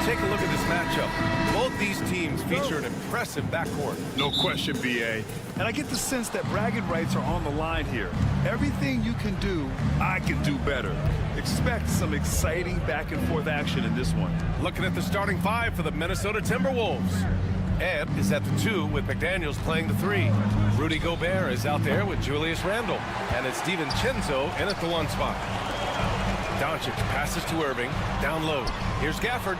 Take a look at this matchup. Both these teams feature an impressive backcourt. No question, BA. And I get the sense that bragging rights are on the line here. Everything you can do, I can do better. Expect some exciting back-and-forth action in this one. Looking at the starting five for the Minnesota Timberwolves. Ed is at the 2 with McDaniels playing the 3. Rudy Gobert is out there with Julius Randle. And it's DiVincenzo in at the 1 spot. Doncic passes to Irving. Down low. Here's Gafford.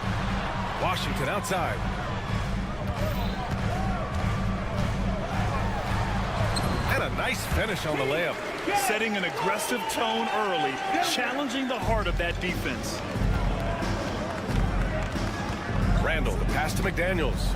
Washington outside. And a nice finish on the layup. Setting an aggressive tone early, challenging the heart of that defense. Randle, the pass to McDaniels.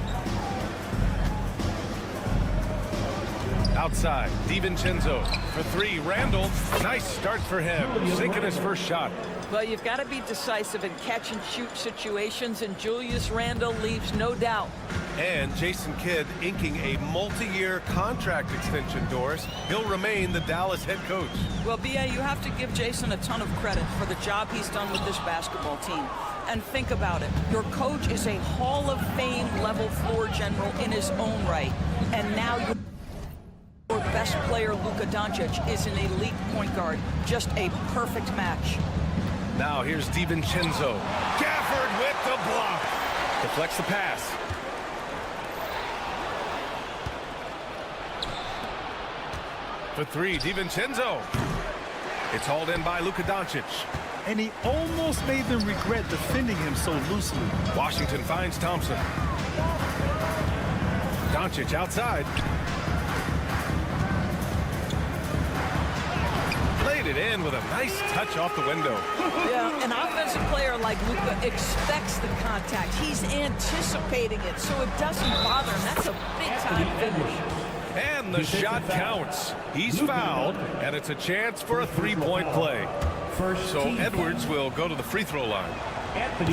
Outside, DiVincenzo for 3. Randle, nice start for him, sinking his first shot. Well, you've got to be decisive in catch-and-shoot situations, and Julius Randle leaves no doubt. And Jason Kidd inking a multi-year contract extension, Doris. He'll remain the Dallas head coach. Well, B.A., you have to give Jason a ton of credit for the job he's done with this basketball team. And think about it. Your coach is a Hall of Fame level floor general in his own right. And now your best player, Luka Doncic, is an elite point guard. Just a perfect match. Now here's DiVincenzo. Gafford with the block. Deflects the pass. For 3, DiVincenzo. It's hauled in by Luka Doncic. And he almost made them regret defending him so loosely. Washington finds Thompson. Doncic outside. Laid it in with a nice touch off the window. Yeah, an offensive player like Luka expects the contact. He's anticipating it, so it doesn't bother him. That's a big-time finish. And the shot counts. He's fouled, and it's a chance for a 3-point play. So Edwards will go to the free throw line.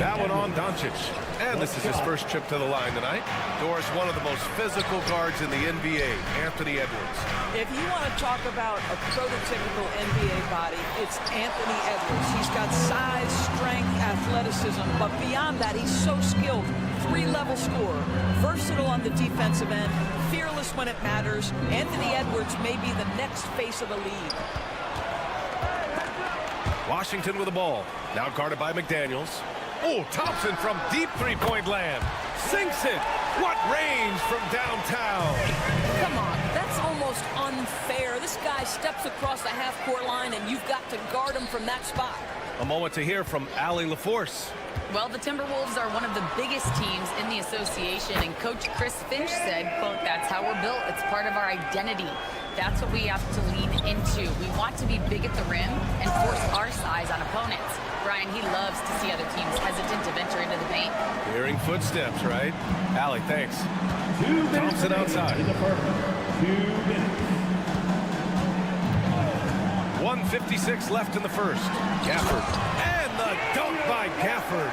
That one on Doncic. And this is his first trip to the line tonight. Doris, one of the most physical guards in the NBA, Anthony Edwards. If you want to talk about a prototypical NBA body, it's Anthony Edwards. He's got size, strength, athleticism, but beyond that, he's so skilled. 3-level scorer, versatile on the defensive end, fearless when it matters. Anthony Edwards may be the next face of the league. Washington with the ball. Now guarded by McDaniels. Oh, Thompson from deep 3-point land. Sinks it. What range from downtown. Come on, that's almost unfair. This guy steps across the half-court line, and you've got to guard him from that spot. A moment to hear from Allie LaForce. Well, the Timberwolves are one of the biggest teams in the association, and Coach Chris Finch said, quote, "That's how we're built. It's part of our identity. That's what we have to lean into. We want to be big at the rim and force our size on opponents." Brian, he loves to see other teams hesitant to venture into the paint. Hearing footsteps, right? Allie, thanks. Thompson outside. 1:56 left in the first. Gafford. And the dunk by Gafford.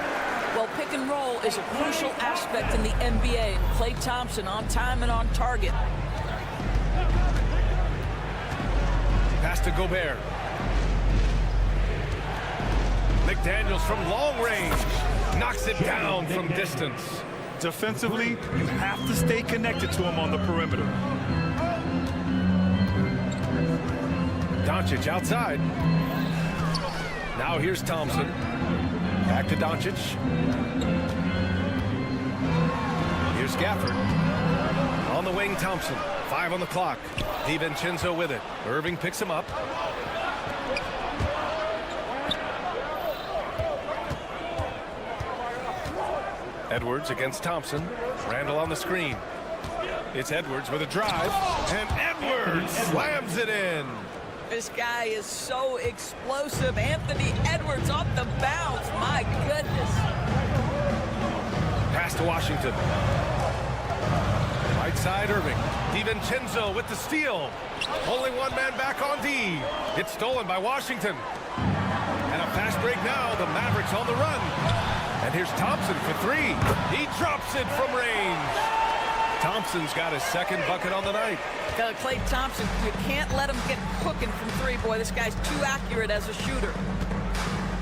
Well, pick and roll is a crucial aspect in the NBA. And Klay Thompson on time and on target. Pass to Gobert. McDaniels from long range. Knocks it down from distance. Defensively, you have to stay connected to him on the perimeter. Doncic outside. Now here's Thompson. Back to Doncic. Here's Gafford. On the wing, Thompson. 5 on the clock. DiVincenzo with it. Irving picks him up. Edwards against Thompson. Randall on the screen. It's Edwards with a drive. And Edwards slams it in. This guy is so explosive. Anthony Edwards off the bounce. My goodness. Pass to Washington. Right side, Irving. DiVincenzo with the steal. Only one man back on D. It's stolen by Washington. And a fast break now. The Mavericks on the run. And here's Thompson for 3. He drops it from range. Thompson's got his second bucket on the night. Klay Thompson, you can't let him get cooking from 3, boy. This guy's too accurate as a shooter.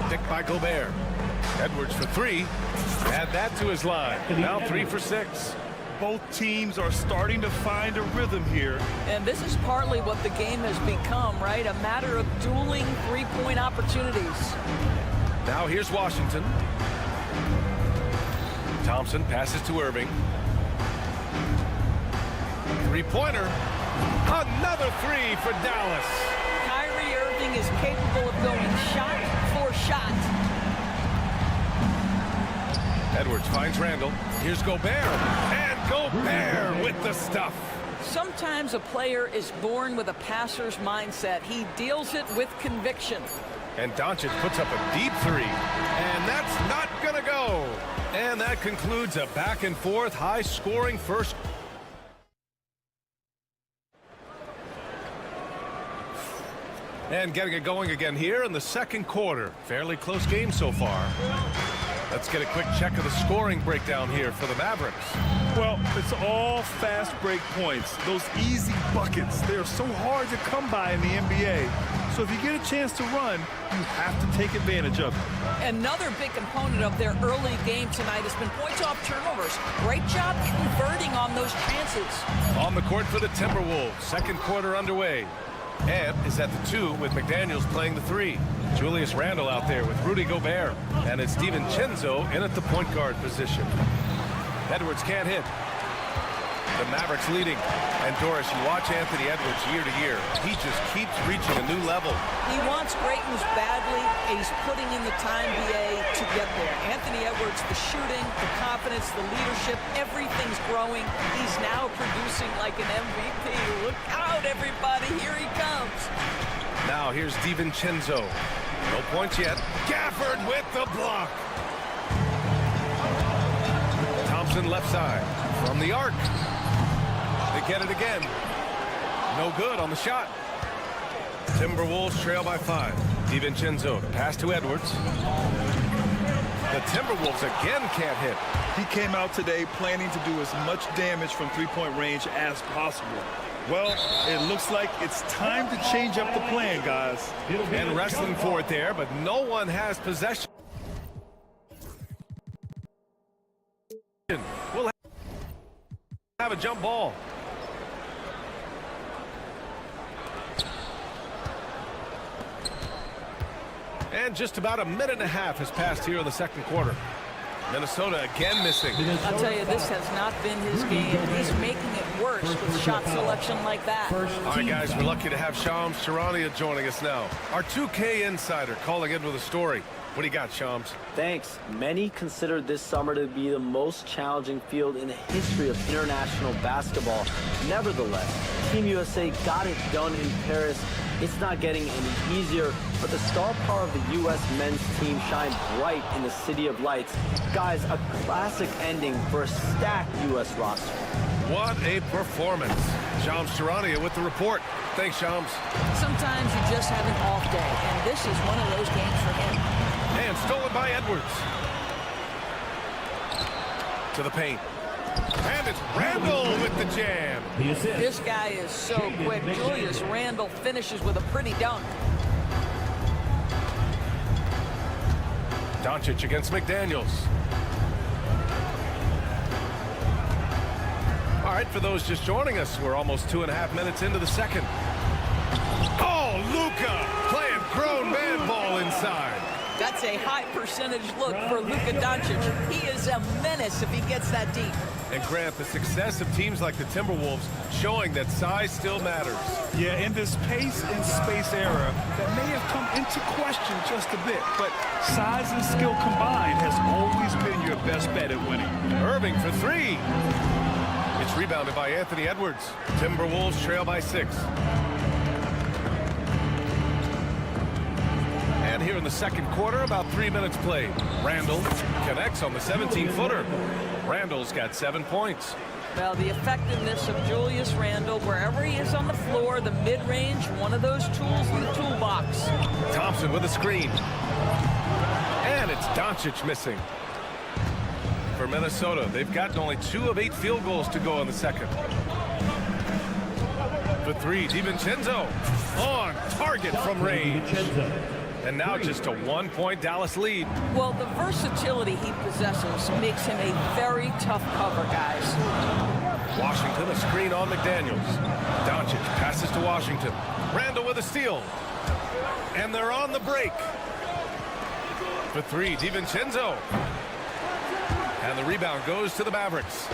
Picked by Gobert. Edwards for 3. Add that to his line. Now 3 for 6. Both teams are starting to find a rhythm here. And this is partly what the game has become, right? A matter of dueling three-point opportunities. Now here's Washington. Thompson passes to Irving. Three-pointer. Another 3 for Dallas. Kyrie Irving is capable of going shot for shot. Edwards finds Randall. Here's Gobert. And Gobert with the stuff. Sometimes a player is born with a passer's mindset. He deals it with conviction. And Doncic puts up a deep 3. And that's not going to go. And that concludes a back-and-forth, high-scoring first. And getting it going again here in the second quarter. Fairly close game so far. Let's get a quick check of the scoring breakdown here for the Mavericks. Well, it's all fast break points. Those easy buckets, they're so hard to come by in the NBA. So if you get a chance to run, you have to take advantage of it. Another big component of their early game tonight has been points off turnovers. Great job converting on those chances. On the court for the Timberwolves. Second quarter underway. Ebb is at the 2 with McDaniels playing the 3. Julius Randle out there with Rudy Gobert. And it's DiVincenzo in at the point guard position. Edwards can't hit. The Mavericks leading. And Doris, you watch Anthony Edwards year to year. He just keeps reaching a new level. He wants greatness badly, and he's putting in the time, BA, to get there. Anthony Edwards, the shooting, the confidence, the leadership, everything's growing. He's now producing like an MVP. Look out, everybody. Here he comes. Now here's DiVincenzo. No points yet. Gafford with the block. Thompson left side. From the arc. They get it again. No good on the shot. Timberwolves trail by 5. DiVincenzo to pass to Edwards. The Timberwolves again can't hit. He came out today planning to do as much damage from three-point range as possible. Well, it looks like it's time to change up the plan, guys. And wrestling for it there, but no one has possession. We'll have a jump ball. And just about a minute and a half has passed here in the second quarter. Minnesota again missing. I'll tell you, this has not been his game. He's making it worse with shot selection like that. All right, guys, we're lucky to have Shams Charania joining us now. Our 2K insider calling in with a story. What do you got, Shams? Thanks. Many consider this summer to be the most challenging field in the history of international basketball. Nevertheless, Team USA got it done in Paris. It's not getting any easier, but the star power of the U.S. men's team shined bright in the City of Lights. Guys, a classic ending for a stacked U.S. roster. What a performance. Shams Charania with the report. Thanks, Shams. Sometimes you just have an off day, and this is one of those games for him. And stolen by Edwards. To the paint. And it's Randall with the jam. This guy is so quick. Julius Randle finishes with a pretty dunk. Doncic against McDaniels. All right, for those just joining us, we're almost 2.5 minutes into the second. Oh, Luka playing grown man ball inside. That's a high percentage look for Luka Doncic. He is a menace if he gets that deep. And Grant, the success of teams like the Timberwolves showing that size still matters. Yeah, in this pace and space era, that may have come into question just a bit, but size and skill combined has always been your best bet at winning. Irving for three. It's rebounded by Anthony Edwards. Timberwolves trail by 6. And here in the second quarter, about 3 minutes played. Randall connects on the 17-footer. Randall's got 7 points. Well, the effectiveness of Julius Randle, wherever he is on the floor, the mid-range, one of those tools in the toolbox. Thompson with a screen. And it's Doncic missing. For Minnesota, they've gotten only 2 of 8 field goals to go in the second. For 3, DiVincenzo on target from range. And now just a 1-point Dallas lead. Well, the versatility he possesses makes him a very tough cover, guys. Washington, a screen on McDaniels. Doncic passes to Washington. Randall with a steal. And they're on the break. For 3, DiVincenzo. And the rebound goes to the Mavericks.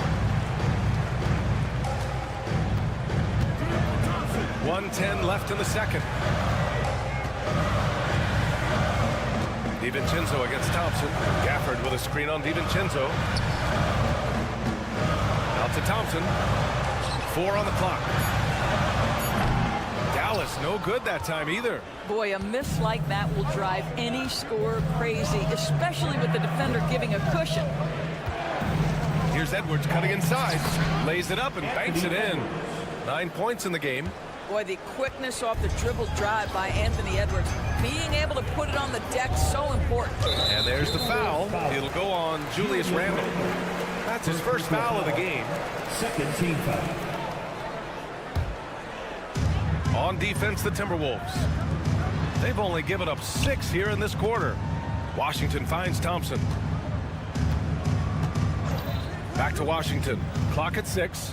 1:10 left in the second. DiVincenzo against Thompson. Gafford with a screen on DiVincenzo. Out to Thompson. 4 on the clock. Dallas no good that time either. Boy, a miss like that will drive any scorer crazy, especially with the defender giving a cushion. Here's Edwards cutting inside. Lays it up and banks it in. 9 points in the game. Boy, the quickness off the dribble drive by Anthony Edwards. Being able to put it on the deck, so important. And there's the foul. It'll go on Julius Randle. That's his first foul of the game. Second team foul. On defense, the Timberwolves. They've only given up 6 here in this quarter. Washington finds Thompson. Back to Washington. Clock at 6.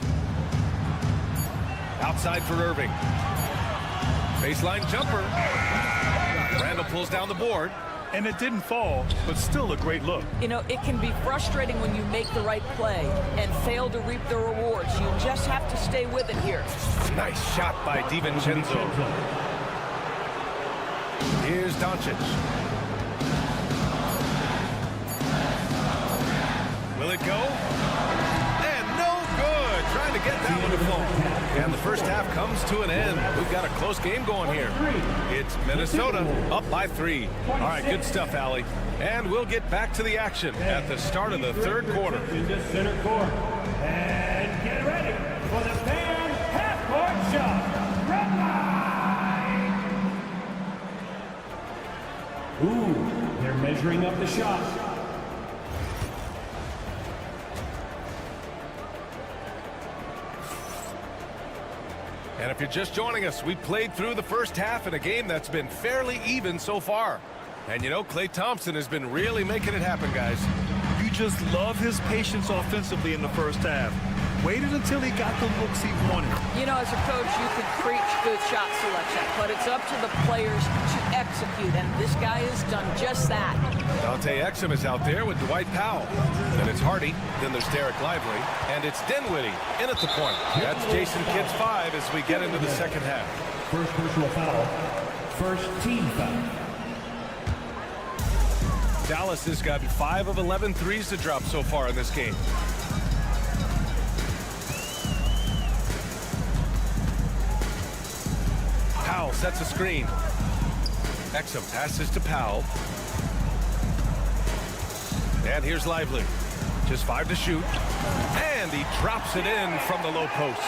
Outside for Irving. Baseline jumper. Randall pulls down the board. And it didn't fall, but still a great look. You know, it can be frustrating when you make the right play and fail to reap the rewards. You just have to stay with it here. Nice shot by DiVincenzo. Here's Doncic. Will it go? And no good. Trying to get that one to fall. And the first half comes to an end. We've got a close game going here. It's Minnesota up by 3. All right, good stuff, Allie. And we'll get back to the action at the start of the third quarter. In the center court. And get ready for the fan half-court shot. Red line. Ooh, they're measuring up the shot. And if you're just joining us, we played through the first half in a game that's been fairly even so far. And you know, Klay Thompson has been really making it happen, guys. You just love his patience offensively in the first half. Waited until he got the looks he wanted. You know, as a coach, you could preach good shot selection, but it's up to the players to execute, and this guy has done just that. Dante Exum is out there with Dwight Powell. Then it's Hardy. Then there's Derek Lively. And it's Dinwiddie in at the point. That's Jason Kidd's 5 as we get into the second half. First personal foul. First team foul. Dallas has got 5 of 11 threes to drop so far in this game. Powell sets a screen. Exum passes to Powell. And here's Lively. Just 5 to shoot. And he drops it in from the low post.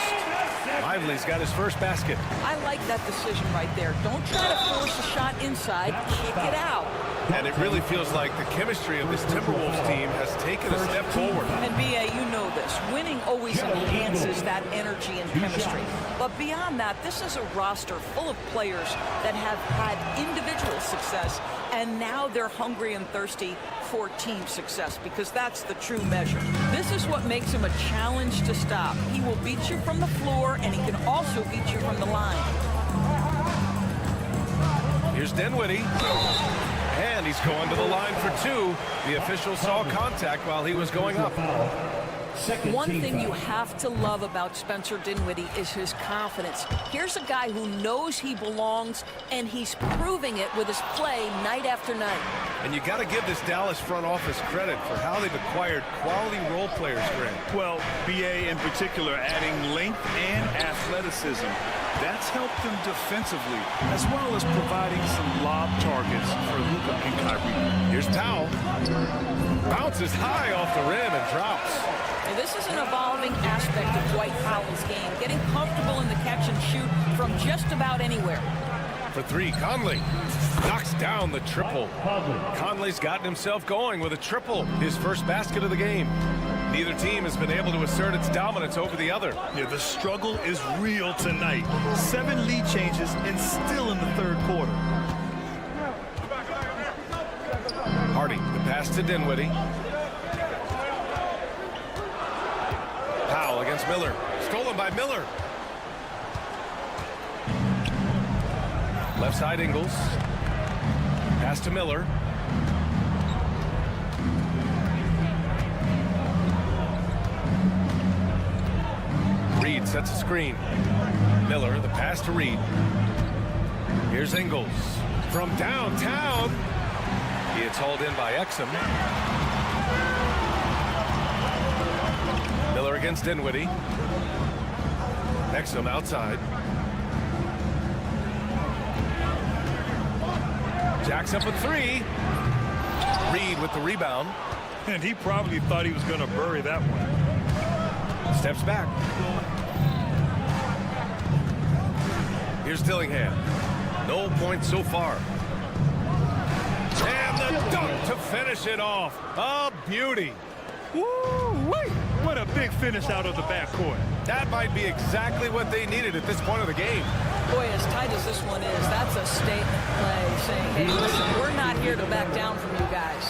Lively's got his first basket. I like that decision right there. Don't try to force a shot inside. Kick it out. And it really feels like the chemistry of this Timberwolves team has taken a step forward. And B.A., you know this. Winning always enhances that energy and chemistry. But beyond that, this is a roster full of players that have had individual success, and now they're hungry and thirsty for team success, because that's the true measure. This is what makes him a challenge to stop. He will beat you from the floor, and he can also beat you from the line. Here's Dinwiddie. And he's going to the line for 2. The official saw contact while he was going up. One thing you have to love about Spencer Dinwiddie is his confidence. Here's a guy who knows he belongs, and he's proving it with his play night after night. And you got to give this Dallas front office credit for how they've acquired quality role players, Grant. Well, BA in particular adding length and athleticism. That's helped them defensively, as well as providing some lob targets for Luka and Kyrie. Here's Powell. Bounces high off the rim and drops. And this is an evolving aspect of Dwight Powell's game, getting comfortable in the catch and shoot from just about anywhere. For 3, Conley knocks down the triple. Conley's gotten himself going with a triple, his first basket of the game. Neither team has been able to assert its dominance over the other. Yeah, the struggle is real tonight. 7 lead changes and still in the third quarter. Hardy, the pass to Dinwiddie. Powell against Miller. Stolen by Miller. Left side Ingles. Pass to Miller. Reed sets a screen. Miller, the pass to Reed. Here's Ingles. From downtown. It's hauled in by Exum. Miller against Dinwiddie. Exum outside. Jacks up a 3. Reed with the rebound. And he probably thought he was going to bury that one. Steps back. Here's Dillingham. No points so far. And the dunk to finish it off. A beauty. Woo-wee! What a big finish out of the backcourt. That might be exactly what they needed at this point of the game. Boy, as tight as this one is, that's a statement play saying, hey, listen, we're not here to back down from you guys.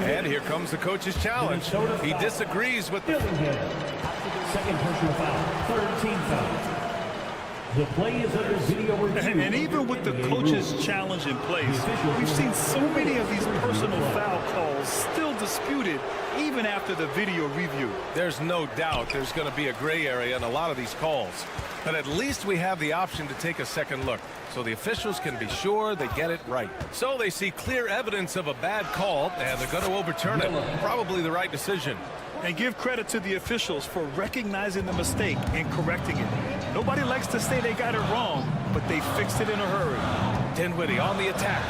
And here comes the coach's challenge. He disagrees with the... Second personal foul. Third team foul. The play is under video review. And even with the coach's challenge in place, we've seen so many of these personal foul calls still disputed even after the video review. There's no doubt there's going to be a gray area in a lot of these calls. But at least we have the option to take a second look, so the officials can be sure they get it right. So they see clear evidence of a bad call, and they're going to overturn it. Probably the right decision. And give credit to the officials for recognizing the mistake and correcting it. Nobody likes to say they got it wrong, but they fixed it in a hurry. Dinwiddie on the attack.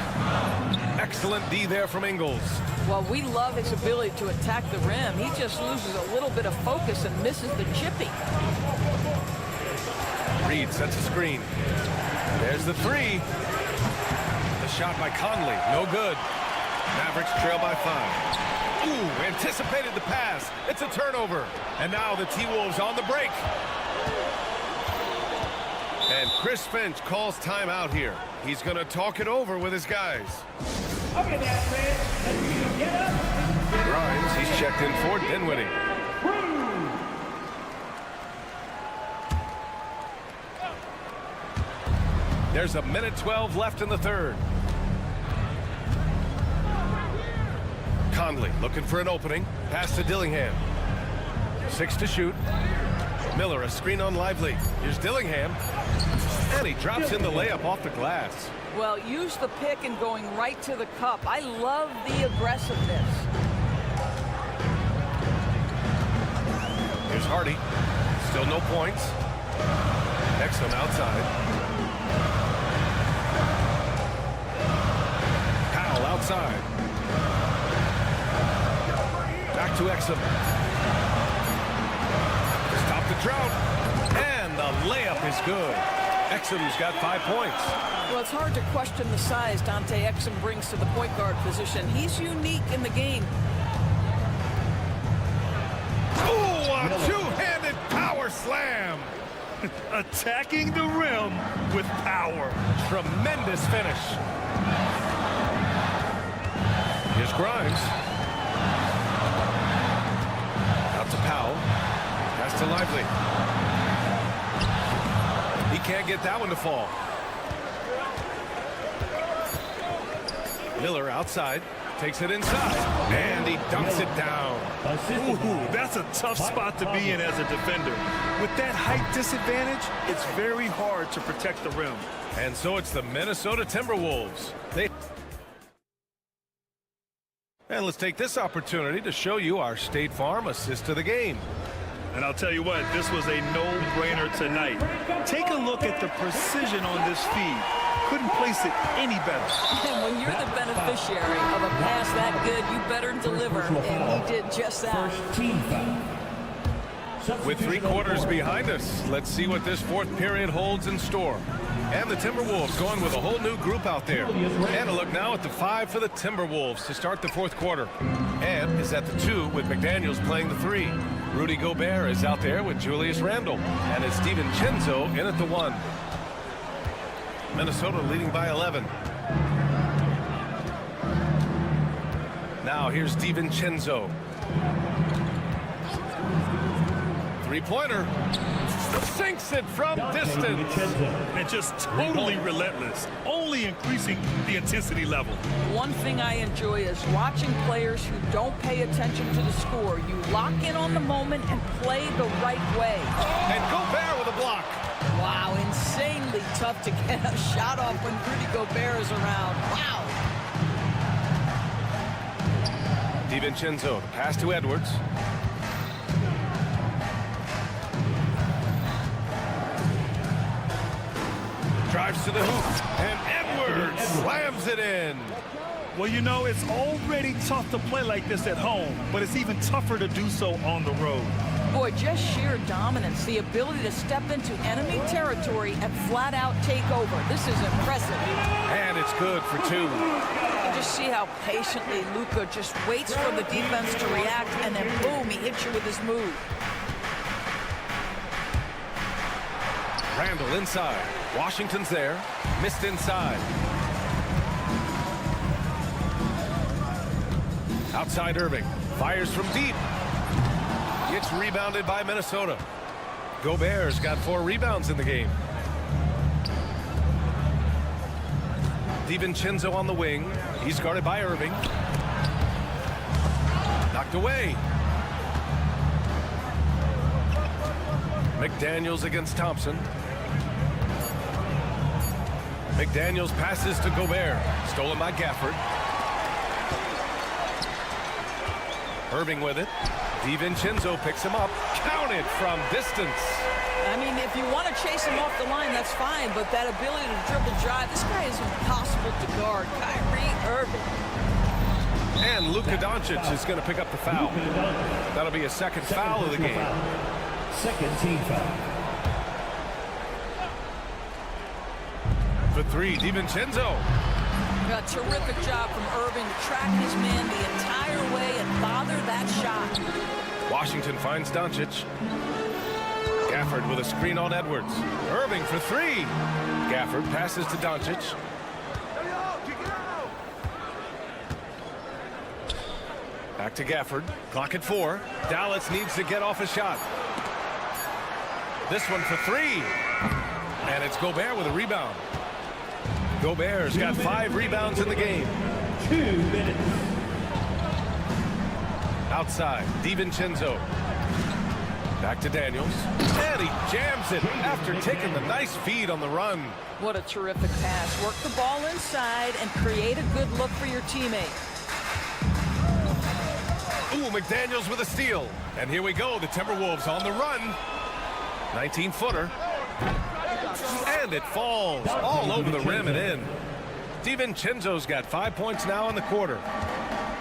Excellent D there from Ingles. Well, we love his ability to attack the rim. He just loses a little bit of focus and misses the chippy. Reed sets a screen. There's the 3. The shot by Conley, no good. Mavericks trail by 5. Ooh, anticipated the pass. It's a turnover. And now the T-Wolves on the break. And Chris Finch calls timeout here. He's going to talk it over with his guys. Okay, that's it. Get up. Grimes, he's checked in for Dinwiddie. There's a minute 12 left in the third. Conley looking for an opening. Pass to Dillingham. 6 to shoot. Miller, a screen on Lively. Here's Dillingham. And he drops in the layup off the glass. Well, use the pick and going right to the cup. I love the aggressiveness. Here's Hardy. Still no points. Exum outside. Powell outside. Back to Exum. Stop the drought. And the layup is good. Exum's got 5 points. Well, it's hard to question the size Dante Exum brings to the point guard position. He's unique in the game. Ooh, a two-handed power slam. Attacking the rim with power. Tremendous finish. Here's Grimes. Out to Powell. Pass to Lively. He can't get that one to fall. Miller outside. Takes it inside. And he dunks it down. Ooh, that's a tough spot to be in as a defender. With that height disadvantage, it's very hard to protect the rim. And so it's the Minnesota Timberwolves. And let's take this opportunity to show you our State Farm assist to the game. And I'll tell you what, this was a no-brainer tonight. Take a look at the precision on this feed. Couldn't place it any better. And when you're the beneficiary of a pass that good, you better deliver. And he did just that. First team foul. With 3 quarters behind us, let's see what this fourth period holds in store. And the Timberwolves going with a whole new group out there. And a look now at the 5 for the Timberwolves to start the fourth quarter. Ebb is at the 2 with McDaniels playing the 3. Rudy Gobert is out there with Julius Randle. And it's DiVincenzo in at the 1. Minnesota leading by 11. Now here's DiVincenzo. Three-pointer. Sinks it from distance. And just totally relentless. Only increasing the intensity level. One thing I enjoy is watching players who don't pay attention to the score. You lock in on the moment and play the right way. And Gobert with a block. Wow, insanely tough to get a shot off when Rudy Gobert is around. Wow. DiVincenzo, pass to Edwards. Drives to the hoop, and Edwards slams it in. Well, you know, it's already tough to play like this at home, but it's even tougher to do so on the road. Boy, just sheer dominance, the ability to step into enemy territory and flat out take over. This is impressive. And it's good for 2. You can just see how patiently Luka just waits for the defense to react, and then boom, he hits you with his move. Randle inside. Washington's there. Missed inside. Outside Irving. Fires from deep. Gets rebounded by Minnesota. Gobert's got 4 rebounds in the game. DiVincenzo on the wing. He's guarded by Irving. Knocked away. McDaniels against Thompson. McDaniels passes to Gobert. Stolen by Gafford. Irving with it. DiVincenzo picks him up. Counted from distance. I mean, if you want to chase him off the line, that's fine, but that ability to dribble drive, this guy is impossible to guard. Kyrie Irving. And Luka Doncic is going to pick up the foul. That'll be a second foul of the game. Second team foul. For 3, DiVincenzo. A terrific job from Irving to track his man the entire way and bother that shot. Washington finds Doncic. Gafford with a screen on Edwards. Irving for 3. Gafford passes to Doncic. Back to Gafford. Clock at 4. Dallas needs to get off a shot. This one for 3. And it's Gobert with a rebound. Gobert's got 5 rebounds in the game. 2 minutes. Outside, DiVincenzo. Back to Daniels. And he jams it after taking the nice feed on the run. What a terrific pass. Work the ball inside and create a good look for your teammate. Ooh, McDaniels with a steal. And here we go, the Timberwolves on the run. 19-footer. And it falls all over the rim and in. DiVincenzo's got 5 points now in the quarter.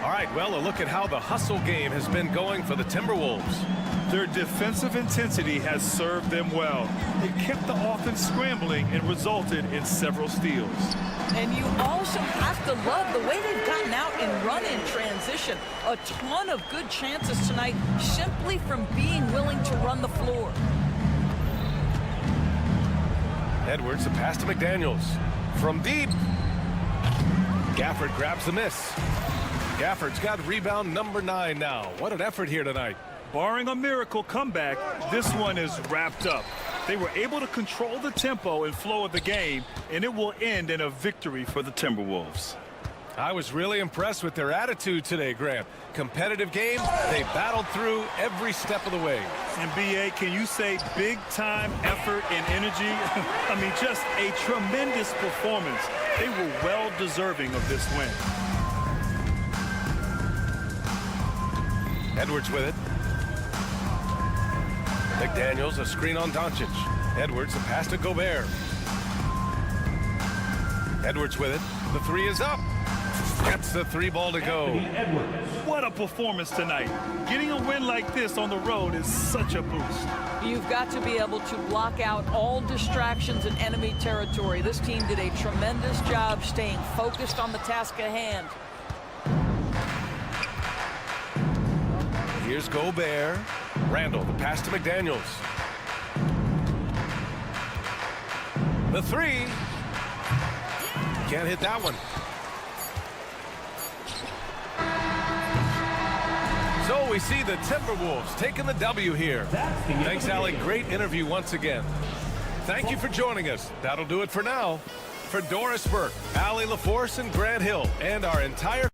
All right, well, a look at how the hustle game has been going for the Timberwolves. Their defensive intensity has served them well. It kept the offense scrambling and resulted in several steals. And you also have to love the way they've gotten out and run in transition. A ton of good chances tonight simply from being willing to run the floor. Edwards, a pass to McDaniels. From deep. Gafford grabs the miss. Gafford's got rebound number 9 now. What an effort here tonight. Barring a miracle comeback, this one is wrapped up. They were able to control the tempo and flow of the game, and it will end in a victory for the Timberwolves. I was really impressed with their attitude today, Grant. Competitive game, they battled through every step of the way. And B.A., can you say big-time effort and energy? I mean, just a tremendous performance. They were well-deserving of this win. Edwards with it. McDaniels, a screen on Doncic. Edwards, a pass to Gobert. Edwards with it. The 3 is up. Gets the 3 ball to go. What a performance tonight. Getting a win like this on the road is such a boost. You've got to be able to block out all distractions in enemy territory. This team did a tremendous job staying focused on the task at hand. Here's Gobert. Randall, the pass to McDaniels. The 3. Can't hit that one. So we see the Timberwolves taking the W here. Thanks, Allie. Great interview once again. Thank you for joining us. That'll do it for now. For Doris Burke, Allie LaForce, and Grant Hill, and our entire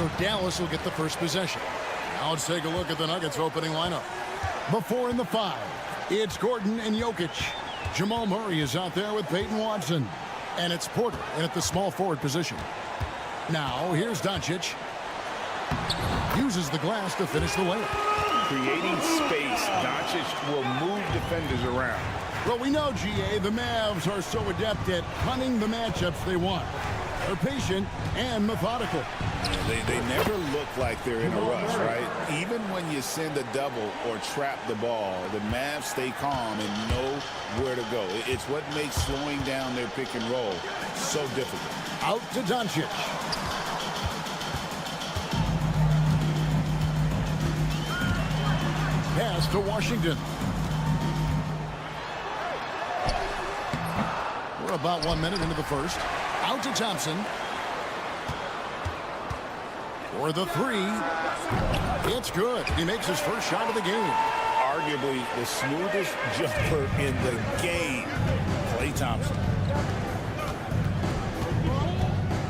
so Dallas will get the first possession. Now let's take a look at the Nuggets opening lineup. The 4 and the 5. It's Gordon and Jokic. Jamal Murray is out there with Peyton Watson. And it's Porter in at the small forward position. Now here's Doncic. Uses the glass to finish the layup. Creating space, Doncic will move defenders around. Well, we know, GA, the Mavs are so adept at hunting the matchups they want. They're patient and methodical. They never look like they're in a rush, right? Even when you send a double or trap the ball, the Mavs stay calm and know where to go. It's what makes slowing down their pick and roll so difficult. Out to Doncic. Pass to Washington. We're about 1 minute into the first. Out to Thompson. For the 3. It's good. He makes his first shot of the game. Arguably the smoothest jumper in the game, Klay Thompson.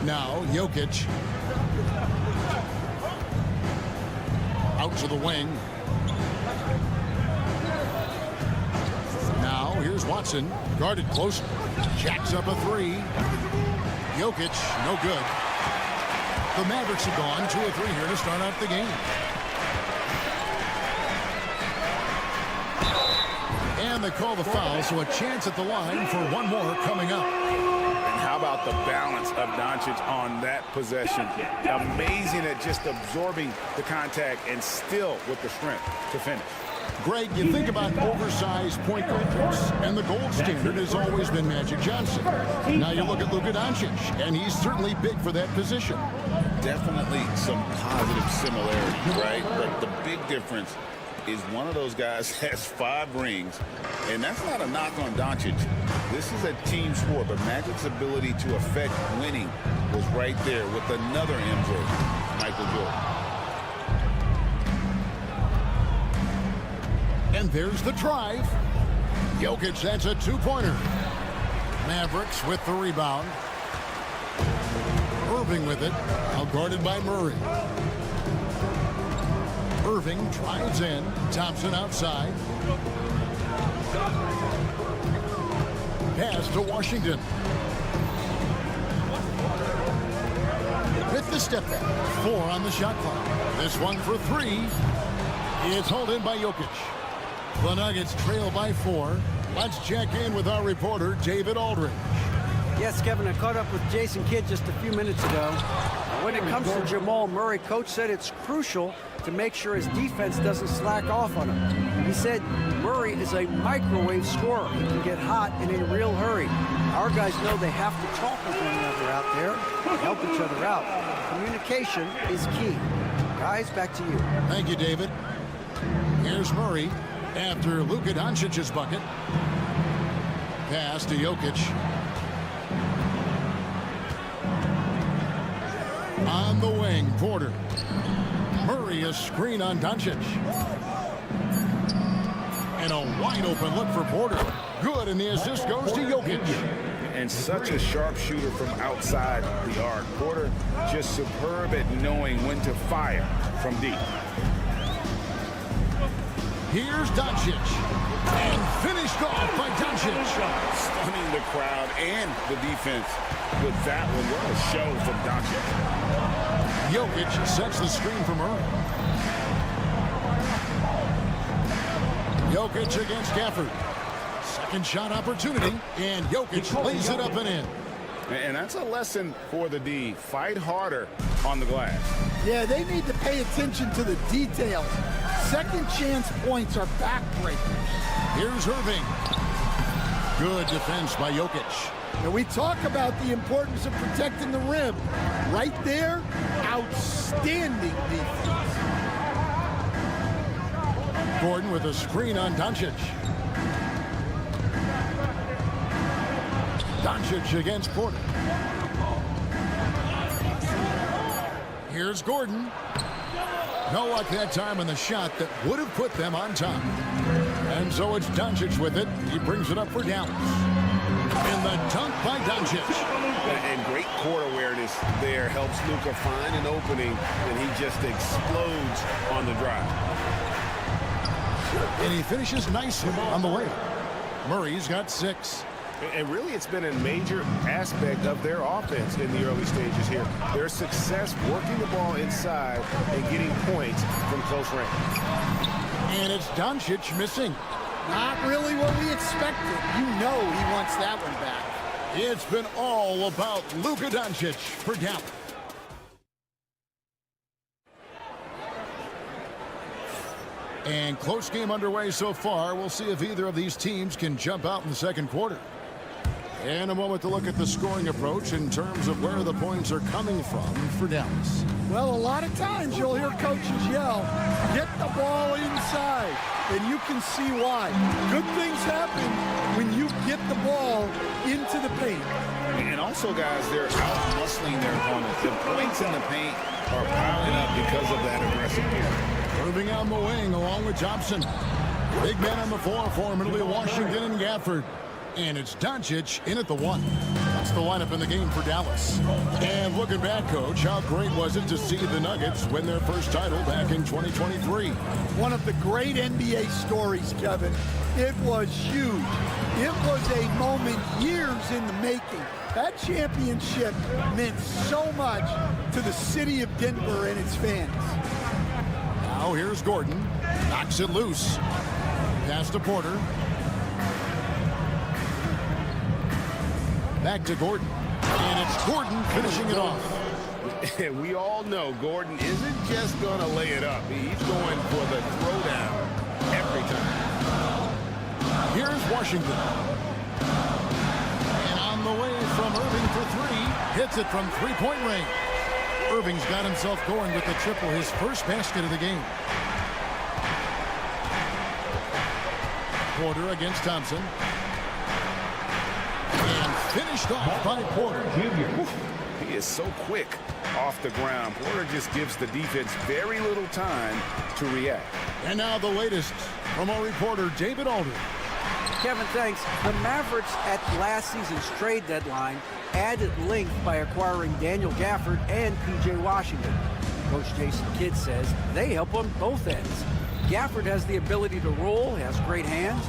Now Jokic. Out to the wing. Now here's Watson. Guarded close. Jacks up a 3. Jokic, no good. The Mavericks have gone 2 of 3 here to start out the game. And they call the foul, so a chance at the line for one more coming up. And how about the balance of Doncic on that possession? Amazing at just absorbing the contact and still with the strength to finish. Greg, you think about oversized point guards, and the gold standard has always been Magic Johnson. Now you look at Luka Doncic, and he's certainly big for that position. Definitely some positive similarity, right? But the big difference is one of those guys has 5 rings, and that's not a knock on Doncic. This is a team sport, but Magic's ability to affect winning was right there with another MJ, Michael Jordan. And there's the drive. Jokic, that's a 2-pointer. Mavericks with the rebound. Irving with it, now guarded by Murray. Irving drives in. Thompson outside. Pass to Washington. With the step back. 4 on the shot clock. This one for 3. It's hauled in by Jokic. The Nuggets trail by 4. Let's check in with our reporter, David Aldridge. Yes, Kevin, I caught up with Jason Kidd just a few minutes ago. When it comes to Jamal Murray, Coach said it's crucial to make sure his defense doesn't slack off on him. He said Murray is a microwave scorer. He can get hot in a real hurry. Our guys know they have to talk with one another out there and help each other out. Communication is key. Guys, back to you. Thank you, David. Here's Murray after Luka Doncic's bucket. Pass to Jokic. On the wing, Porter. Murray, a screen on Doncic. And a wide open look for Porter. Good, and the assist goes to Jokic. And such a sharp shooter from outside the arc. Porter just superb at knowing when to fire from deep. Here's Doncic. And finished off by Doncic. Stunning the crowd and the defense with that one. What a show from Doncic. Jokic sets the screen for Murray. Jokic against Gafford. Second shot opportunity, and Jokic lays it up and in. And that's a lesson for the D. Fight harder on the glass. Yeah, they need to pay attention to the details. Second chance points are backbreakers. Here's Irving. Good defense by Jokic. Now we talk about the importance of protecting the rim. Right there, outstanding defense. Gordon with a screen on Doncic. Doncic against Porter. Here's Gordon. No luck that time on the shot that would have put them on top. And so it's Doncic with it. He brings it up for Dallas. And the dunk by Doncic. And great court awareness there helps Luka find an opening, and he just explodes on the drive. And he finishes nicely on the way. Murray's got 6. And really, it's been a major aspect of their offense in the early stages here. Their success working the ball inside and getting points from close range. And it's Doncic missing. Not really what we expected. You know he wants that one back. It's been all about Luka Doncic for Dallas. And close game underway so far. We'll see if either of these teams can jump out in the second quarter. And a moment to look at the scoring approach in terms of where the points are coming from for Dallas. Well, a lot of times you'll hear coaches yell, get the ball inside, and you can see why. Good things happen when you get the ball into the paint. And also, guys, they're out-muscling their opponents. The points in the paint are piling up because of that aggressive game. Moving on the wing along with Thompson. Big man on the floor for him. It'll be Washington and Gafford. And it's Doncic in at the 1. That's the lineup in the game for Dallas. And looking back, Coach, how great was it to see the Nuggets win their first title back in 2023? One of the great NBA stories, Kevin. It was huge. It was a moment years in the making. That championship meant so much to the city of Denver and its fans. Now here's Gordon. Knocks it loose. Pass to Porter. Back to Gordon. And it's Gordon finishing it off. We all know Gordon isn't just going to lay it up. He's going for the throwdown every time. Here's Washington. And on the way from Irving for 3. Hits it from three-point range. Irving's got himself going with the triple, his first basket of the game. Porter against Thompson. Finished off by Porter. He is so quick off the ground. Porter just gives the defense very little time to react. And now the latest from our reporter, David Alder. Kevin, thanks. The Mavericks at last season's trade deadline added length by acquiring Daniel Gafford and P.J. Washington. Coach Jason Kidd says they help on both ends. Gafford has the ability to roll, has great hands.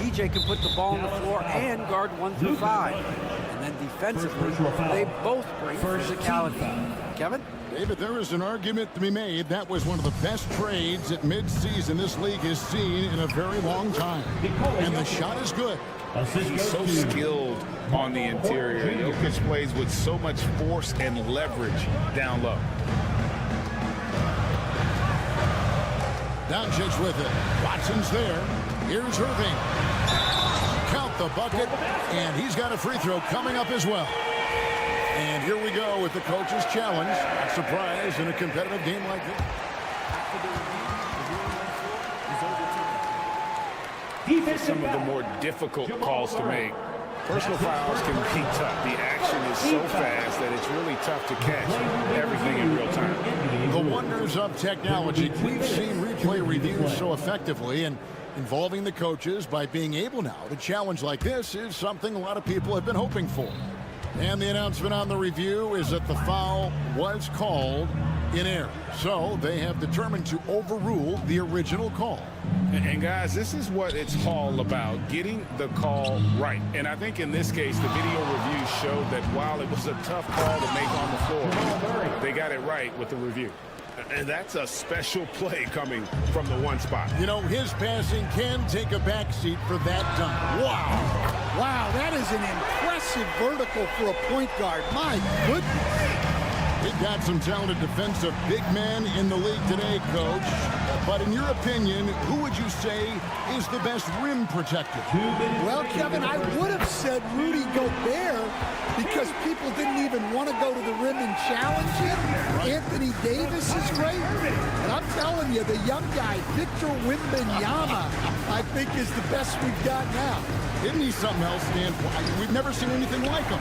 PJ can put the ball on the floor and guard 1 through 5. And then defensively, they both bring physicality. Kevin? David, there is an argument to be made. That was one of the best trades at midseason this league has seen in a very long time. And the shot is good. He's so skilled on the interior. Jokic plays with so much force and leverage down low. Doncic with it. Watson's there. Here's Irving. Count the bucket. And he's got a free throw coming up as well. And here we go with the coach's challenge. A surprise in a competitive game like this. Some of the more difficult calls to make. Personal fouls can be tough. The action is so fast that it's really tough to catch everything in real time. The wonders of technology. We've seen replay reviews so effectively, and involving the coaches by being able now to challenge like this is something a lot of people have been hoping for. And the announcement on the review is that the foul was called in error. So they have determined to overrule the original call. And guys, this is what it's all about, getting the call right. And I think in this case, the video review showed that while it was a tough call to make on the floor, they got it right with the review. And that's a special play coming from the one spot. You know, his passing can take a backseat for that dunk. Wow. Wow, that is an impressive vertical for a point guard. My goodness. We've got some talented defensive big men in the league today, Coach. But in your opinion, who would you say is the best rim protector? Well, Kevin, I would have said Rudy Gobert because people didn't even want to go to the rim and challenge him. Right. Anthony Davis is great. And I'm telling you, the young guy, Victor Wembanyama, I think is the best we've got now. Isn't he something else, Dan? We've never seen anything like him.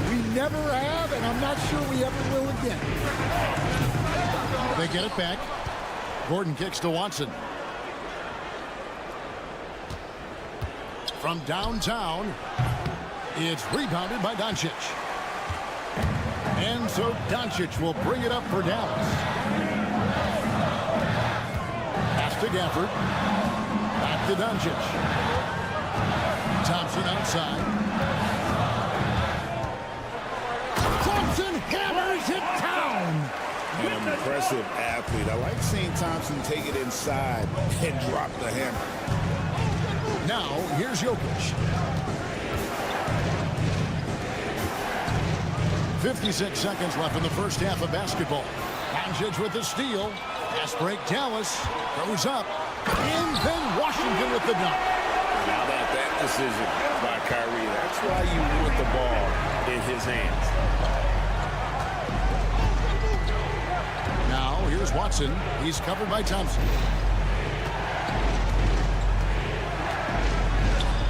We never have, and I'm not sure we ever will again. They get it back. Gordon kicks to Watson. From downtown, It's rebounded by Doncic. And so Doncic will bring it up for Dallas. Pass to Gafford. Back to Doncic. Thompson outside. Thompson hammers it down. An impressive athlete. I like seeing Thompson take it inside and drop the hammer. Now, here's Jokic. 56 seconds left in the first half of basketball. Doncic with the steal. Pass break, Dallas goes up. And then Washington with the dunk. Now that decision by Kyrie, that's why you want the ball in his hands. Now, here's Watson. He's covered by Thompson.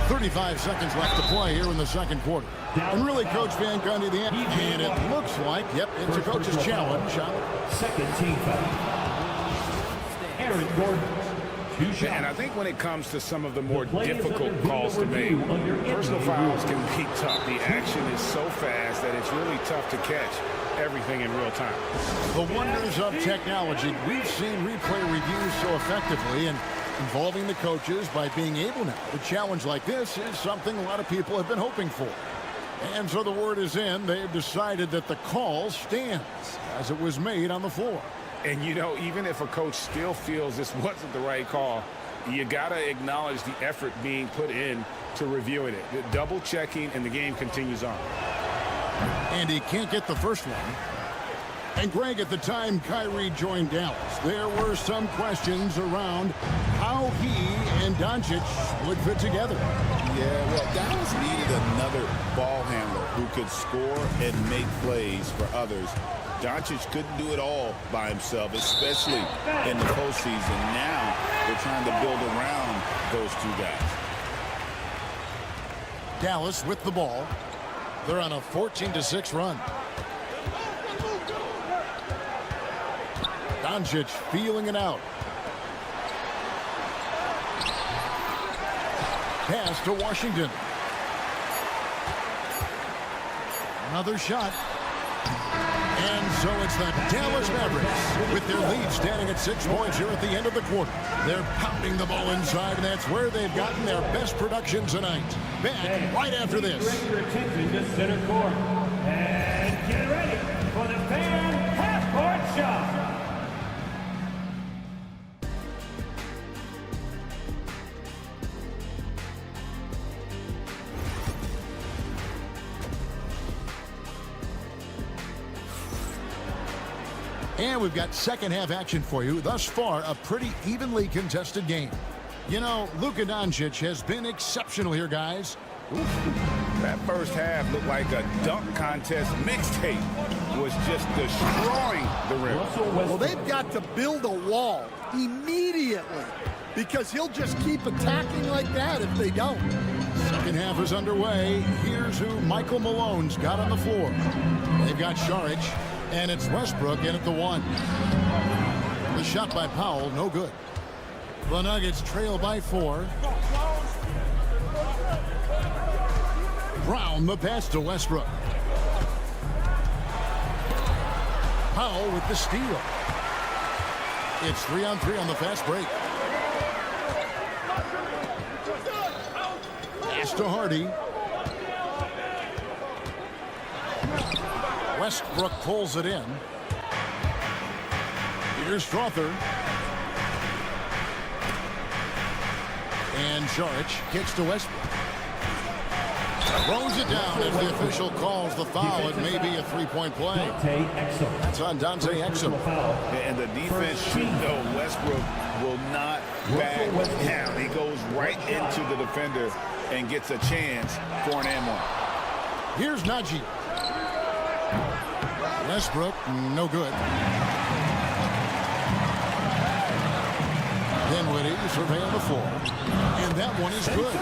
35 seconds left to play here in the second quarter. And really, Coach Van Gundy, the end. And it looks like, yep, it's a coach's challenge. Second team foul. Aaron Gordon. And I think when it comes to some of the more difficult calls to make, personal fouls can be tough. The action is so fast that it's really tough to catch everything in real time. The wonders of technology. We've seen replay reviews so effectively and involving the coaches by being able now. A challenge like this is something a lot of people have been hoping for. And so the word is in. They've decided that the call stands as it was made on the floor. And, you know, even if a coach still feels this wasn't the right call, you got to acknowledge the effort being put in to reviewing it. The double checking, and the game continues on. And he can't get the first one. And Greg, at the time Kyrie joined Dallas, there were some questions around how he and Doncic would fit together. Yeah, well, Dallas needed another ball handler who could score and make plays for others. Doncic couldn't do it all by himself, especially in the postseason. Now they're trying to build around those two guys. Dallas with the ball. They're on a 14-6 run. Doncic feeling it out. Pass to Washington. Another shot. And so it's the Dallas Mavericks with their lead standing at 6 points here at the end of the quarter. They're pounding the ball inside, and that's where they've gotten their best production tonight. Back right after this. Direct your attention to center court. And get ready for the fan half-court shot. And we've got second half action for you. Thus far, a pretty evenly contested game. You know, Luka Doncic has been exceptional here, guys. That first half looked like a dunk contest mixtape. Was just destroying the rim. Well, they've got to build a wall immediately because he'll just keep attacking like that if they don't. Second half is underway. Here's who Michael Malone's got on the floor. They've got Šarić, and it's Westbrook in at the 1. The shot by Powell, no good. The Nuggets trail by 4. Brown the pass to Westbrook. Powell with the steal. It's 3-on-3 on the fast break. Pass to Hardy. Westbrook pulls it in. Here's Strother. And Šarić kicks to Westbrook. Throws it down as the official calls the foul. It may be a three-point play. That's on Dante Exum. And the defense should know Westbrook will not back down. He goes right into the defender and gets a chance for an and 1. Here's Najee. Westbrook, no good. Dinwiddie surveying the floor. And that one is good.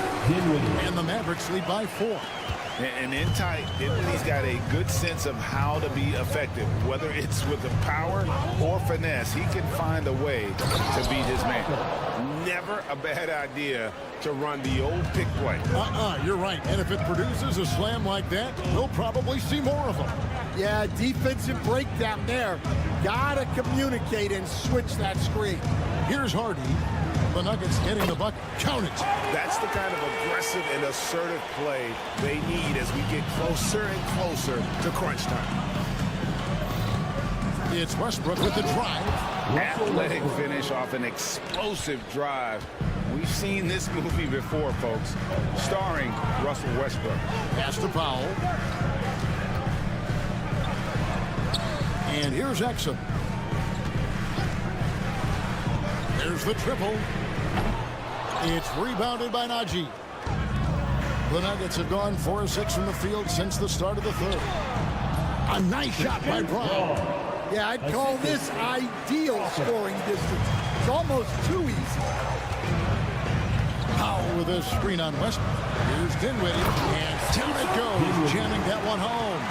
And the Mavericks lead by 4. And in tight, Dinwiddie's got a good sense of how to be effective. Whether it's with the power or finesse, he can find a way to beat his man. Never a bad idea to run the old pick play. You're right. And if it produces a slam like that, we'll probably see more of them. Yeah, defensive breakdown there. Gotta communicate and switch that screen. Here's Hardy. The Nuggets getting the bucket. Count it. That's the kind of aggressive and assertive play they need as we get closer and closer to crunch time. It's Westbrook with the drive. Athletic finish off an explosive drive. We've seen this movie before, folks, starring Russell Westbrook. Pass to Powell. And here's Exum. There's the triple. It's rebounded by Najee. The Nuggets have gone 4 of 6 from the field since the start of the third. A nice shot by Brown. Yeah, I'd call this ideal scoring distance. It's almost too easy. Powell with a screen on Westbrook. Here's Dinwiddie. And down it goes, jamming that one home.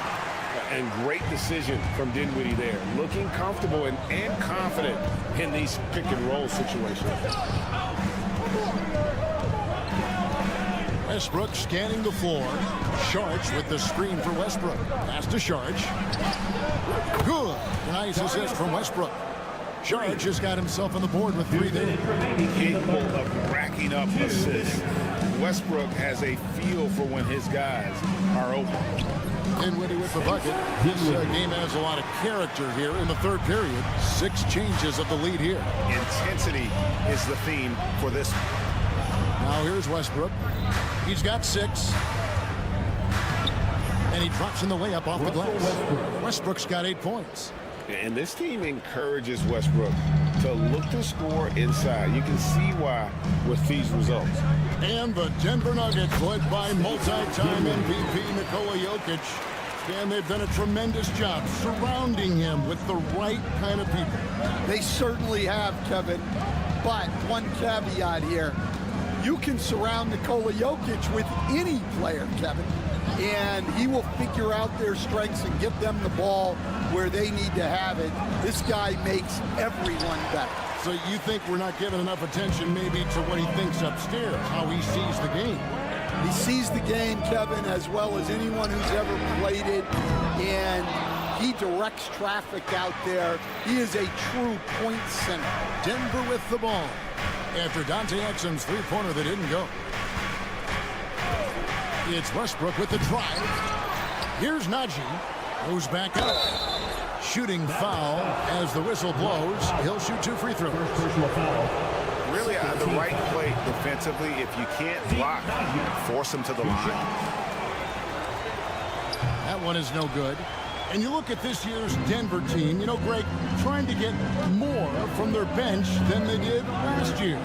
And great decision from Dinwiddie there. Looking comfortable and confident in these pick and roll situations. Westbrook scanning the floor. Sharch with the screen for Westbrook. Pass to Sharch. Good. Nice assist from Westbrook. Sharch has got himself on the board with 3 there. Capable of racking up assists. Westbrook has a feel for when his guys are open. Dinwiddie with the bucket. This game has a lot of character here in the third period. 6 changes of the lead here. Intensity is the theme for this. Now here's Westbrook. He's got 6. And he drops in the layup off the glass. Westbrook's got 8 points. And this team encourages Westbrook to look to score inside. You can see why with these results. And the Denver Nuggets, led by multi-time MVP Nikola Jokic. And they've done a tremendous job surrounding him with the right kind of people. They certainly have, Kevin. But one caveat here. You can surround Nikola Jokic with any player, Kevin, and he will figure out their strengths and get them the ball where they need to have it. This guy makes everyone better. So you think we're not giving enough attention maybe to what he thinks upstairs, how he sees the game? He sees the game, Kevin, as well as anyone who's ever played it, and he directs traffic out there. He is a true point center. Denver with the ball. After Dante Exum's three-pointer that didn't go. It's Westbrook with the drive. Here's Najee. Goes back up. Shooting foul as the whistle blows. He'll shoot 2 free throws. Really the right play defensively. If you can't block, force him to the line. That one is no good. And you look at this year's Denver team, you know, Greg, trying to get more from their bench than they did last year.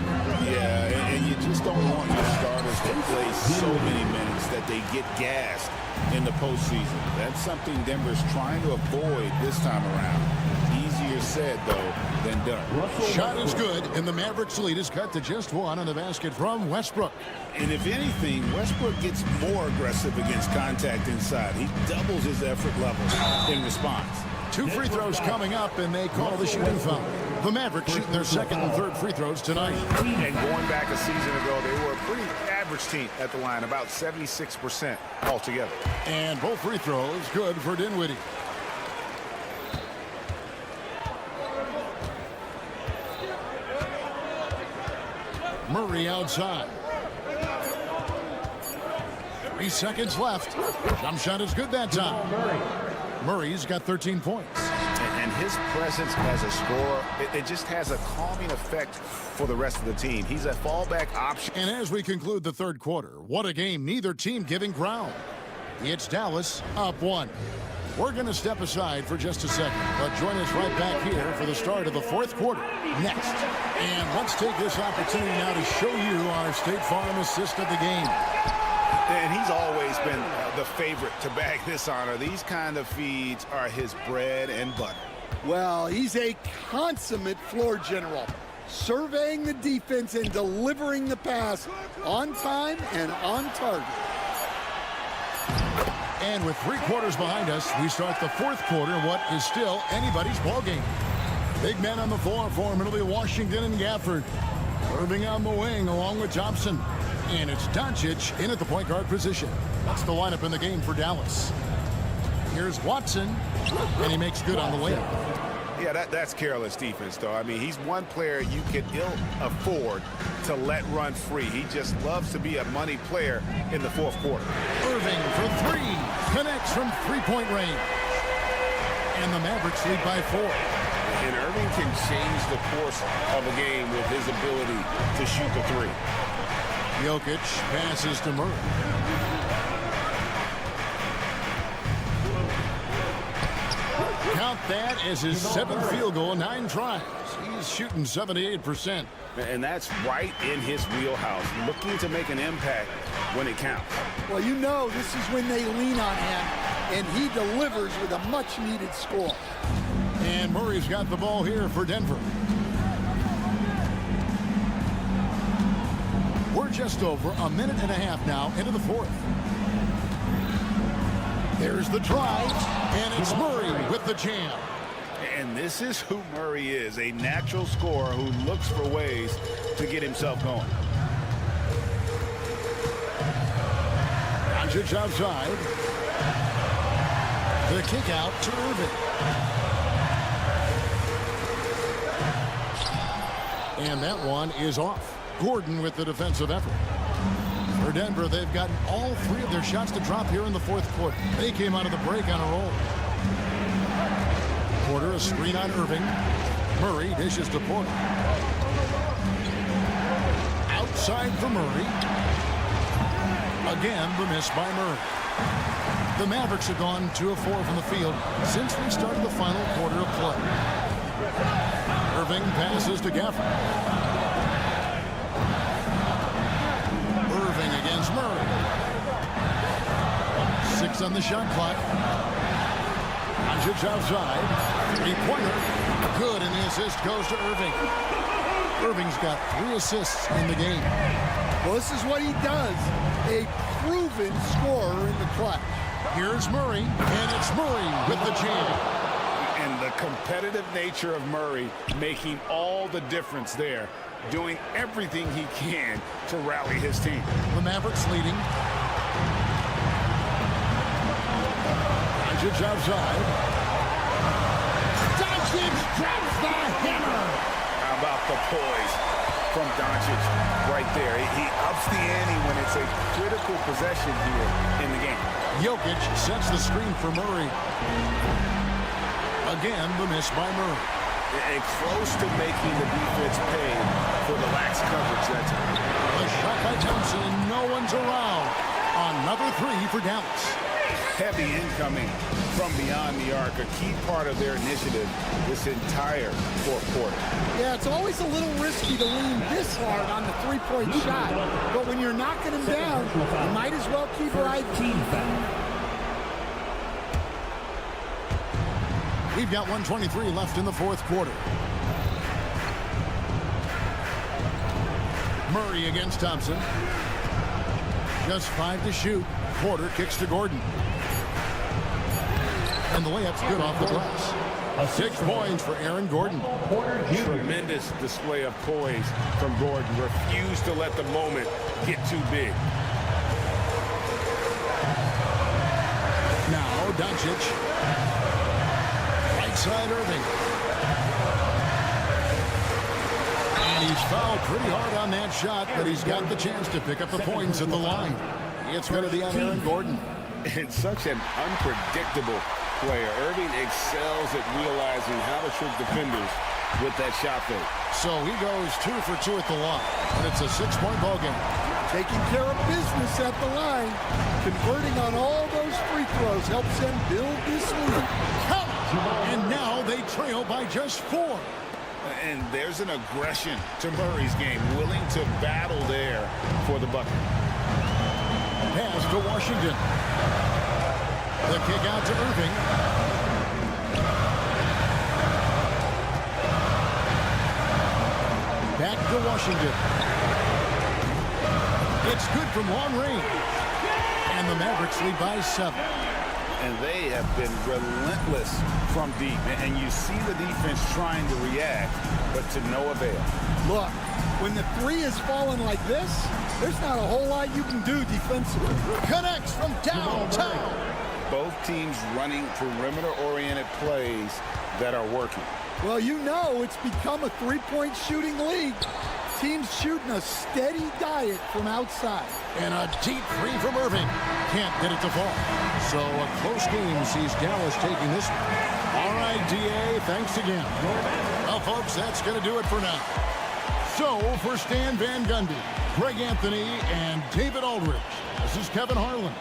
Yeah, and you just don't want your starters to play so many minutes that they get gassed in the postseason. That's something Denver's trying to avoid this time around. Easier said, though, than done. Shot is good, and the Mavericks lead is cut to just 1 on the basket from Westbrook. And if anything, Westbrook gets more aggressive against contact inside. He doubles his effort level in response. 2 free throws coming up, and they call the shooting foul. The Mavericks shooting their second and third free throws tonight. And going back a season ago, they were a pretty average team at the line, about 76% altogether. And both free throws good for Dinwiddie. Murray outside. 3 seconds left. Jump shot is good that time. Murray's got 13 points. And his presence as a scorer, it just has a calming effect for the rest of the team. He's a fallback option. And as we conclude the third quarter, what a game, neither team giving ground. It's Dallas up 1. We're going to step aside for just a second, but join us right back here for the start of the fourth quarter next. And let's take this opportunity now to show you our State Farm assist of the game. And he's always been the favorite to bag this honor. These kind of feeds are his bread and butter. Well, he's a consummate floor general, surveying the defense and delivering the pass on time and on target. And with 3 quarters behind us, we start the 4th quarter, what is still anybody's ballgame. Big men on the floor for him. It'll be Washington and Gafford. Irving on the wing along with Thompson. And it's Doncic in at the point guard position. That's the lineup in the game for Dallas. Here's Watson, and he makes good on the layup. Yeah, that's careless defense, though. I mean, he's one player you can ill afford to let run free. He just loves to be a money player in the 4th quarter. Irving for 3. Connects from 3-point range. And the Mavericks lead by 4. And Irving can change the course of a game with his ability to shoot the 3. Jokic passes to Murray. Count that as his 7th field goal, 9 tries. He's shooting 78%. And that's right in his wheelhouse, looking to make an impact when it counts. Well, you know this is when they lean on him, and he delivers with a much-needed score. And Murray's got the ball here for Denver. We're just over a minute and a half now into the 4th. There's the drive, and it's Murray with the jam. And this is who Murray is, a natural scorer who looks for ways to get himself going. Doncic outside. The kick out to Irving. And that one is off. Gordon with the defensive effort. For Denver, they've gotten all 3 of their shots to drop here in the 4th quarter. They came out of the break on a roll. Porter, a screen on Irving. Murray dishes to Porter. Outside for Murray. Again, the miss by Murray. The Mavericks have gone 2 of 4 from the field since we started the final quarter of play. Irving passes to Gafford. Against Murray. 6 on the shot clock. Doncic outside. 3-pointer. Good, and the assist goes to Irving. Irving's got 3 assists in the game. Well, this is what he does. A proven scorer in the clutch. Here's Murray, and it's Murray with the jam. And the competitive nature of Murray making all the difference there, doing everything he can to rally his team. The Mavericks leading. Doncic outside. Doncic drops the hammer. How about the poise from Doncic right there? He ups the ante when it's a critical possession here in the game. Jokic sets the screen for Murray. Again, the miss by Murray. And close to making the defense pay for the lax coverage that time. A shot by Thompson, and no one's around. Another 3 for Dallas. Heavy incoming from beyond the arc, a key part of their initiative this entire 4th quarter. Yeah, it's always a little risky to lean this hard on the 3-point shot, but when you're knocking him down, you might as well keep right. We've got 1:23 left in the 4th quarter. Murray against Thompson. Just 5 to shoot. Porter kicks to Gordon. And the layup's good off the glass. 6 points for Aaron Gordon. Tremendous display of poise from Gordon. Refused to let the moment get too big. Now Doncic. Right side Irving. And he's fouled pretty hard on that shot, but he's got the chance to pick up the points at the line. It's going to be on Aaron Gordon. And such an unpredictable player. Irving excels at realizing how to trick defenders with that shot fake. So he goes 2 for 2 at the line, and it's a 6-point ball game. Taking care of business at the line, converting on all those free throws helps them build this lead. And now they trail by just 4. And there's an aggression to Murray's game, willing to battle there for the bucket. Pass to Washington. The kick out to Irving. Back to Washington. It's good from long range. And the Mavericks lead by 7. and they have been relentless from deep. And you see the defense trying to react, but to no avail. Look, when the three is falling like this, there's not a whole lot you can do defensively. Connects from downtown. Both teams running perimeter-oriented plays that are working. Well, you know it's become a three-point shooting league. Teams shooting a steady diet from outside. And a deep three from Irving. Can't get it to fall. So a close game sees Dallas taking this one. All right, D.A., thanks again. Well, folks, that's going to do it for now. So, for Stan Van Gundy, Greg Anthony, and David Aldridge, this is Kevin Harlan.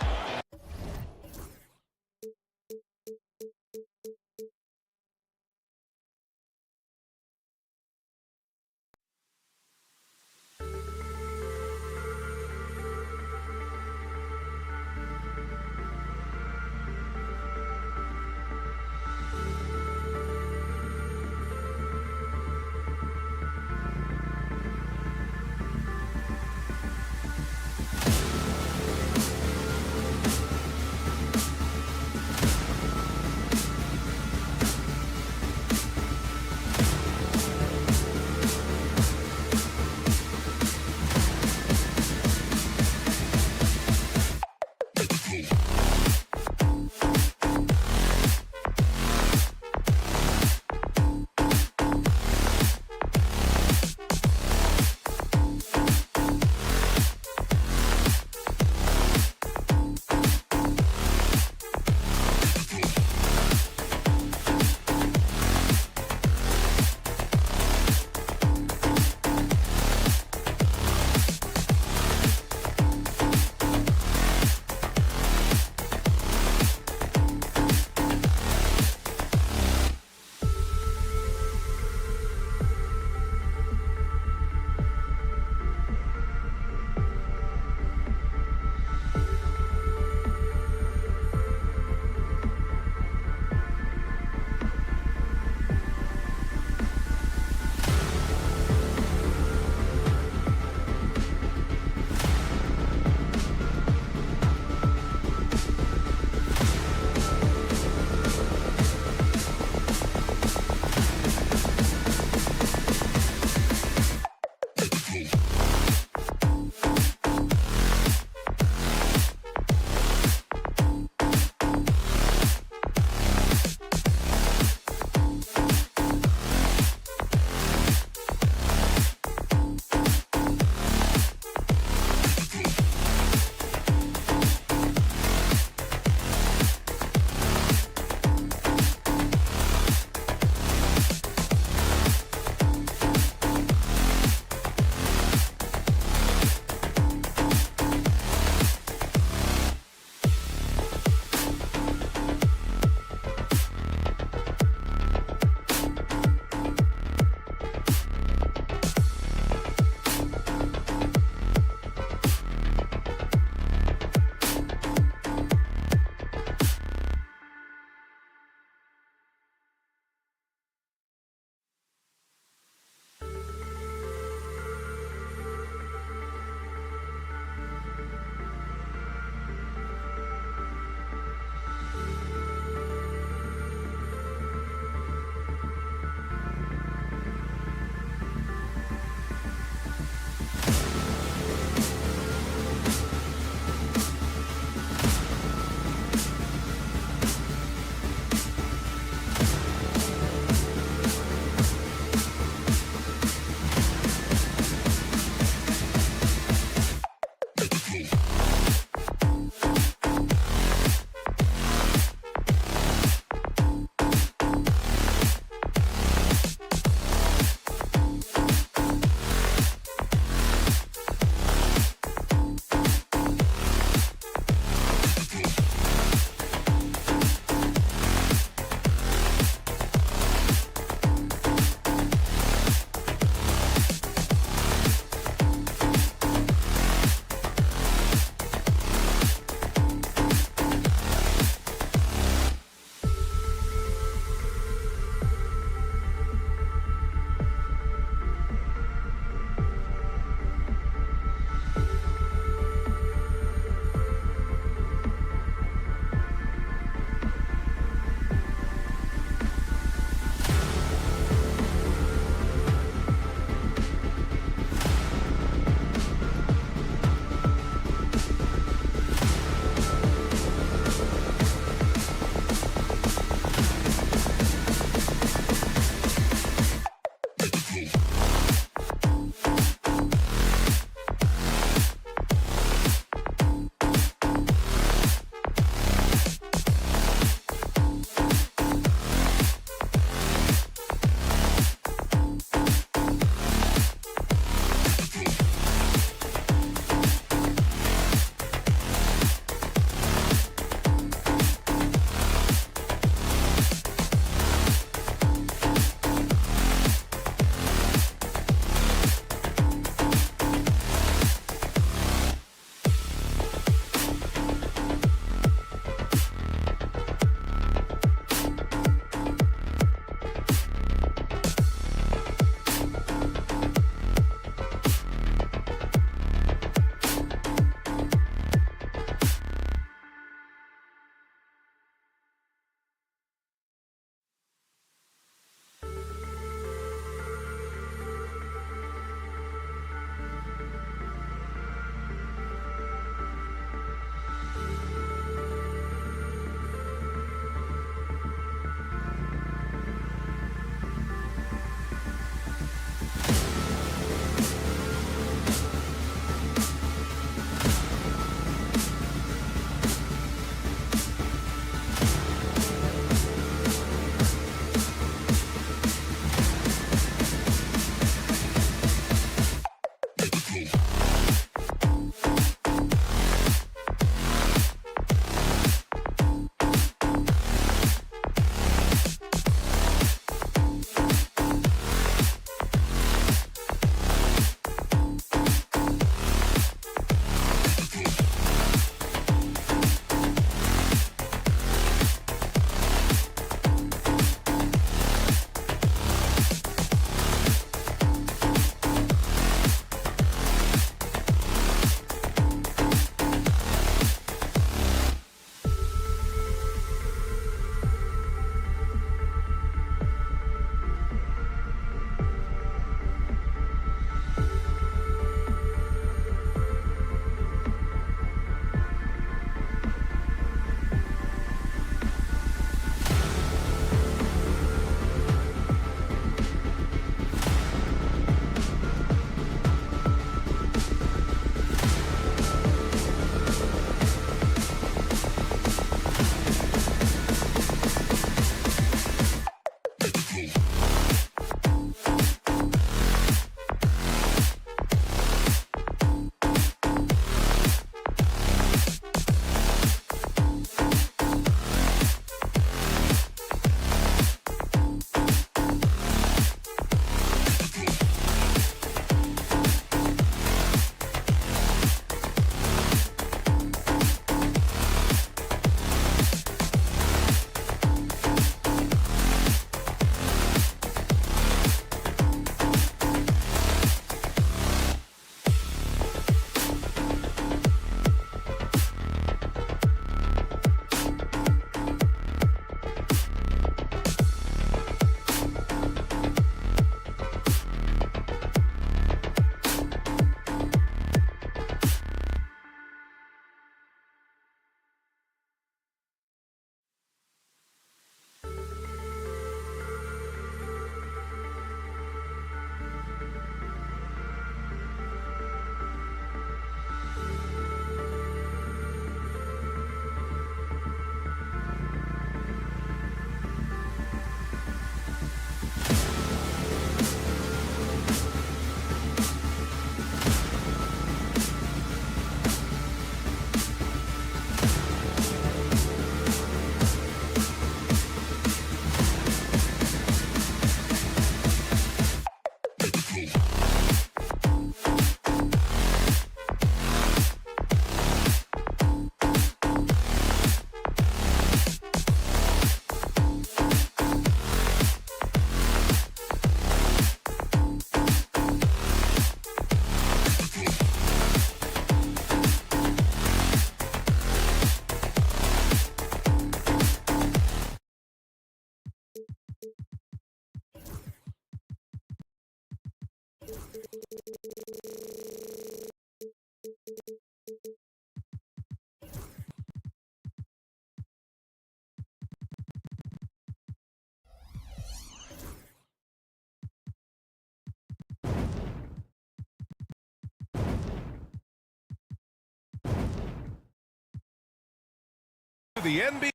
The NBA.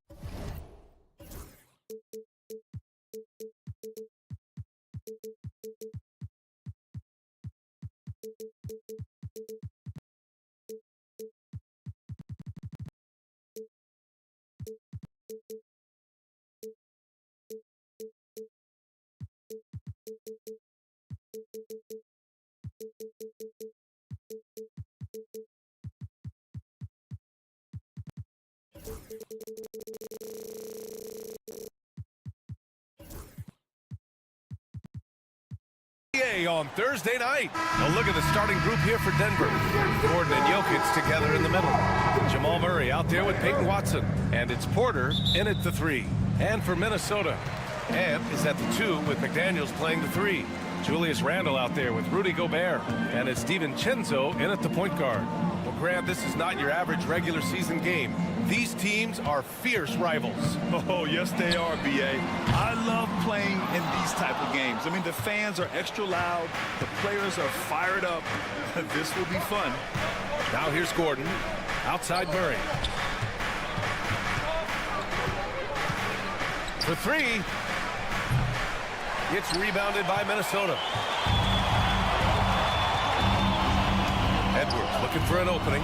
On Thursday night. A look at the starting group here for Denver. Gordon and Jokic together in the middle. Jamal Murray out there with Peyton Watson. And it's Porter in at the 3. And for Minnesota, Ebb is at the 2 with McDaniels playing the 3. Julius Randle out there with Rudy Gobert. And it's DiVincenzo in at the point guard. Well, Grant, this is not your average regular season game. These teams are fierce rivals. Oh, yes, they are, B.A. I love playing in these type of games. I mean, the fans are extra loud. The players are fired up. This will be fun. Now here's Gordon. Outside Murray. For 3. It's rebounded by Minnesota. Edwards looking for an opening.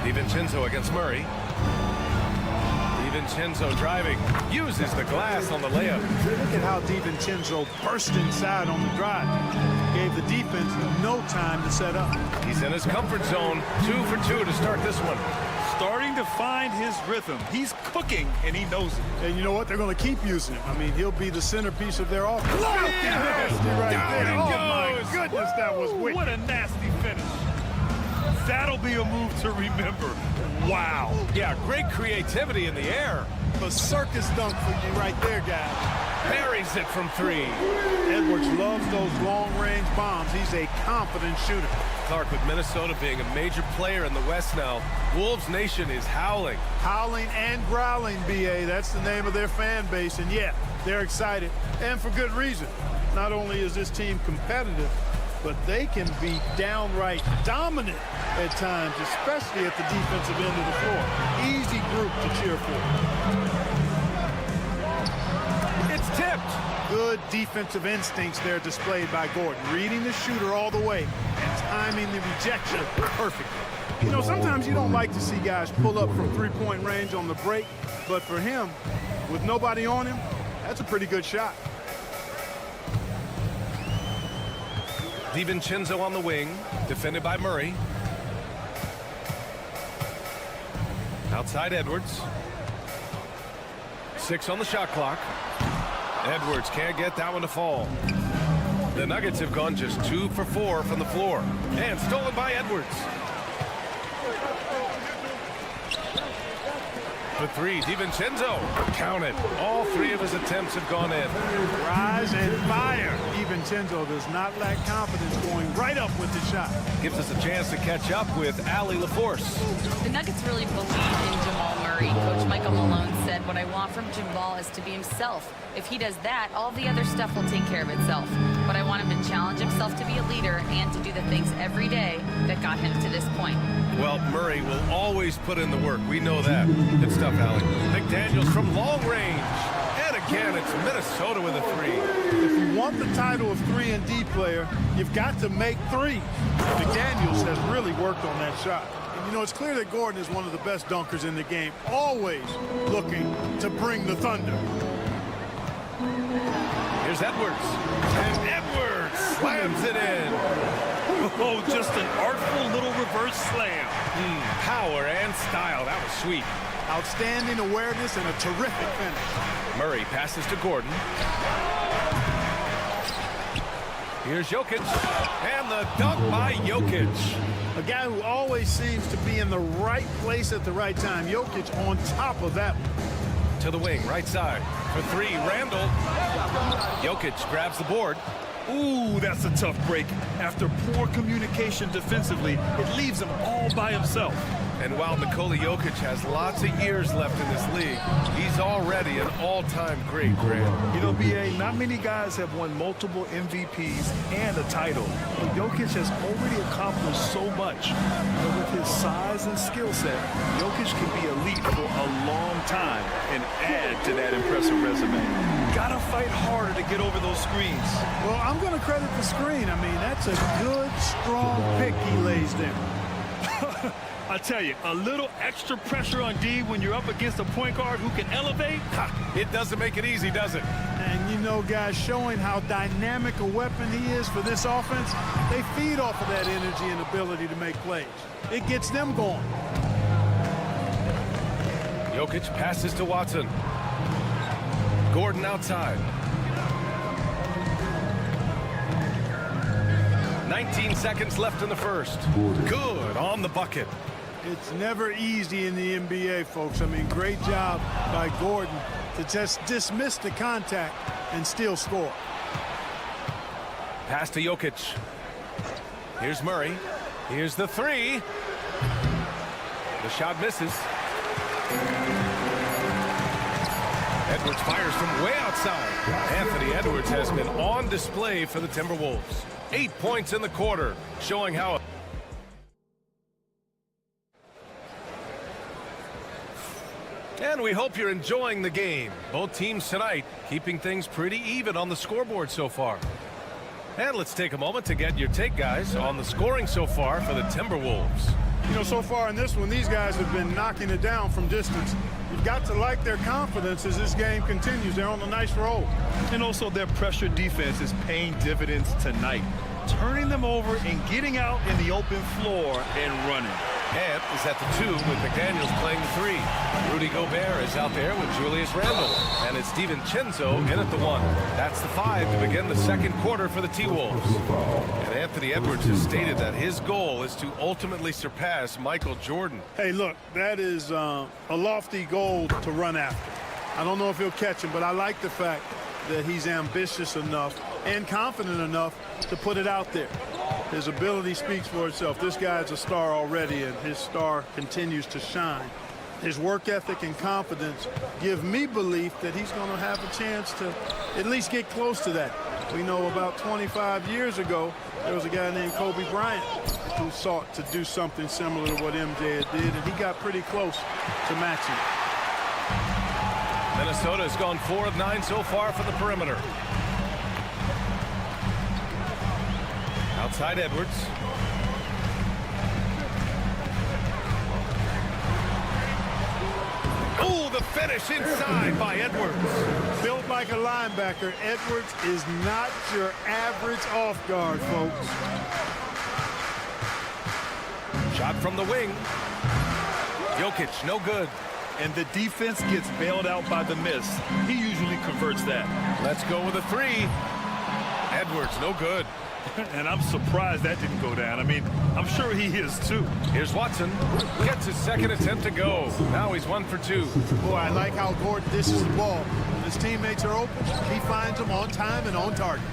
DiVincenzo against Murray. DiVincenzo driving. Uses the glass on the layup. Look at how DiVincenzo burst inside on the drive. Gave the defense no time to set up. He's in his comfort zone. 2 for 2 to start this one. Starting to find his rhythm. He's cooking, and he knows it. And you know what? They're going to keep using him. I mean, he'll be the centerpiece of their offense. Nasty right Down there. it Oh, goes. my goodness, that was wicked. What a nasty finish. That'll be a move to remember. Wow. Yeah, great creativity in the air. A circus dunk for you right there, guys. Buries it from 3. Edwards loves those long-range bombs. He's a confident shooter. Clark, with Minnesota being a major player in the West now, Wolves Nation is howling. Howling and growling, B.A. That's the name of their fan base. And, yeah, they're excited. And for good reason. Not only is this team competitive, but they can be downright dominant at times, especially at the defensive end of the floor. Easy group to cheer for. It's tipped. Good defensive instincts there displayed by Gordon. Reading the shooter all the way and timing the rejection perfectly. You know, sometimes you don't like to see guys pull up from three-point range on the break, but for him, with nobody on him, that's a pretty good shot. DiVincenzo on the wing, defended by Murray. Outside Edwards. 6 on the shot clock. Edwards can't get that one to fall. The Nuggets have gone just 2 for 4 from the floor. And stolen by Edwards. For 3, DiVincenzo. Count it. All 3 of his attempts have gone in. Rise and fire. DiVincenzo does not lack confidence going right up with the shot. Gives us a chance to catch up with Allie LaForce. The Nuggets really believe in Jamal Murray. Coach Michael Malone said, what I want from Jamal is to be himself. If he does that, all the other stuff will take care of itself. But I want him to challenge himself to be a leader and to do the things every day that got him to this point. Well, Murray will always put in the work. We know that. Good stuff, Allie. McDaniels from long range. And again, it's Minnesota with a 3. If you want the title of 3-and-D player, you've got to make 3. McDaniels has really worked on that shot. And, you know, it's clear that Gordon is one of the best dunkers in the game, always looking to bring the thunder. Here's Edwards. And Edwards slams it in. Oh, just an artful little reverse slam. Power and style. That was sweet. Outstanding awareness and a terrific finish. Murray passes to Gordon. Here's Jokic. And the dunk by Jokic. A guy who always seems to be in the right place at the right time. Jokic on top of that one. To the wing, right side. For three, Randall. Jokic grabs the board. Ooh, that's a tough break. After poor communication defensively, it leaves him all by himself. And while Nikola Jokic has lots of years left in this league, he's already an all-time great, Grant. You know, B.A., not many guys have won multiple MVPs and a title. But Jokic has already accomplished so much. And with his size and skill set, Jokic can be elite for a long time and add to that impressive resume. Gotta fight harder to get over those screens. Well, I'm going to credit the screen. I mean, that's a good, strong pick he lays there. I tell you, a little extra pressure on D when you're up against a point guard who can elevate. It doesn't make it easy, does it? And you know, guys, showing how dynamic a weapon he is for this offense, they feed off of that energy and ability to make plays. It gets them going. Jokic passes to Watson. Gordon outside. 19 seconds left in the first. Good on the bucket. It's never easy in the NBA, folks. I mean, great job by Gordon to just dismiss the contact and still score. Pass to Jokic. Here's Murray. Here's the three. The shot misses. Edwards fires from way outside. Anthony Edwards has been on display for the Timberwolves. 8 points in the quarter, showing how... And we hope you're enjoying the game. Both teams tonight keeping things pretty even on the scoreboard so far. And let's take a moment to get your take, guys, on the scoring so far for the Timberwolves. You know, so far in this one, these guys have been knocking it down from distance. You've got to like their confidence as this game continues. They're on a nice roll. And also their pressure defense is paying dividends tonight, turning them over and getting out in the open floor and running. Ant is at the 2 with McDaniels playing the 3. Rudy Gobert is out there with Julius Randle. And it's DiVincenzo in at the 1. That's the 5 to begin the second quarter for the T-Wolves. And Anthony Edwards has stated that his goal is to ultimately surpass Michael Jordan. Hey, look, that is a lofty goal to run after. I don't know if he'll catch him, but I like the fact that he's ambitious enough and confident enough to put it out there. His ability speaks for itself. This guy's a star already, and his star continues to shine. His work ethic and confidence give me belief that he's going to have a chance to at least get close to that. We know about 25 years ago, there was a guy named Kobe Bryant who sought to do something similar to what MJ did, and he got pretty close to matching it. Minnesota has gone 4 of 9 so far from the perimeter. Outside Edwards. Oh, the finish inside by Edwards. Built like a linebacker, Edwards is not your average off guard, folks. Shot from the wing. Jokic, no good. And the defense gets bailed out by the miss. He usually converts that. Let's go with a 3. Edwards, no good. And I'm surprised that didn't go down. I mean, I'm sure he is too. Here's Watson. Gets his second attempt to go. Now he's 1 for 2. Boy, I like how Gordon dishes the ball. When his teammates are open, he finds them on time and on target.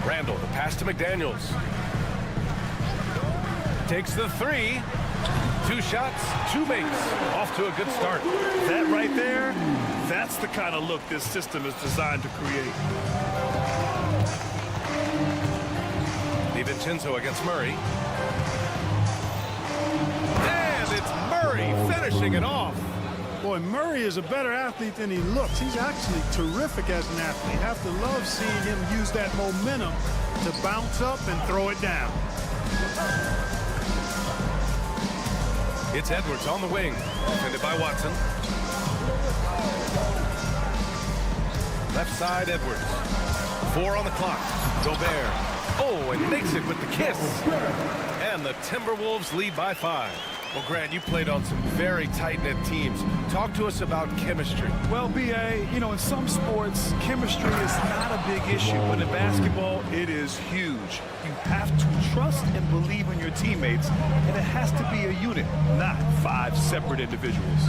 Randall, the pass to McDaniels. Takes the 3. 2 shots, 2 makes. Off to a good start. That right there, that's the kind of look this system is designed to create. DiVincenzo against Murray. And it's Murray finishing it off. Boy, Murray is a better athlete than he looks. He's actually terrific as an athlete. Have to love seeing him use that momentum to bounce up and throw it down. It's Edwards on the wing, defended by Watson. Left side, Edwards. 4 on the clock. Gobert. Oh, and makes it with the kiss. And the Timberwolves lead by 5. Well, Grant, you played on some very tight-knit teams. Talk to us about chemistry. Well, BA, you know, in some sports, chemistry is not a big issue, but in basketball, it is huge. You have to trust and believe in your teammates, and it has to be a unit, not 5 separate individuals.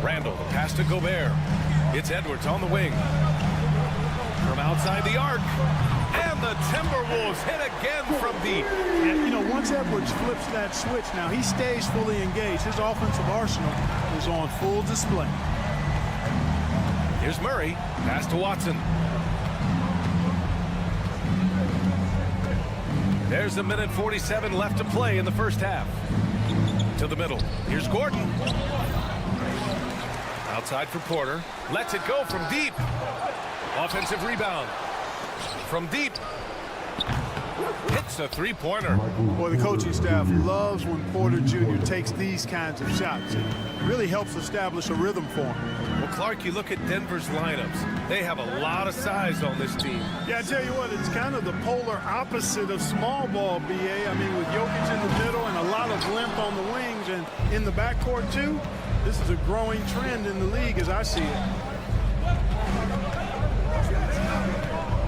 Randall, the pass to Gobert. It's Edwards on the wing. From outside the arc. And the Timberwolves hit again from deep. And, you know, once Edwards flips that switch, now he stays fully engaged. His offensive arsenal is on full display. Here's Murray. Pass to Watson. There's 1:47 left to play in the first half. To the middle. Here's Gordon. Outside for Porter. Lets it go from deep. Offensive rebound. From deep. Hits a three-pointer. Boy, the coaching staff loves when Porter Jr. takes these kinds of shots. It really helps establish a rhythm for him. Well, Clark, you look at Denver's lineups. They have a lot of size on this team. Yeah, I tell you what, it's kind of the polar opposite of small ball, BA. I mean, with Jokic in the middle and a lot of length on the wings and in the backcourt, too, this is a growing trend in the league as I see it.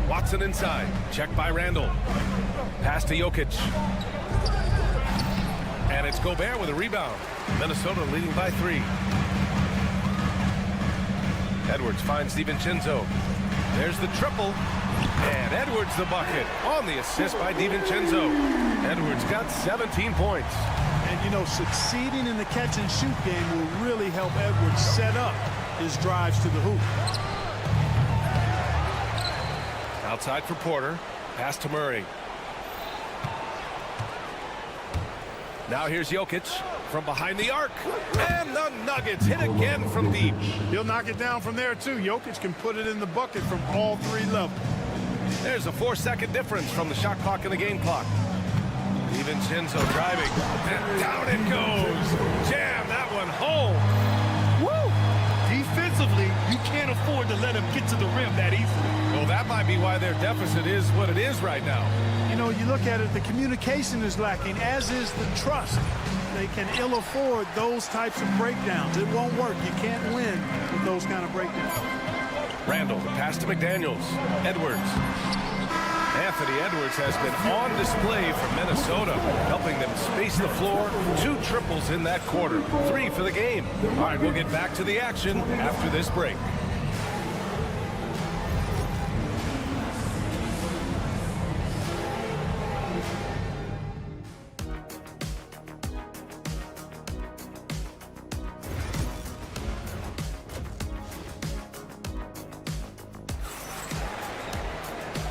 Watson inside. Check by Randall. Pass to Jokic. And it's Gobert with a rebound. Minnesota leading by 3. Edwards finds DiVincenzo. There's the triple. And Edwards the bucket on the assist by DiVincenzo. Edwards got 17 points. And, you know, succeeding in the catch-and-shoot game will really help Edwards set up his drives to the hoop. Outside for Porter. Pass to Murray. Now here's Jokic from behind the arc. And the Nuggets hit again from deep. He'll knock it down from there, too. Jokic can put it in the bucket from all 3 levels. There's a 4-second difference from the shot clock and the game clock. DiVincenzo driving. And down it goes. Jam that one home. Woo! Defensively, you can't afford to let him get to the rim that easily. Well, that might be why their deficit is what it is right now. You know, you look at it, the communication is lacking, as is the trust. They can ill afford those types of breakdowns. It won't work. You can't win with those kind of breakdowns. Randall, the pass to McDaniels. Edwards. Anthony Edwards has been on display for Minnesota, helping them space the floor. 2 triples in that quarter. 3 for the game. All right, we'll get back to the action after this break.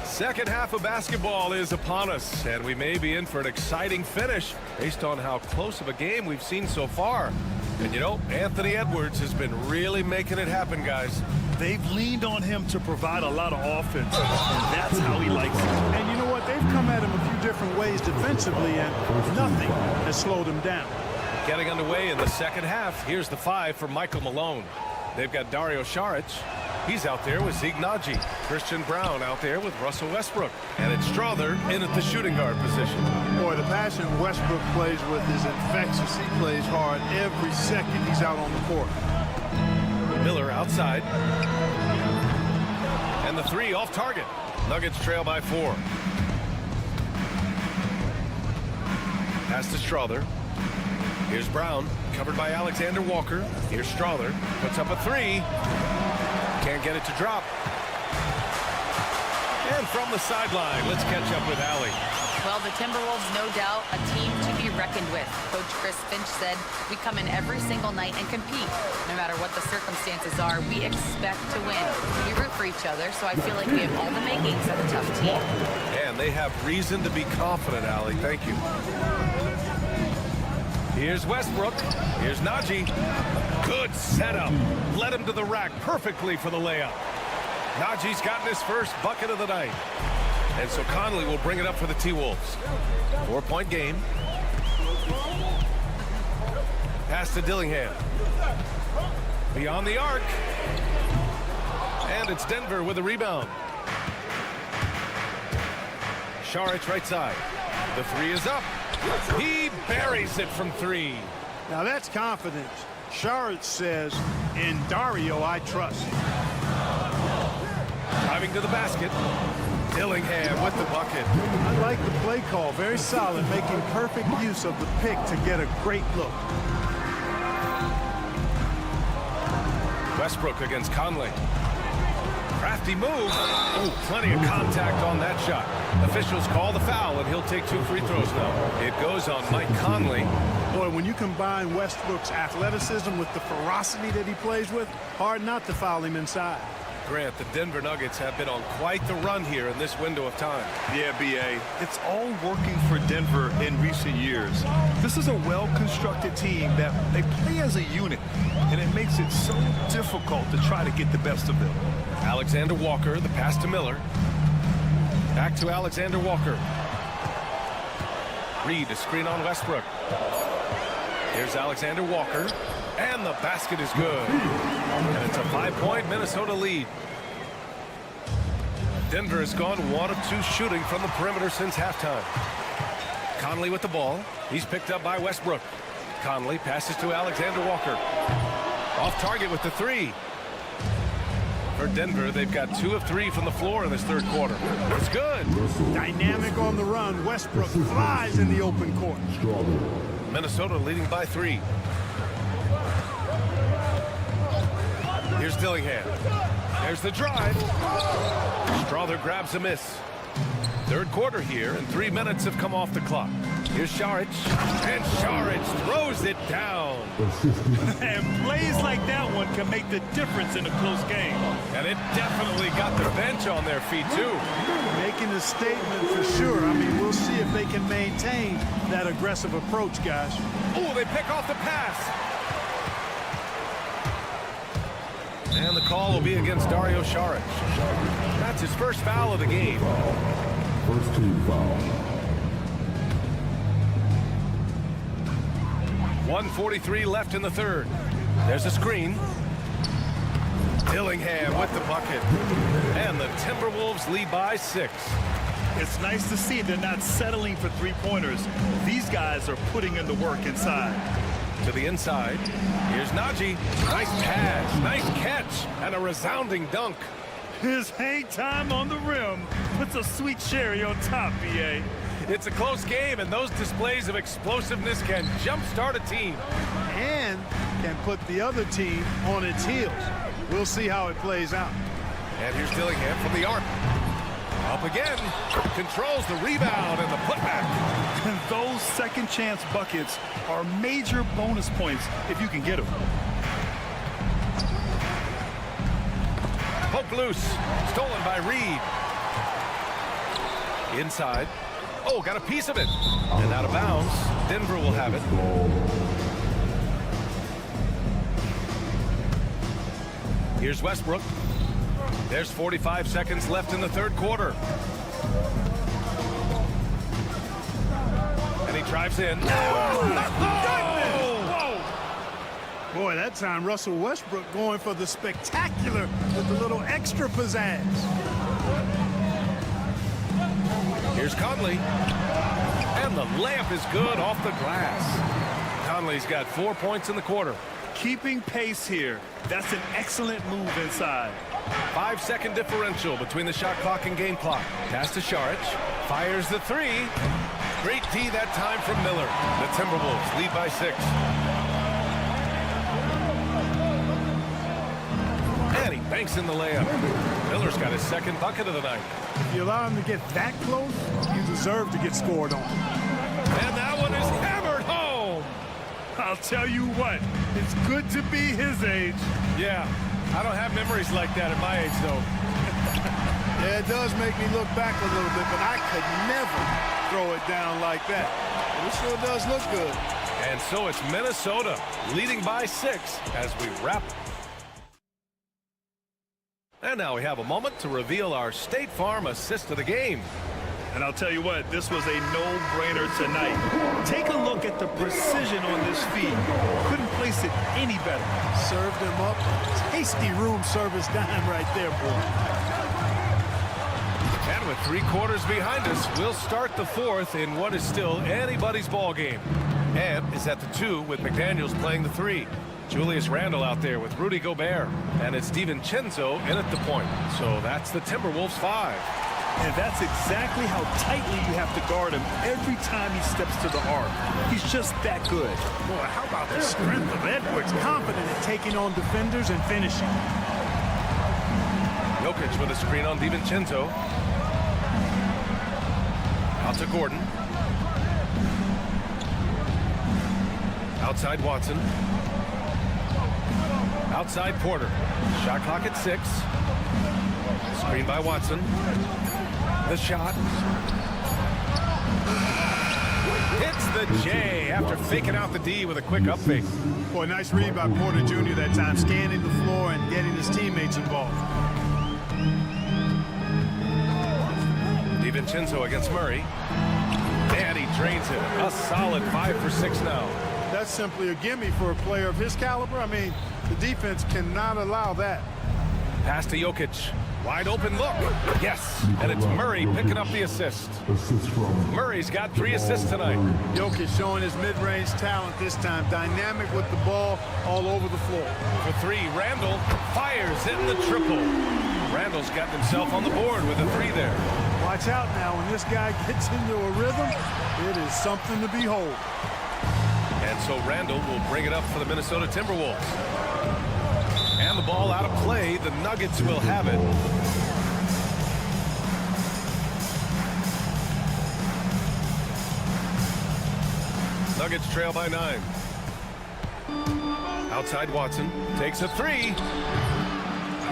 Second half of basketball is upon us, and we may be in for an exciting finish based on how close of a game we've seen so far. And, you know, Anthony Edwards has been really making it happen, guys. They've leaned on him to provide a lot of offense, and that's how he likes it. And you know what? They've come at him a few different ways defensively, and nothing has slowed him down. Getting underway in the second half. Here's the 5 for Michael Malone. They've got Dario Saric. He's out there with Zeke Naji. Christian Brown out there with Russell Westbrook. And it's Strother in at the shooting guard position. Boy, the passion Westbrook plays with is infectious. He plays hard every second he's out on the court. Miller outside. And the 3 off target. Nuggets trail by 4. Pass to Strother. Here's Brown, covered by Alexander Walker. Here's Strother, puts up a 3. Can't get it to drop. And from the sideline, let's catch up with Allie. Well, the Timberwolves, no doubt, a team to be reckoned with. Coach Chris Finch said, we come in every single night and compete. No matter what the circumstances are, we expect to win. We root for each other, so I feel like we have all the makings of a tough team. And they have reason to be confident, Allie. Thank you. Here's Westbrook. Here's Naji. Good setup. Led him to the rack perfectly for the layup. Naji's gotten his first bucket of the night. And so Conley will bring it up for the T-Wolves. 4-point game. Pass to Dillingham. Beyond the arc. And it's Denver with a rebound. Saric right side. The 3 is up. He buries it from 3. Now that's confidence. Sharp says, in Dario, I trust. Driving to the basket. Dillingham with the bucket. I like the play call. Very solid, making perfect use of the pick to get a great look. Westbrook against Conley. Crafty move. Oh, plenty of contact on that shot. Officials call the foul, and he'll take 2 free throws now. It goes on Mike Conley. Boy, when you combine Westbrook's athleticism with the ferocity that he plays with, hard not to foul him inside. Grant, the Denver Nuggets have been on quite the run here in this window of time. Yeah, B.A. It's all working for Denver in recent years. This is a well-constructed team that they play as a unit, and it makes it so difficult to try to get the best of them. Alexander Walker, the pass to Miller. Back to Alexander Walker. Reed, a screen on Westbrook. Here's Alexander Walker. And the basket is good. And it's a 5-point Minnesota lead. Denver has gone 1 of 2 shooting from the perimeter since halftime. Conley with the ball. He's picked up by Westbrook. Conley passes to Alexander Walker. Off target with the 3. For Denver, they've got 2 of 3 from the floor in this third quarter. It's good. Dynamic on the run. Westbrook flies in the open court. Minnesota leading by 3. Here's Dillingham. There's the drive. Strother grabs a miss. Third quarter here, and 3 minutes have come off the clock. Here's Saric, and Saric throws it down. And plays like that one can make the difference in a close game. And it definitely got the bench on their feet, too. Making a statement for sure. I mean, we'll see if they can maintain that aggressive approach, guys. Oh, they pick off the pass. And the call will be against Dario Saric. That's his first foul of the game. First team foul. 1:43 left in the third. There's a screen. Dillingham with the bucket. And the Timberwolves lead by 6. It's nice to see they're not settling for 3-pointers. These guys are putting in the work inside. To the inside. Here's Najee. Nice pass, nice catch, and a resounding dunk. His hang time on the rim puts a sweet cherry on top, B.A. It's a close game, and those displays of explosiveness can jumpstart a team. And can put the other team on its heels. We'll see how it plays out. And here's Dillingham from the arc. Up again. Controls the rebound and the putback. And those second chance buckets are major bonus points if you can get them. Poke loose. Stolen by Reed. Inside. Oh, got a piece of it. And out of bounds. Denver will have it. Here's Westbrook. There's 45 seconds left in the third quarter. And he drives in. Boy, that time Russell Westbrook going for the spectacular with a little extra pizzazz. Here's Conley. And the layup is good off the glass. Conley's got 4 points in the quarter. Keeping pace here. That's an excellent move inside. 5-second differential between the shot clock and game clock. Pass to Saric. Fires the 3. Great D that time from Miller. The Timberwolves lead by 6. And he banks in the layup. Miller's got his second bucket of the night. If you allow him to get that close, you deserve to get scored on. And that one is hammered home. I'll tell you what, it's good to be his age. Yeah, I don't have memories like that at my age, though. Yeah, it does make me look back a little bit, but I could never throw it down like that. But it sure does look good. And so it's Minnesota leading by 6 as we wrap. And now we have a moment to reveal our State Farm assist of the game. And I'll tell you what, this was a no-brainer tonight. Take a look at the precision on this feed. Couldn't place it any better. Served him up. Tasty room service dime right there, boy. And with 3 quarters behind us, we'll start the 4th in what is still anybody's ball game. Ed is at the 2 with McDaniels playing the 3. Julius Randle out there with Rudy Gobert. And it's DiVincenzo in at the point. So that's the Timberwolves 5. And that's exactly how tightly you have to guard him every time he steps to the arc. He's just that good. Boy, how about the strength of Edwards? Confident in taking on defenders and finishing. Jokic with a screen on DiVincenzo. Out to Gordon. Outside Watson. Outside Porter. Shot clock at 6. Screen by Watson. The shot. Hits the J after faking out the D with a quick up fake. Boy, nice read by Porter Jr. that time, scanning the floor and getting his teammates involved. DiVincenzo against Murray. And he drains it. A solid 5 for 6 now. That's simply a gimme for a player of his caliber. I mean, the defense cannot allow that. Pass to Jokic. Wide open look. Yes. And it's Murray picking up the assist. Murray's got 3 assists tonight. Jokic showing his mid-range talent this time. Dynamic with the ball all over the floor. For 3, Randle fires in the triple. Randle's gotten himself on the board with a 3 there. Watch out now. When this guy gets into a rhythm, it is something to behold. And so Randle will bring it up for the Minnesota Timberwolves. And the ball out of play. The Nuggets will have it. Nuggets trail by 9. Outside Watson. Takes a 3.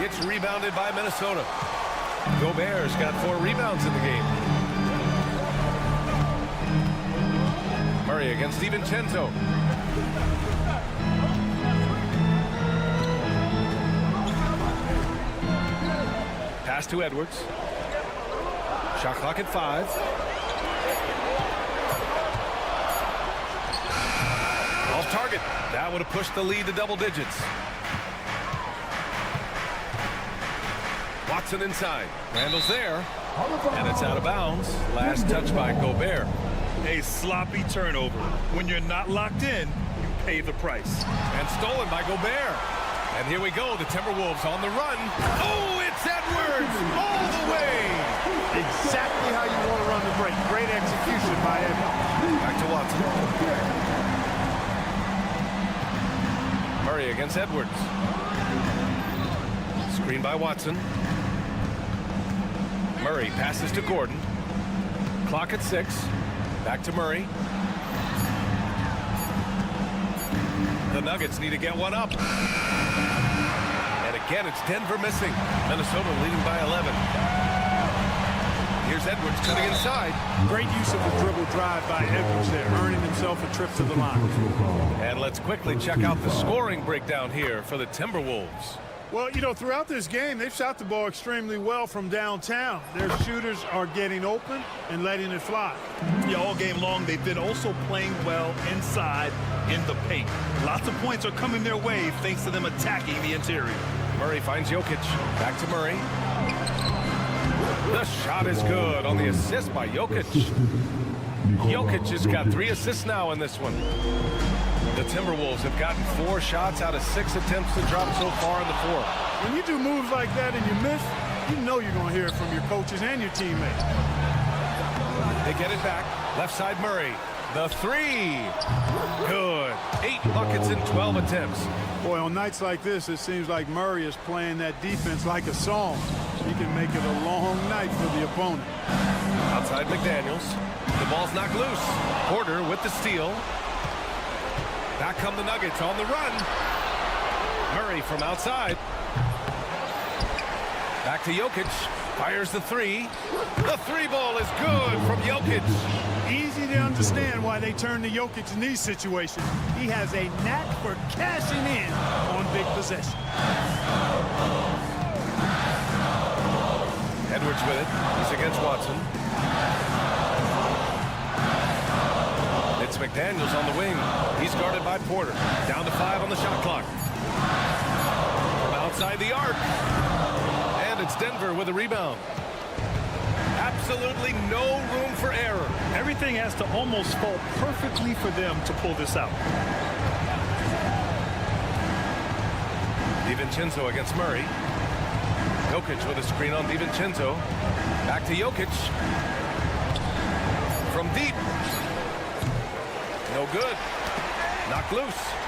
Gets rebounded by Minnesota. Gobert's got 4 rebounds in the game. Murray against DiVincenzo. Pass to Edwards. Shot clock at 5. Off target. That would have pushed the lead to double digits. Watson inside. Randle's there. And it's out of bounds. Last touch by Gobert. A sloppy turnover. When you're not locked in, you pay the price. And stolen by Gobert. And here we go. The Timberwolves on the run. Oh, it's Edwards all the way. Exactly how you want to run the break. Great execution by Edwards. Back to Watson. Murray against Edwards. Screen by Watson. Murray passes to Gordon. Clock at 6. Back to Murray. The Nuggets need to get one up. And again, it's Denver missing. Minnesota leading by 11. Here's Edwards cutting inside. Great use of the dribble drive by Edwards there, earning himself a trip to the line. And let's quickly check out the scoring breakdown here for the Timberwolves. Well, you know, throughout this game, they've shot the ball extremely well from downtown. Their shooters are getting open and letting it fly. Yeah, all game long, they've been also playing well inside in the paint. Lots of points are coming their way thanks to them attacking the interior. Murray finds Jokic. Back to Murray. The shot is good on the assist by Jokic. Jokic has got 3 assists now in this one. The Timberwolves have gotten 4 shots out of 6 attempts to drop so far in the 4th. When you do moves like that and you miss, you know you're going to hear it from your coaches and your teammates. They get it back. Left side Murray. The 3. Good. 8 buckets in 12 attempts. Boy, on nights like this, it seems like Murray is playing that defense like a song. He can make it a long night for the opponent. Outside McDaniels. The ball's knocked loose. Porter with the steal. Back come the Nuggets on the run. Murray from outside. Back to Jokic. Fires the 3. The 3 ball is good from Jokic. Easy to understand why they turn to Jokic in these situations. He has a knack for cashing in on big possession. Edwards with it. He's against Watson. It's McDaniels on the wing. He's guarded by Porter. Down to 5 on the shot clock. From outside the arc. And it's Denver with a rebound. absolutely no room for error. Everything has to almost fall perfectly for them to pull this out. DiVincenzo against Murray. Jokic with a screen on DiVincenzo. Back to Jokic. From deep. No good. Knocked loose.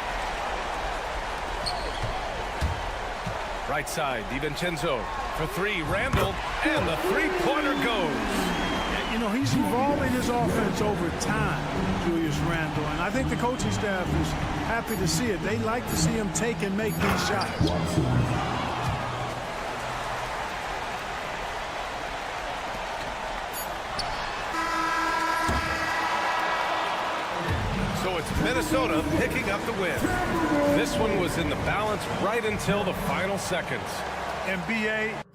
Right side, DiVincenzo for three. Randall, and the three-pointer goes. You know, he's evolving his offense over time, Julius Randle, and I think the coaching staff is happy to see it. They like to see him take and make these shots. So it's Minnesota picking up the win. This one was in the balance right until the final seconds. NBA.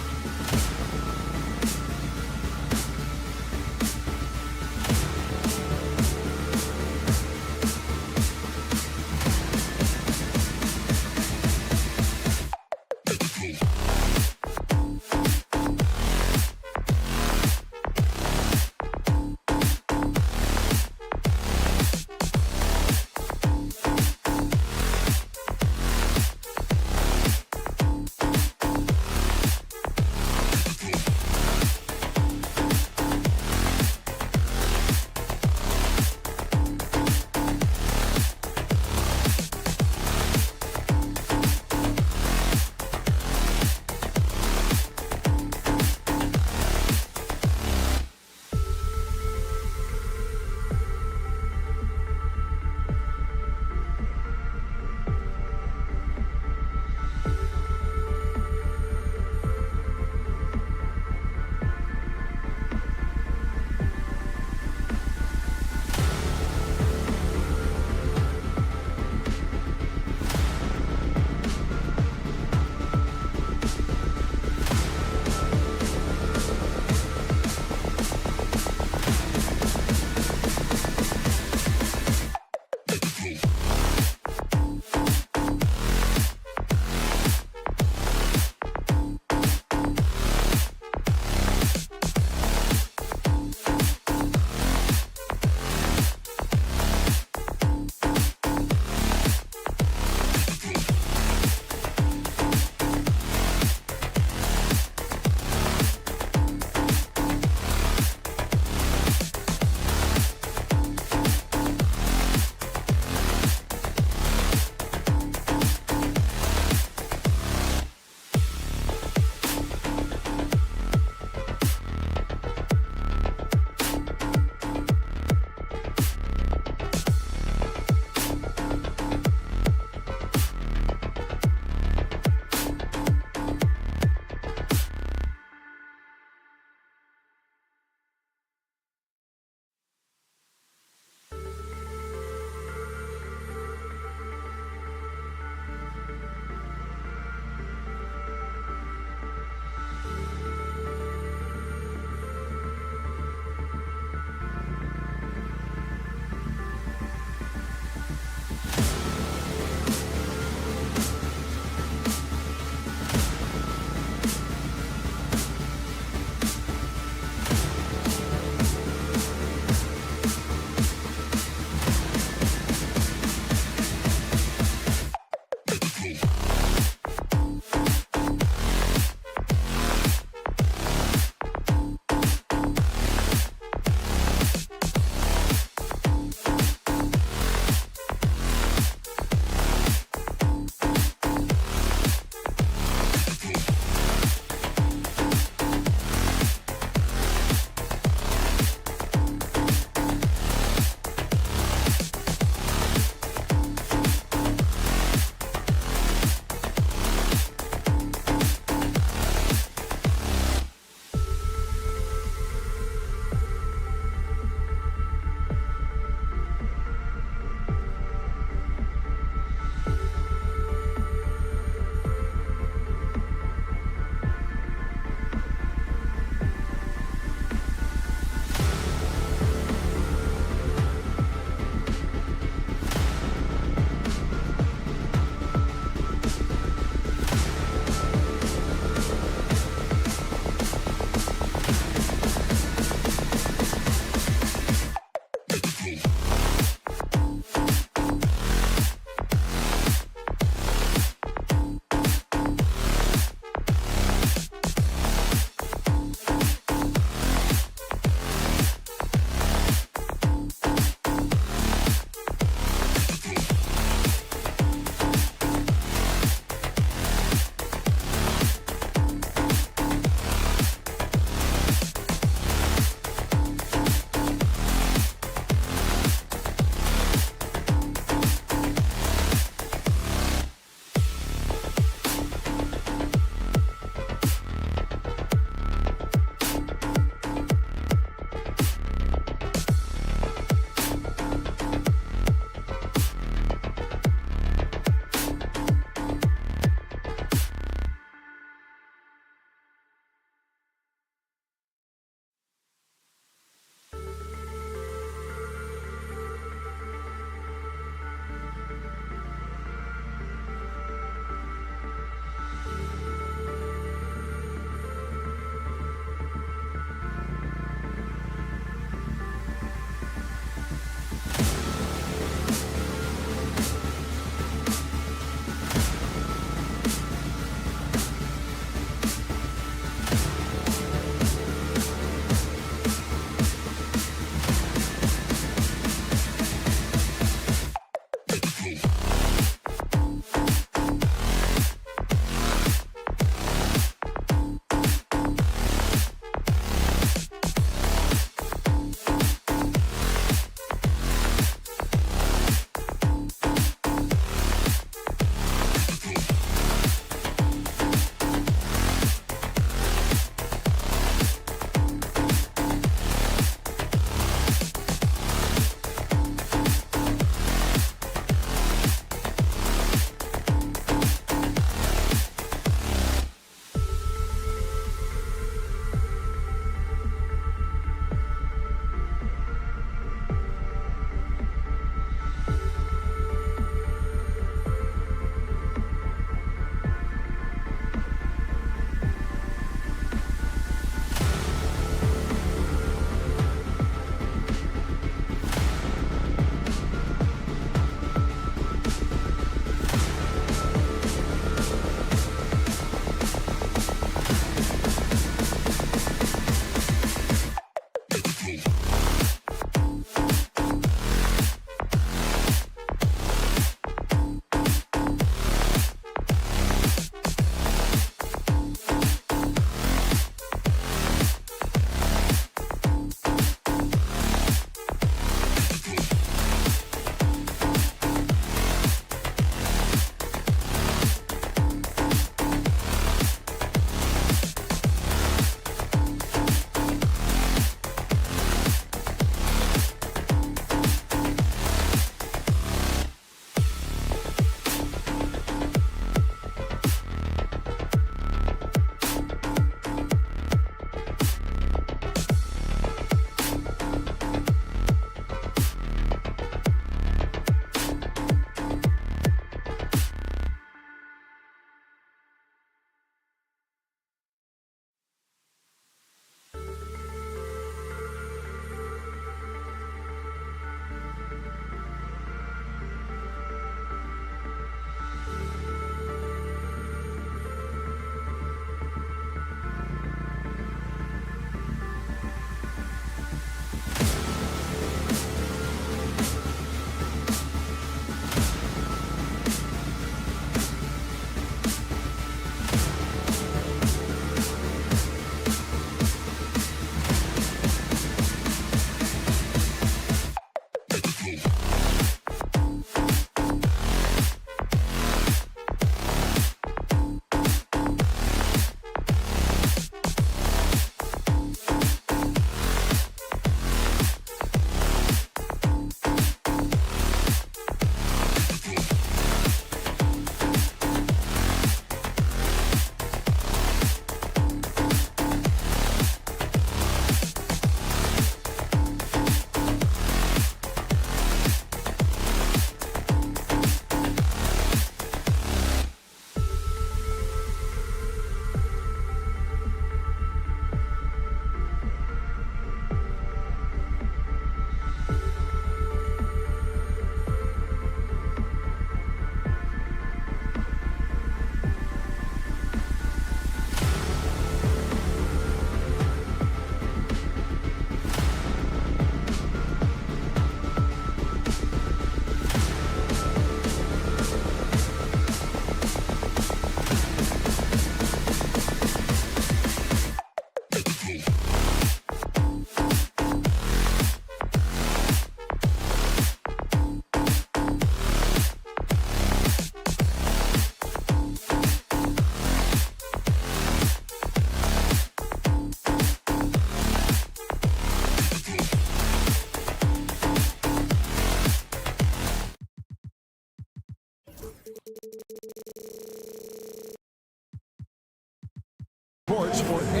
Sports for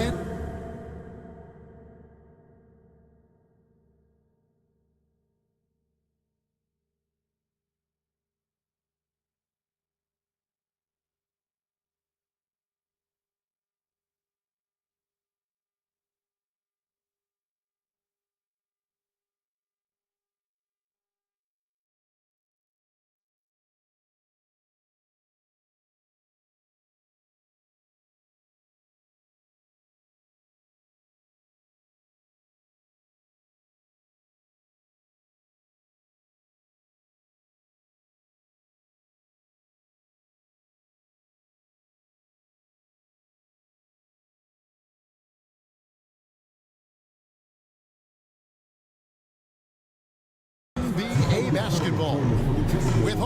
NBA basketball with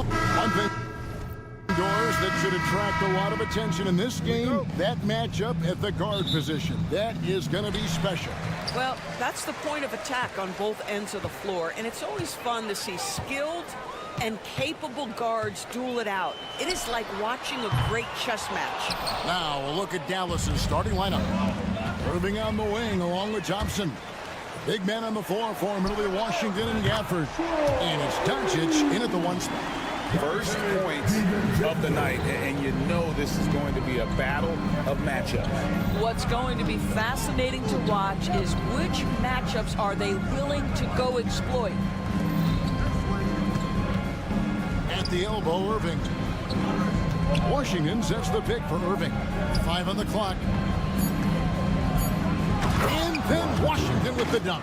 doors that should attract a lot of attention in this game. That matchup at the guard position, that is going to be special. Well, that's the point of attack on both ends of the floor, and it's always fun to see skilled and capable guards duel it out. It is like watching a great chess match. Now a look at Dallas's starting lineup. Irving on the wing along with Thompson. Big men on the floor for middle of Washington and Gafford. And it's Doncic in at the one spot. First points of the night, and you know this is going to be a battle of matchups. What's going to be fascinating to watch is which matchups are they willing to go exploit. At the elbow, Irving. Washington sets the pick for Irving. 5 on the clock. And then Washington with the dunk.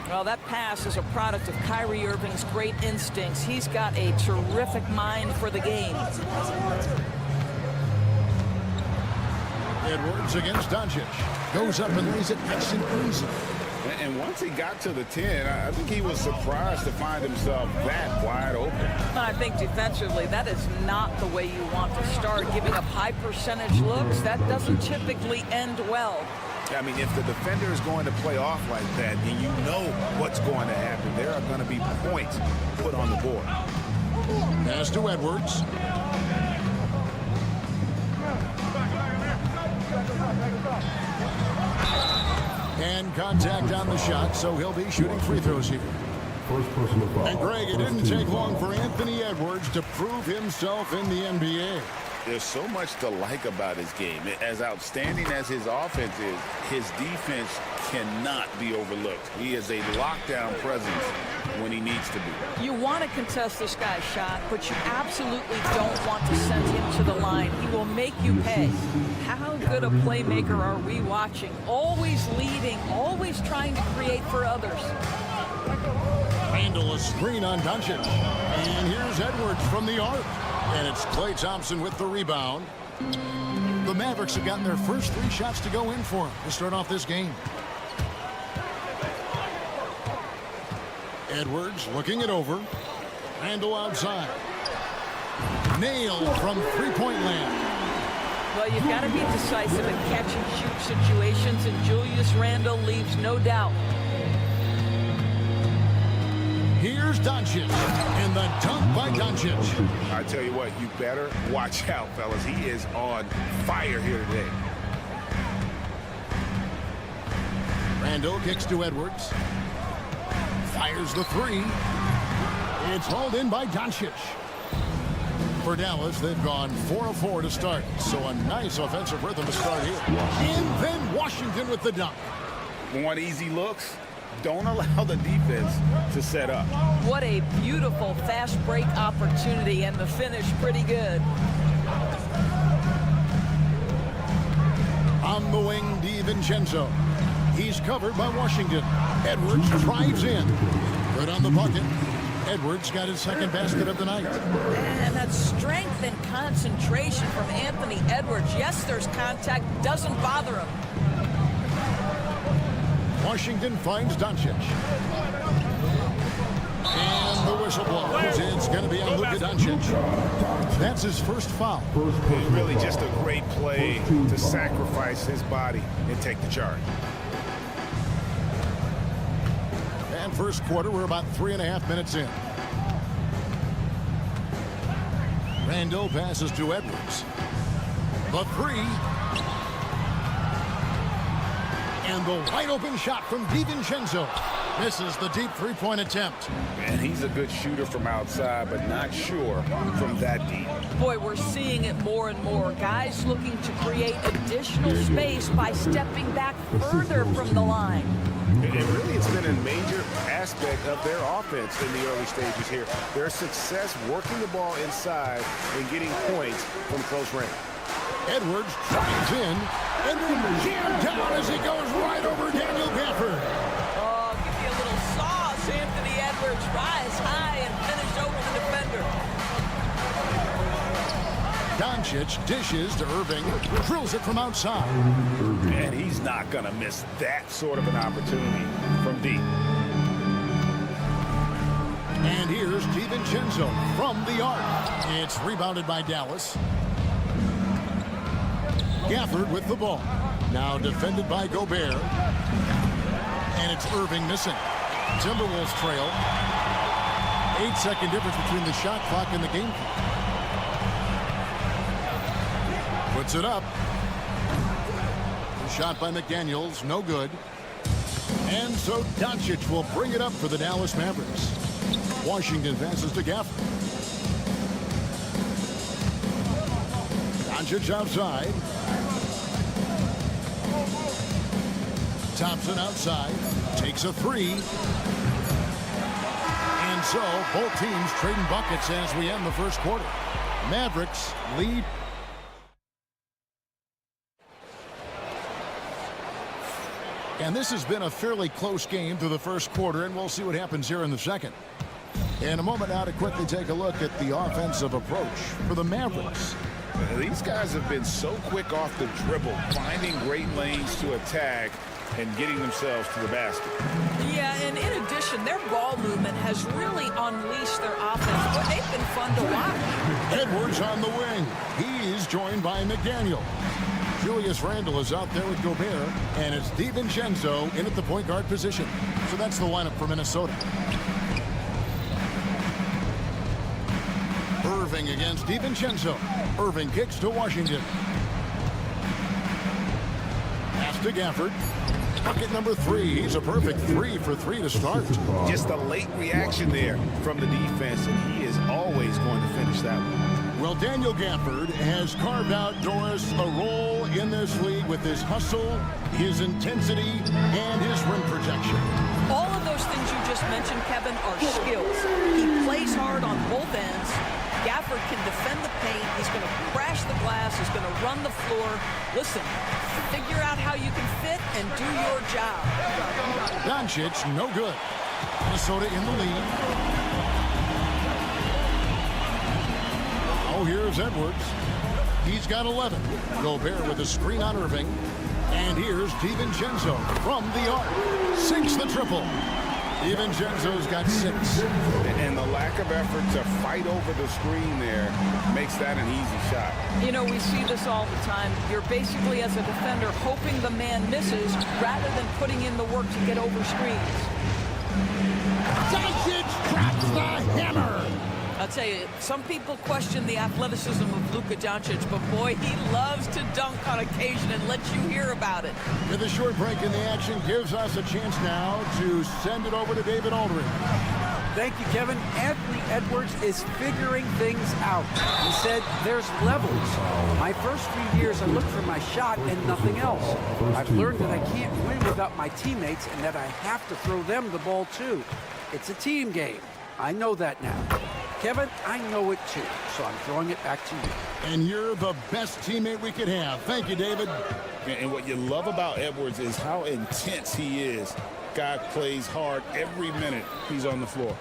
Well, that pass is a product of Kyrie Irving's great instincts. He's got a terrific mind for the game. Edwards against Doncic. Goes up and lays it nice and easy. And once he got to the 10, I think he was surprised to find himself that wide open. I think defensively, that is not the way you want to start. Giving up high percentage looks, that doesn't typically end well. I mean, if the defender is going to play off like that, and you know what's going to happen, there are going to be points put on the board. Pass to Edwards. And contact on the shot, so he'll be shooting free throws here. And Greg, it didn't take long for Anthony Edwards to prove himself in the NBA. There's so much to like about his game. As outstanding as his offense is, his defense cannot be overlooked. He is a lockdown presence when he needs to be. You want to contest this guy's shot, but you absolutely don't want to send him to the line. He will make you pay. How good a playmaker are we watching? Always leading, always trying to create for others. Handle a screen on Doncic. And here's Edwards from the arc. And it's Klay Thompson with the rebound. The Mavericks have gotten their first 3 shots to go in for him to start off this game. Edwards looking it over. Randle outside. Nailed from three-point land. Well, you've got to be decisive in catch-and-shoot situations, and Julius Randle leaves no doubt. Here's Doncic, and the dunk by Doncic. I tell you what, you better watch out, fellas. He is on fire here today. Randle kicks to Edwards. Fires the 3. It's hauled in by Doncic. For Dallas, they've gone 4 of 4 to start, so a nice offensive rhythm to start here. And then Washington with the dunk. Want easy looks? Don't allow the defense to set up. What a beautiful fast break opportunity, and the finish pretty good. On the wing, DiVincenzo. He's covered by Washington. Edwards drives in. Good on the bucket. Edwards got his second basket of the night. And that strength and concentration from Anthony Edwards. Yes, there's contact. Doesn't bother him. Washington finds Doncic. And the whistle blows. It's going to be on Luka Doncic. That's his first foul. It's really just a great play to sacrifice his body and take the charge. And first quarter, we're about 3.5 minutes in. Randle passes to Edwards. The 3. And the wide open shot from DiVincenzo. Misses the deep three-point attempt. And he's a good shooter from outside, but not sure from that deep. Boy, we're seeing it more and more. Guys looking to create additional space by stepping back further from the line. And really, it's been a major aspect of their offense in the early stages here. Their success working the ball inside and getting points from close range. Edwards drives in and then jammed down as he goes right over Daniel Gafford. Oh, give you a little sauce, Anthony Edwards. Rise high and finish over the defender. Doncic dishes to Irving, drills it from outside. And he's not going to miss that sort of an opportunity from deep. And here's DiVincenzo from the arc. It's rebounded by Dallas. Gafford with the ball. Now defended by Gobert. And it's Irving missing. Timberwolves trail. 8-second difference between the shot clock and the game clock. Puts it up. The shot by McDaniels, no good. And so Doncic will bring it up for the Dallas Mavericks. Washington passes to Gafford. Doncic outside. Thompson outside. Takes a three. And so both teams trading buckets as we end the first quarter. Mavericks lead. And this has been a fairly close game through the first quarter, and we'll see what happens here in the second. In a moment now to quickly take a look at the offensive approach for the Mavericks. These guys have been so quick off the dribble, finding great lanes to attack and getting themselves to the basket. Yeah, and in addition, their ball movement has really unleashed their offense. But they've been fun to watch. Edwards on the wing. He's joined by McDaniel. Julius Randle is out there with Gobert, and it's DiVincenzo in at the point guard position. So that's the lineup for Minnesota. Irving against DiVincenzo. Irving kicks to Washington. Pass to Gafford. Bucket number 3. He's a perfect 3 for 3 to start. Just a late reaction there from the defense, and he is always going to finish that one. Well, Daniel Gafford has carved out, Doris, a role in this league with his hustle, his intensity, and his rim protection. All of those things you just mentioned, Kevin, are skills. He plays hard on both ends. Gafford can defend the paint. He's going to crash the glass. He's going to run the floor. Listen, figure out how you can fit and do your job. Doncic, no good. Minnesota in the lead. Oh, here's Edwards. He's got 11. Gobert with a screen on Irving. And here's DiVincenzo from the arc. 6 the triple. DiVincenzo's got 6. And the lack of effort to fight over the screen there makes that an easy shot. You know, we see this all the time. You're basically, as a defender, hoping the man misses rather than putting in the work to get over screens. Doncic drops the hammer. I'll tell you, some people question the athleticism of Luka Doncic, but boy, he loves to dunk on occasion and let you hear about it. With a short break in the action, gives us a chance now to send it over to David Aldridge. Thank you, Kevin. Anthony Edwards is figuring things out. He said there's levels. My first few years, I looked for my shot and nothing else. I've learned that I can't win without my teammates and that I have to throw them the ball too. It's a team game. I know that now. Kevin, I know it too, so I'm throwing it back to you. And you're the best teammate we could have. Thank you, David. And what you love about Edwards is how intense he is. Guy plays hard every minute he's on the floor.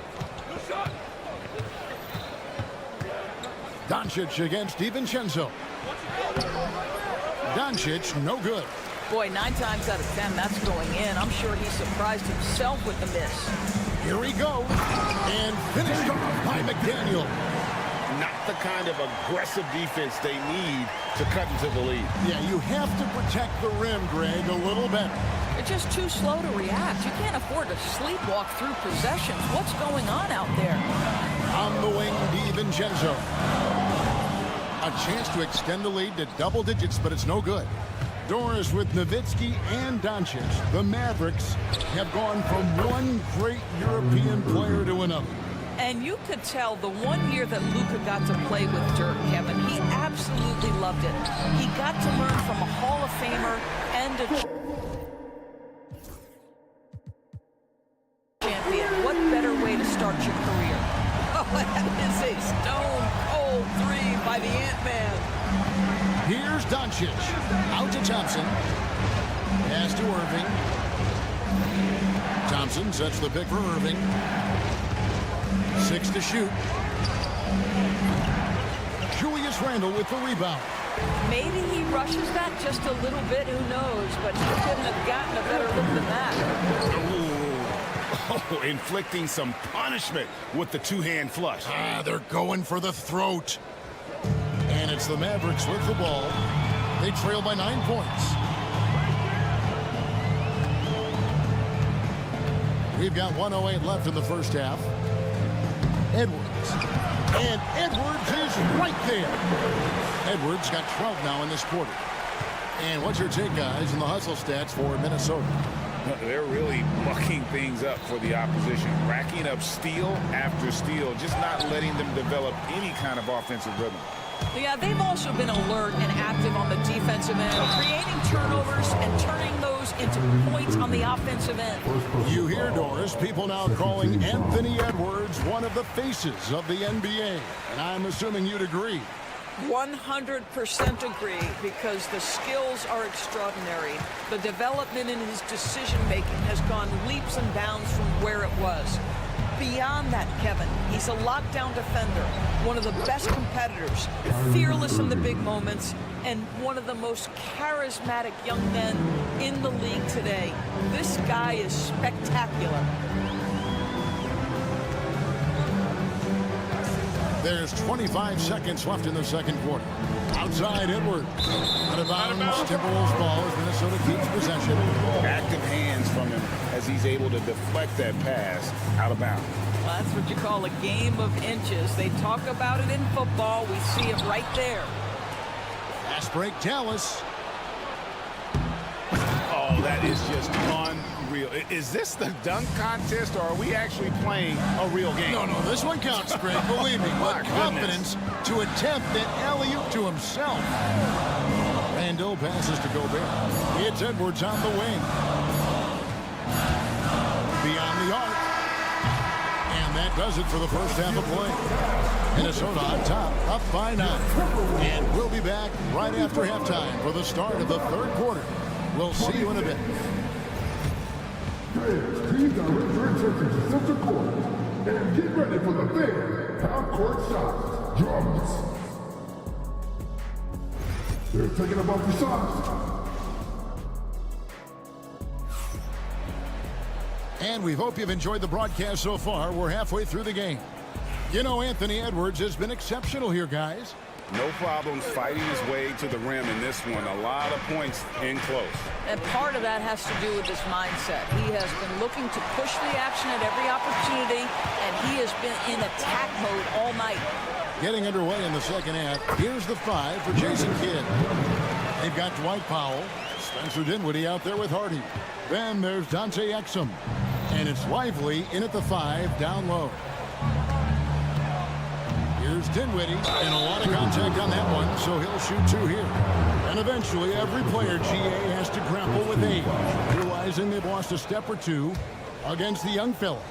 Doncic against DiVincenzo. Doncic, no good. Boy, 9 times out of 10, that's going in. I'm sure he surprised himself with the miss. Here he goes, and finished off by McDaniel. Not the kind of aggressive defense they need to cut into the lead. Yeah, you have to protect the rim, Greg, a little better. They're just too slow to react. You can't afford to sleepwalk through possessions. What's going on out there? On the wing, DiVincenzo. A chance to extend the lead to double digits, but it's no good. Doris, with Nowitzki and Doncic, the Mavericks have gone from one great European player to another. And you could tell the 1 year that Luka got to play with Dirk, Kevin, he absolutely loved it. He got to learn from a Hall of Famer and a champion. What better way to start your career? Oh, that is a stone-cold three by the Ant-Man. Here's Doncic. Out to Thompson. Pass to Irving. Thompson sets the pick for Irving. 6 to shoot. Julius Randle with the rebound. Maybe he rushes that just a little bit, who knows, but he couldn't have gotten a better look than that. Oh, inflicting some punishment with the two-hand flush. They're going for the throat. And it's the Mavericks with the ball. They trail by 9 points. We've got 1:08 left in the first half. Edwards. And Edwards is right there. Edwards got 12 now in this quarter. And what's your take, guys, in the hustle stats for Minnesota? They're really mucking things up for the opposition, racking up steal after steal, just not letting them develop any kind of offensive rhythm. Yeah, they've also been alert and active on the defensive end, creating turnovers and turning those into points on the offensive end. You hear, Doris, people now calling Anthony Edwards one of the faces of the NBA. And I'm assuming you'd agree. 100% agree, because the skills are extraordinary. The development in his decision-making has gone leaps and bounds from where it was. Beyond that, Kevin, he's a lockdown defender, one of the best competitors, fearless in the big moments, and one of the most charismatic young men in the league today. This guy is spectacular. There's 25 seconds left in the second quarter. Outside Edwards. Out of bounds. Timberwolves ball as Minnesota keeps possession. Active hands from him as he's able to deflect that pass out of bounds. Well, that's what you call a game of inches. They talk about it in football. We see it right there. Fast break, Dallas. Oh, that is just unreal. Is this the dunk contest, or are we actually playing a real game? No, this one counts, Greg. Believe me. What confidence to attempt an alley-oop to himself. Randle passes to Gobert. It's Edwards on the wing. Beyond the arc. And that does it for the first half of play. Minnesota on top, up by 9. And we'll be back right after halftime for the start of the third quarter. We'll see you in a bit. Teams are entering into the center court. And get ready for the big half-court shot. Drums. They're taking about the shots. And we hope you've enjoyed the broadcast so far. We're halfway through the game. You know, Anthony Edwards has been exceptional here, guys. No problems fighting his way to the rim in this one. A lot of points in close. And part of that has to do with his mindset. He has been looking to push the action at every opportunity, and he has been in attack mode all night. Getting underway in the second half. Here's the 5 for Jason Kidd. They've got Dwight Powell, Spencer Dinwiddie out there with Hardy. Then there's Dante Exum. And it's Lively in at the 5 down low. Here's Dinwiddie, and a lot of contact on that one, so he'll shoot 2 here. And eventually, every player, GA, has to grapple with age, realizing they've lost a step or 2 against the young fellas.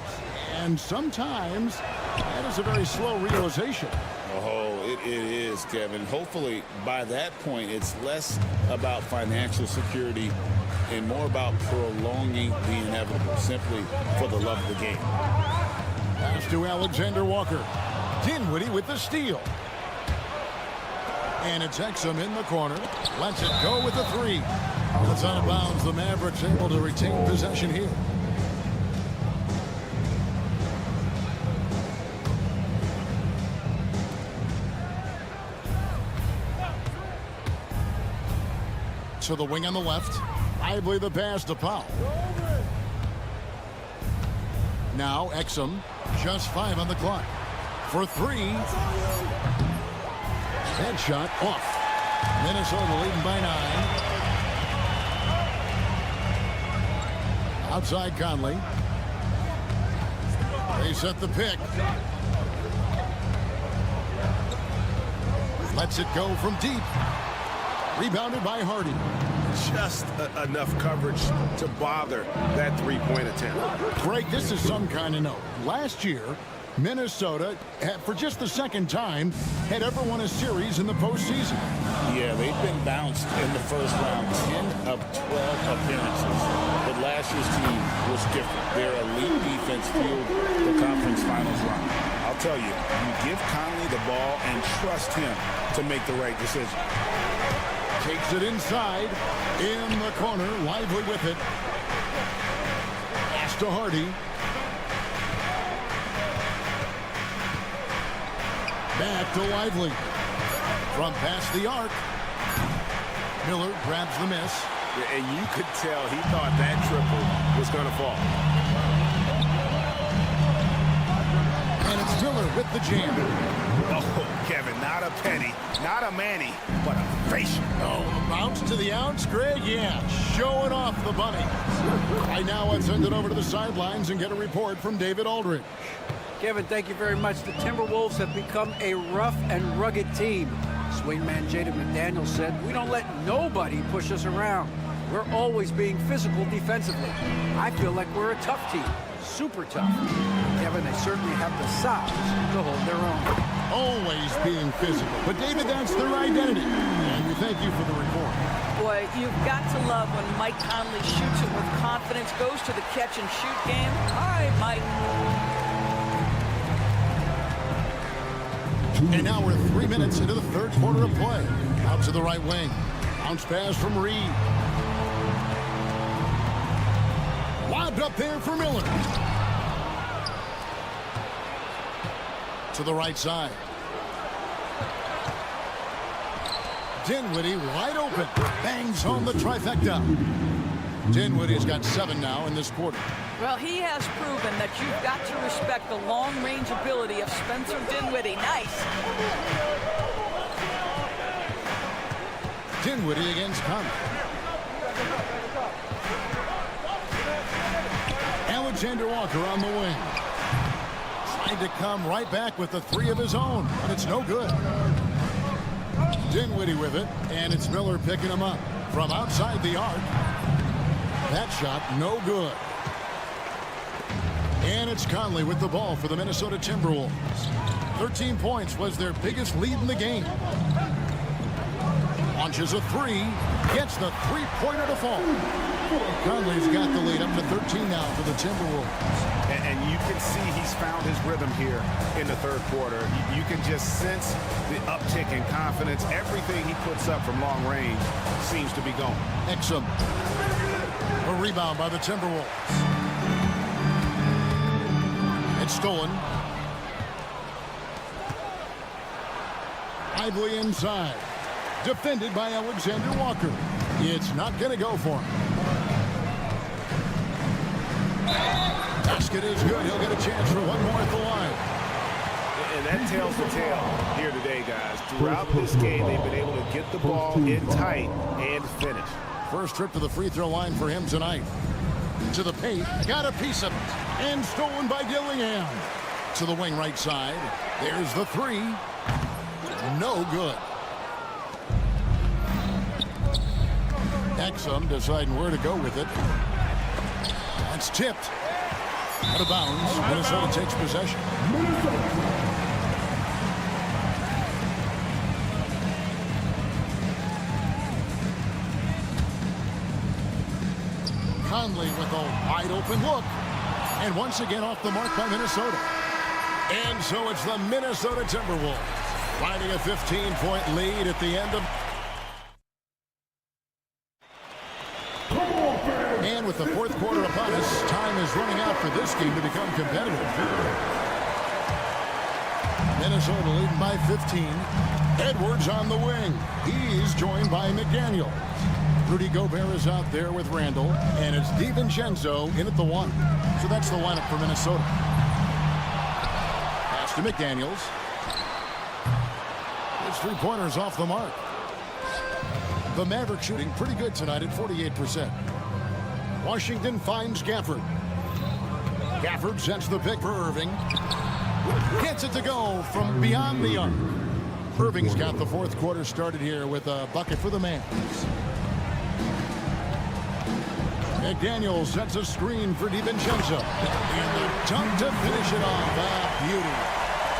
And sometimes, that is a very slow realization. Oh, it is, Kevin. Hopefully, by that point, it's less about financial security and more about prolonging the inevitable, simply for the love of the game. Pass to Alexander Walker. Dinwiddie with the steal. And it's Exum in the corner. Lets it go with the 3. It's out of bounds. The Mavericks able to retain possession here. To the wing on the left. Lively the pass to Powell. Now Exum. Just 5 on the clock. For 3. Headshot off. Minnesota leading by 9. Outside Conley. They set the pick. Lets it go from deep. Rebounded by Hardy. Just enough coverage to bother that three-point attempt. Greg, this is some kind of note. Last year, Minnesota, for just the second time, had ever won a series in the postseason. Yeah, they've been bounced in the first round, 10 of 12 appearances. But last year's team was different. Their elite defense fueled the conference finals run. I'll tell you, you give Conley the ball and trust him to make the right decision. Takes it inside, in the corner, Lively with it. Pass to Hardy. Back to Lively. From past the arc. Miller grabs the miss. Yeah, and you could tell he thought that triple was going to fall. And it's Miller with the jam. Oh, Kevin, not a penny, not a Manny, but a facial. Oh, bounce to the ounce, Greg? Yeah, showing off the bunny. Right now, let's send it over to the sidelines and get a report from David Aldridge. Kevin, thank you very much. The Timberwolves have become a rough and rugged team. Swingman Jaden McDaniels said, "We don't let nobody push us around. We're always being physical defensively. I feel like we're a tough team, super tough." Kevin, they certainly have the size to hold their own. Always being physical. But, David, that's their identity. And we thank you for the report. Boy, you've got to love when Mike Conley shoots it with confidence, goes to the catch and shoot game. All right, Mike. And now we're 3 minutes into the third quarter of play. Out to the right wing. Bounce pass from Reed. Lobbed up there for Miller. To the right side. Dinwiddie wide open. Bangs home the trifecta. Dinwiddie's got 7 now in this quarter. Well, he has proven that you've got to respect the long-range ability of Spencer Dinwiddie. Nice. Dinwiddie against Conley. Alexander Walker on the wing. Trying to come right back with the 3 of his own, but it's no good. Dinwiddie with it, and it's Miller picking him up from outside the arc. That shot no good. And it's Conley with the ball for the Minnesota Timberwolves. 13 points was their biggest lead in the game. Launches a 3, gets the three-pointer to fall. Conley's got the lead up to 13 now for the Timberwolves. And you can see he's found his rhythm here in the third quarter. You can just sense the uptick in confidence. Everything he puts up from long range seems to be going. Exum. A rebound by the Timberwolves. It's stolen. Lively inside. Defended by Alexander Walker. It's not going to go for him. Basket is good. He'll get a chance for one more at the line. And that tells the tale here today, guys. Throughout this game, they've been able to get the ball in tight and finish. First trip to the free throw line for him tonight. To the paint. Got a piece of it. And stolen by Dillingham. To the wing right side. There's the 3. No good. Exum deciding where to go with it. That's tipped. Out of bounds. Minnesota takes possession. Conley with a wide open look. And once again off the mark by Minnesota. And so it's the Minnesota Timberwolves finding a 15-point lead at the end of. And with the fourth quarter upon us, time is running out for this game to become competitive. Minnesota leading by 15. Edwards on the wing. He's joined by McDaniel. Rudy Gobert is out there with Randall, and it's DiVincenzo in at the 1. So that's the lineup for Minnesota. Pass to McDaniels. His 3-pointers off the mark. The Mavericks shooting pretty good tonight at 48%. Washington finds Gafford. Gafford sends the pick for Irving. Gets it to go from beyond the arc. Irving's got the fourth quarter started here with a bucket for the Mavs. McDaniel sets a screen for DiVincenzo. And the dunk to finish it off. Beauty.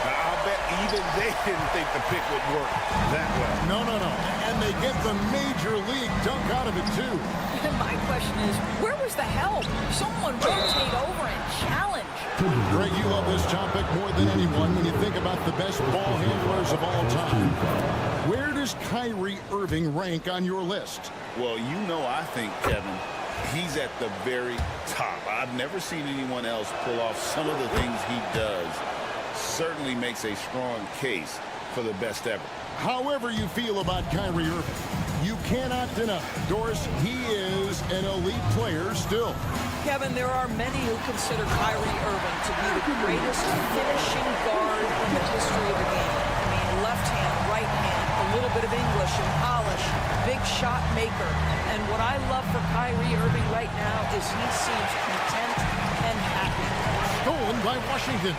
I'll bet even they didn't think the pick would work that well. No. And they get the major league dunk out of it, too. And my question is, where was the help? Someone rotate over and challenge. Greg, you love this topic more than anyone when you think about the best ball handlers of all time. Where does Kyrie Irving rank on your list? Well, I think, Kevin, he's at the very top. I've never seen anyone else pull off some of the things he does. Certainly makes a strong case for the best ever. However you feel about Kyrie Irving, you cannot deny, Doris, he is an elite player still. Kevin, there are many who consider Kyrie Irving to be the greatest finishing guard in the history of the game. I mean, left hand, right hand, a little bit of English and polish, big shot maker. And what I love for Kyrie Irving right now is he seems content and happy. Stolen by Washington.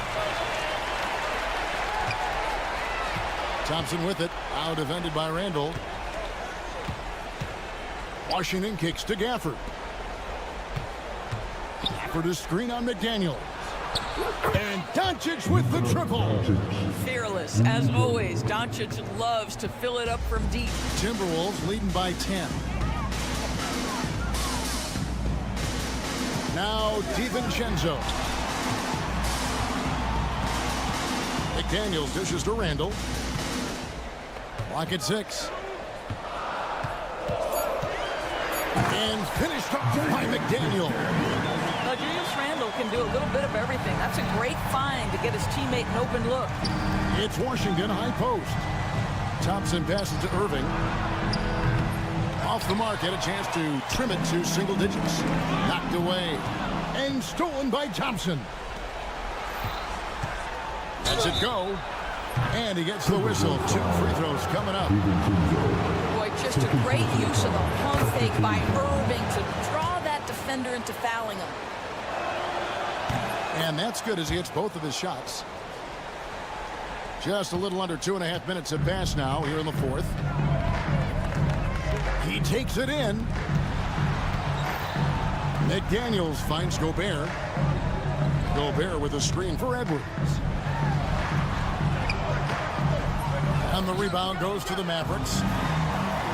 Thompson with it, out defended by Randall. Washington kicks to Gafford. Gafford is screen on McDaniel. And Doncic with the triple. Fearless, as always. Doncic loves to fill it up from deep. Timberwolves leading by 10. Now DiVincenzo. McDaniels dishes to Randall. Clock at 6. And finished up by McDaniel. Now, Julius Randle can do a little bit of everything. That's a great find to get his teammate an open look. It's Washington high post. Thompson passes to Irving. Off the mark, had a chance to trim it to single digits. Knocked away. And stolen by Thompson. Lets it go. And he gets the whistle. 2 free throws coming up. Boy, just a great use of the pump fake by Irving to draw that defender into fouling him. And that's good as he hits both of his shots. Just a little under 2.5 minutes have passed now here in the fourth. He takes it in. McDaniels finds Gobert. Gobert with a screen for Edwards. And the rebound goes to the Mavericks.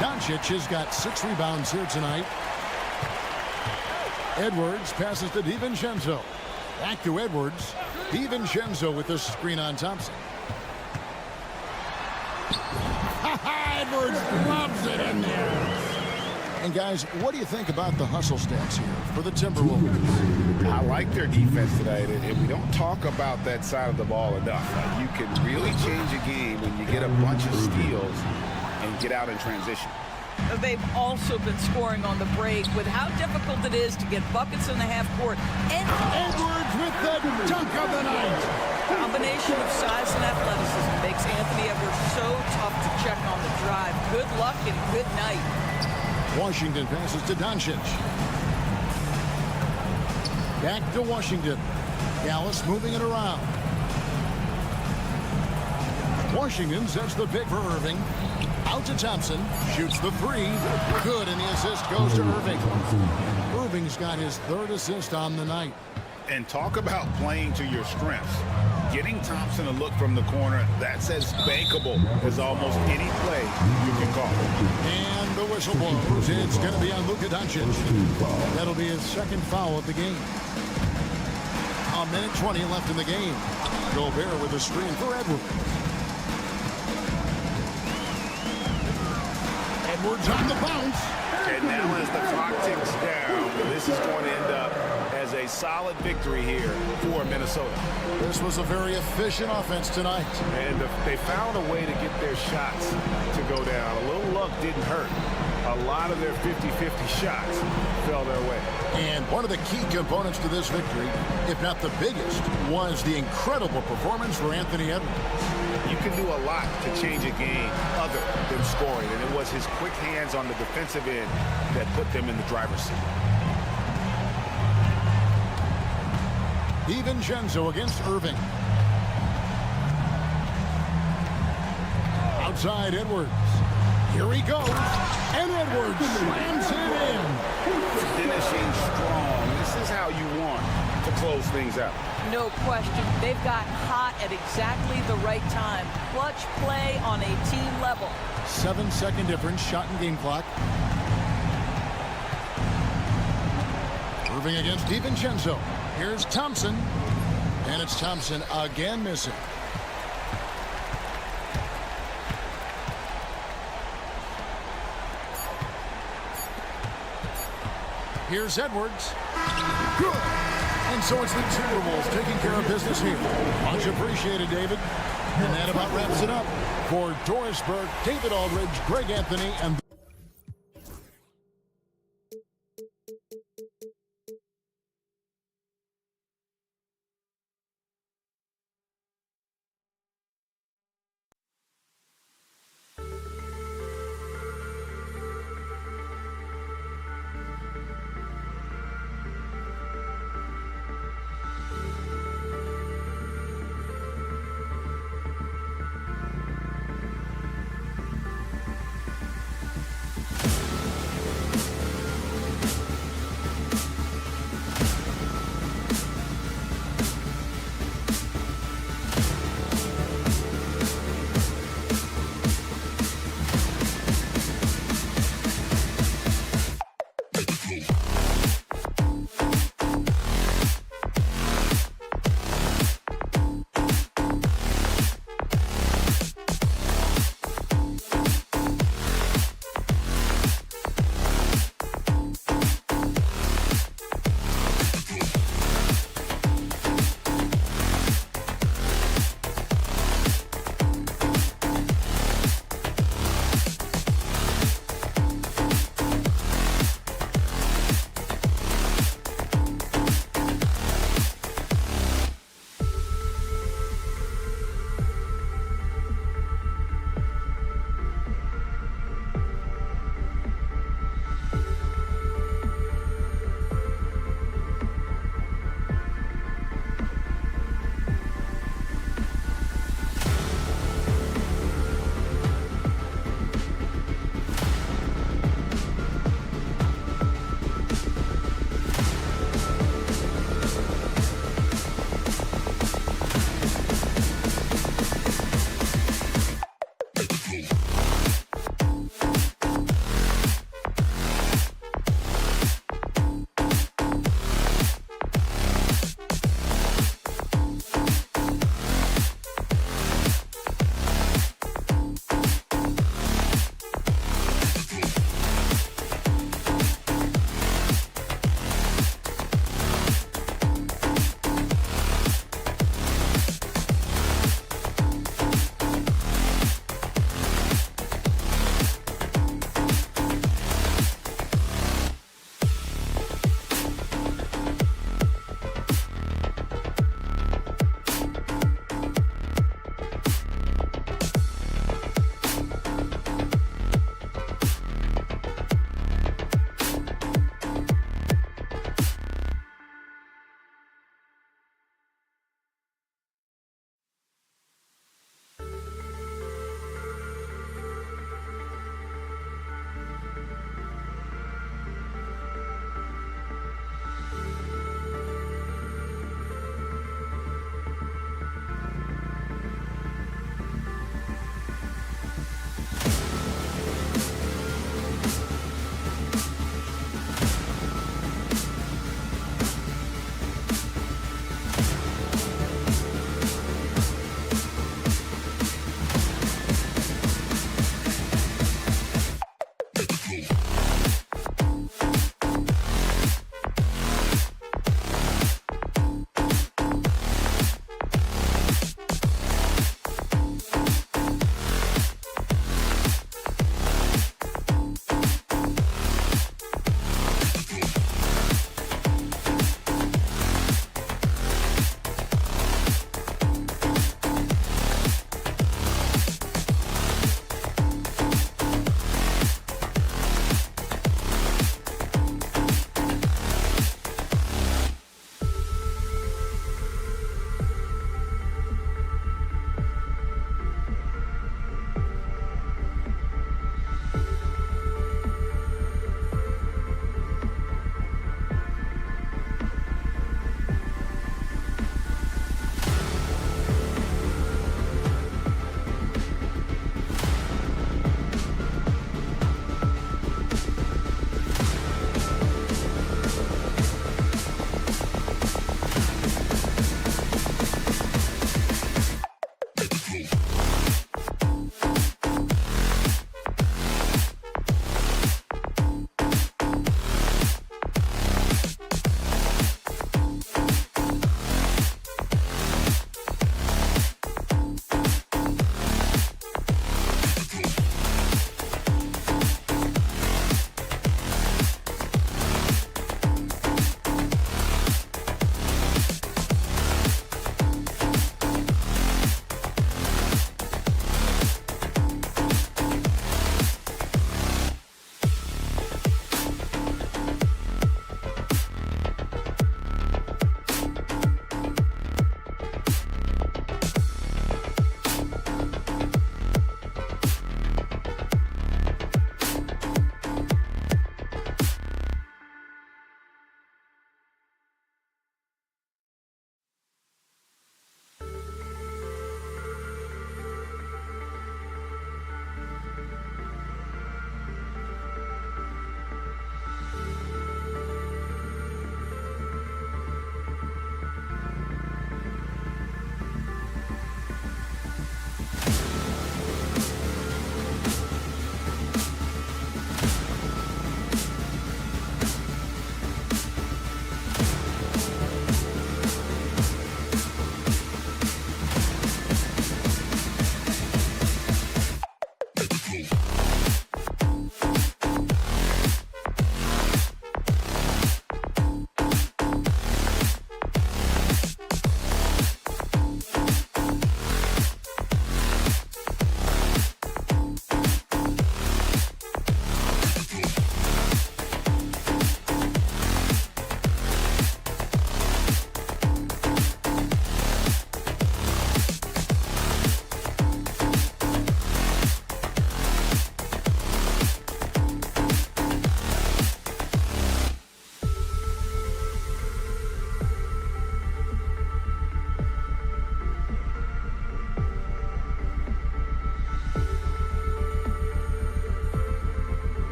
Doncic has got 6 rebounds here tonight. Edwards passes to DiVincenzo. Back to Edwards. DiVincenzo with the screen on Thompson. Edwards loves it in there. And guys, what do you think about the hustle stats here for the Timberwolves? I like their defense tonight, and we don't talk about that side of the ball enough. You can really change a game when you get a bunch of steals and get out in transition. They've also been scoring on the break with how difficult it is to get buckets in the half court. And Edwards with the dunk of the night. Combination of size and athleticism makes Anthony Edwards so tough to check on the drive. Good luck and good night. Washington passes to Doncic. Back to Washington. Dallas moving it around. Washington sets the pick for Irving. Out to Thompson. Shoots the 3. Good, and the assist goes to Irving. Irving's got his 3rd assist on the night. And talk about playing to your strengths. Getting Thompson a look from the corner, that's as bankable as almost any play you can call. And the whistle blows. It's going to be on Luka Doncic. That'll be his 2nd foul of the game. A minute 20 left in the game. Gobert with a screen for Edwards. Edwards on the bounce. And now as the clock ticks down, this is going to end up as a solid victory here for Minnesota. This was a very efficient offense tonight. And they found a way to get their shots to go down. A little luck didn't hurt. A lot of their 50-50 shots fell their way. And one of the key components to this victory, if not the biggest, was the incredible performance for Anthony Edwards. You can do a lot to change a game other than scoring, and it was his quick hands on the defensive end that put them in the driver's seat. DiVincenzo against Irving. Outside Edwards. Here he goes. And Edwards slams it in. Finishing strong. This is how you want to close things out. No question. They've got hot at exactly the right time. Clutch play on a team level. 7-second difference, shot and game clock. Irving against DiVincenzo. Here's Thompson. And it's Thompson again missing. Here's Edwards. Good. And so it's the Timberwolves taking care of business here. Much appreciated, David. And that about wraps it up. For Doris Burke, David Aldridge, Greg Anthony, and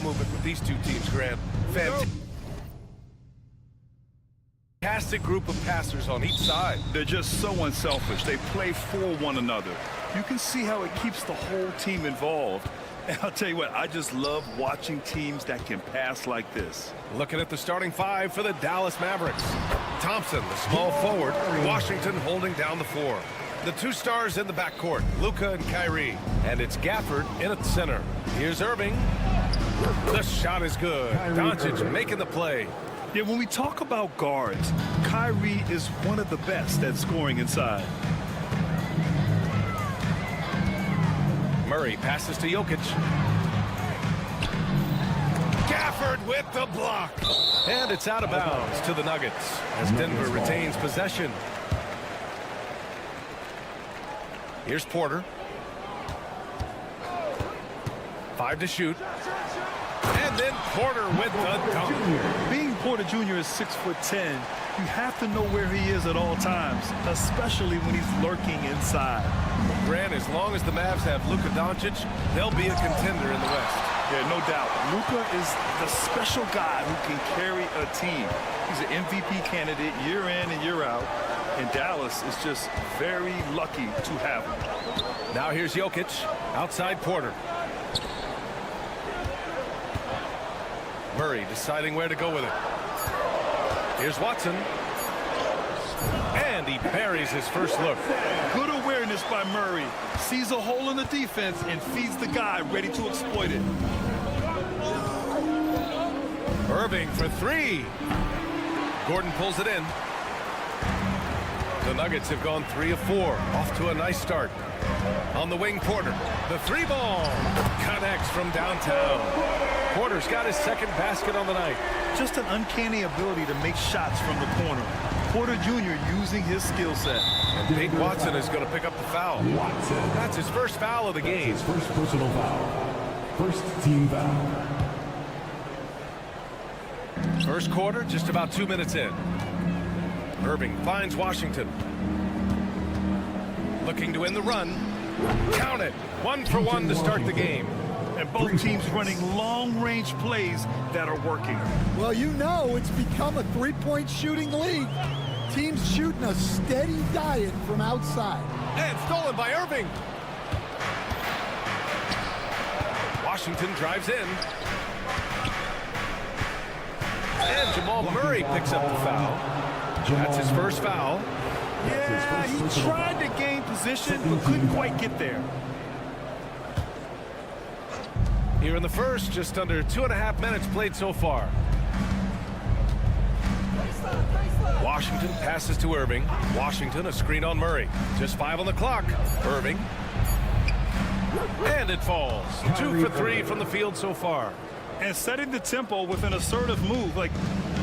Movement with these two teams, Grant. Fantastic group of passers on each side. They're just so unselfish. They play for one another. You can see how it keeps the whole team involved. And I'll tell you what, I just love watching teams that can pass like this. Looking at the starting five for the Dallas Mavericks. Thompson, the small forward. Washington holding down the floor. The two stars in the backcourt, Luka and Kyrie. And it's Gafford in at center. Here's Irving. The shot is good. Doncic making the play. Yeah, when we talk about guards, Kyrie is one of the best at scoring inside. Murray passes to Jokic. Gafford with the block. And it's out of bounds to the Nuggets as Denver retains possession. Here's Porter. 5 to shoot. And then Porter with the dunk. Being Porter Jr. is 6'10", you have to know where he is at all times, especially when he's lurking inside. Grant, as long as the Mavs have Luka Doncic, they'll be a contender in the West. Yeah, no doubt. Luka is the special guy who can carry a team. He's an MVP candidate year in and year out, and Dallas is just very lucky to have him. Now here's Jokic, outside Porter. Murray deciding where to go with it. Here's Watson. And he buries his first look. Good awareness by Murray. Sees a hole in the defense and feeds the guy ready to exploit it. Irving for three. Gordon pulls it in. The Nuggets have gone 3 of 4. Off to a nice start. On the wing, Porter. The three ball connects from downtown. Porter's got his second basket on the night. Just an uncanny ability to make shots from the corner. Porter Jr. using his skill set. And Peyton Watson is going to pick up the foul. That's his first foul of the game. His first personal foul. First team foul. First quarter, just about 2 minutes in. Irving finds Washington. Looking to win the run. Count it. 1 for 1 to start the game. And both teams running long-range plays that are working. Well, you know it's become a three-point shooting league. Teams shooting a steady diet from outside. And stolen by Irving. Washington drives in. And Jamal Murray picks up the foul. That's his first foul. Yeah, he tried to gain position, but couldn't quite get there. Here in the first, just under 2.5 minutes played so far. Washington passes to Irving. Washington, a screen on Murray. Just 5 on the clock. Irving. And it falls. 2 for 3 from the field so far. And setting the tempo with an assertive move. Like,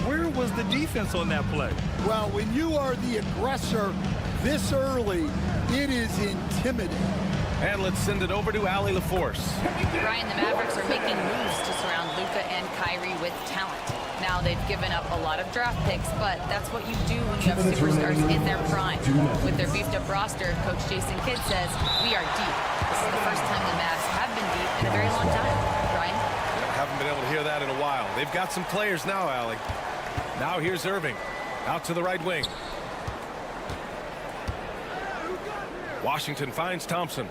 where was the defense on that play? Well, when you are the aggressor this early, it is intimidating. And let's send it over to Allie LaForce. Ryan, the Mavericks are making moves to surround Luka and Kyrie with talent. Now they've given up a lot of draft picks, but that's what you do when you have superstars in their prime. With their beefed-up roster, Coach Jason Kidd says, we are deep. This is the first time the Mavs have been deep in a very long time. Ryan? Haven't been able to hear that in a while. They've got some players now, Allie. Now here's Irving. Out to the right wing. Washington finds Thompson.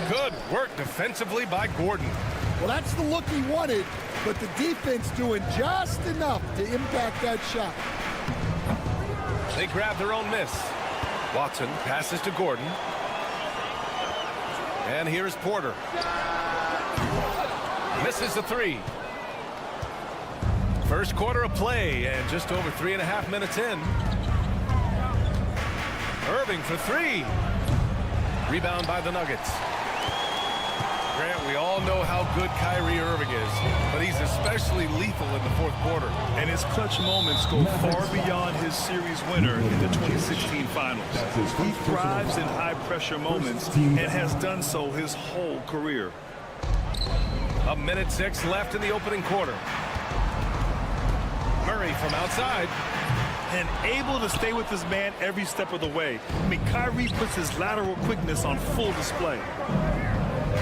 Good work defensively by Gordon. Well, that's the look he wanted, but the defense doing just enough to impact that shot. They grab their own miss. Watson passes to Gordon. And here's Porter. Misses the three. First quarter of play and just over 3.5 minutes in. Irving for three. Rebound by the Nuggets. Grant, we all know how good Kyrie Irving is, but he's especially lethal in the fourth quarter. And his clutch moments go far beyond his series winner in the 2016 finals. He thrives in high-pressure moments and has done so his whole career. 1:06 left in the opening quarter. Murray from outside. And able to stay with his man every step of the way. I mean, Kyrie puts his lateral quickness on full display.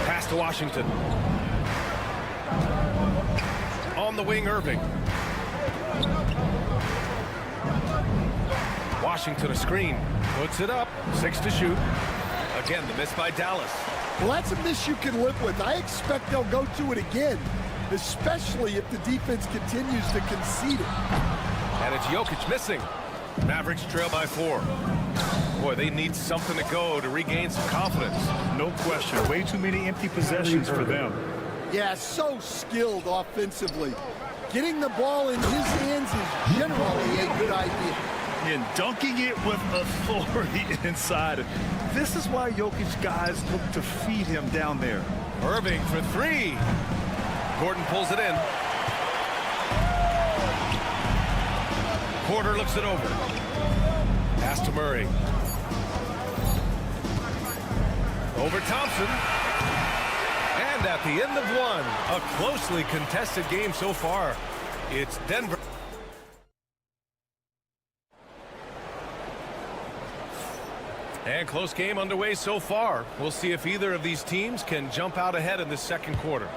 Pass to Washington. On the wing, Irving. Washington a screen. Puts it up. 6 to shoot. Again, the miss by Dallas. Well, that's a miss you can live with. I expect they'll go to it again, especially if the defense continues to concede it. And it's Jokic missing. Mavericks trail by 4. Boy, they need something to go to regain some confidence. No question. Way too many empty possessions for them. Yeah, so skilled offensively. Getting the ball in his hands is generally a good idea. And dunking it with authority inside. This is why Jokic guys look to feed him down there. Irving for three. Gordon pulls it in. Porter looks it over. Pass to Murray. Over Thompson. And at the end of one, a closely contested game so far. It's Denver. And close game underway so far. We'll see if either of these teams can jump out ahead in the second quarter.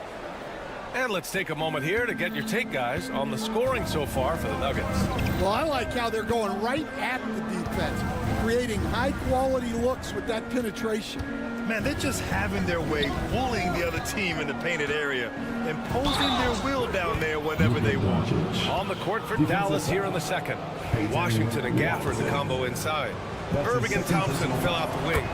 And let's take a moment here to get your take, guys, on the scoring so far for the Nuggets. Well, I like how they're going right at the defense, creating high-quality looks with that penetration. Man, they're just having their way, bullying the other team in the painted area, imposing their will down there whenever they want. On the court for Dallas here in the second. Washington and Gafford the combo inside. Irving and Thompson fill out the wings.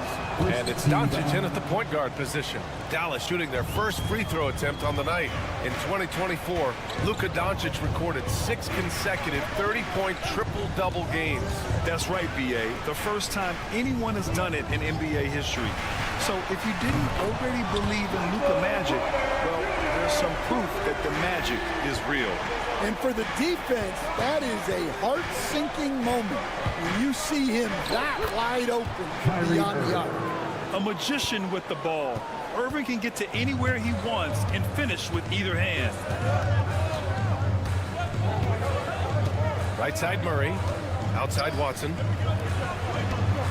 And it's Doncic in at the point guard position. Dallas shooting their first free throw attempt on the night. In 2024, Luka Doncic recorded 6 consecutive 30-point triple-double games. That's right, B.A. The first time anyone has done it in NBA history. So if you didn't already believe in Luka magic, well, there's some proof that the magic is real. And for the defense, that is a heart-sinking moment when you see him that wide open from beyond the arc. A magician with the ball. Irving can get to anywhere he wants and finish with either hand. Right side Murray. Outside Watson.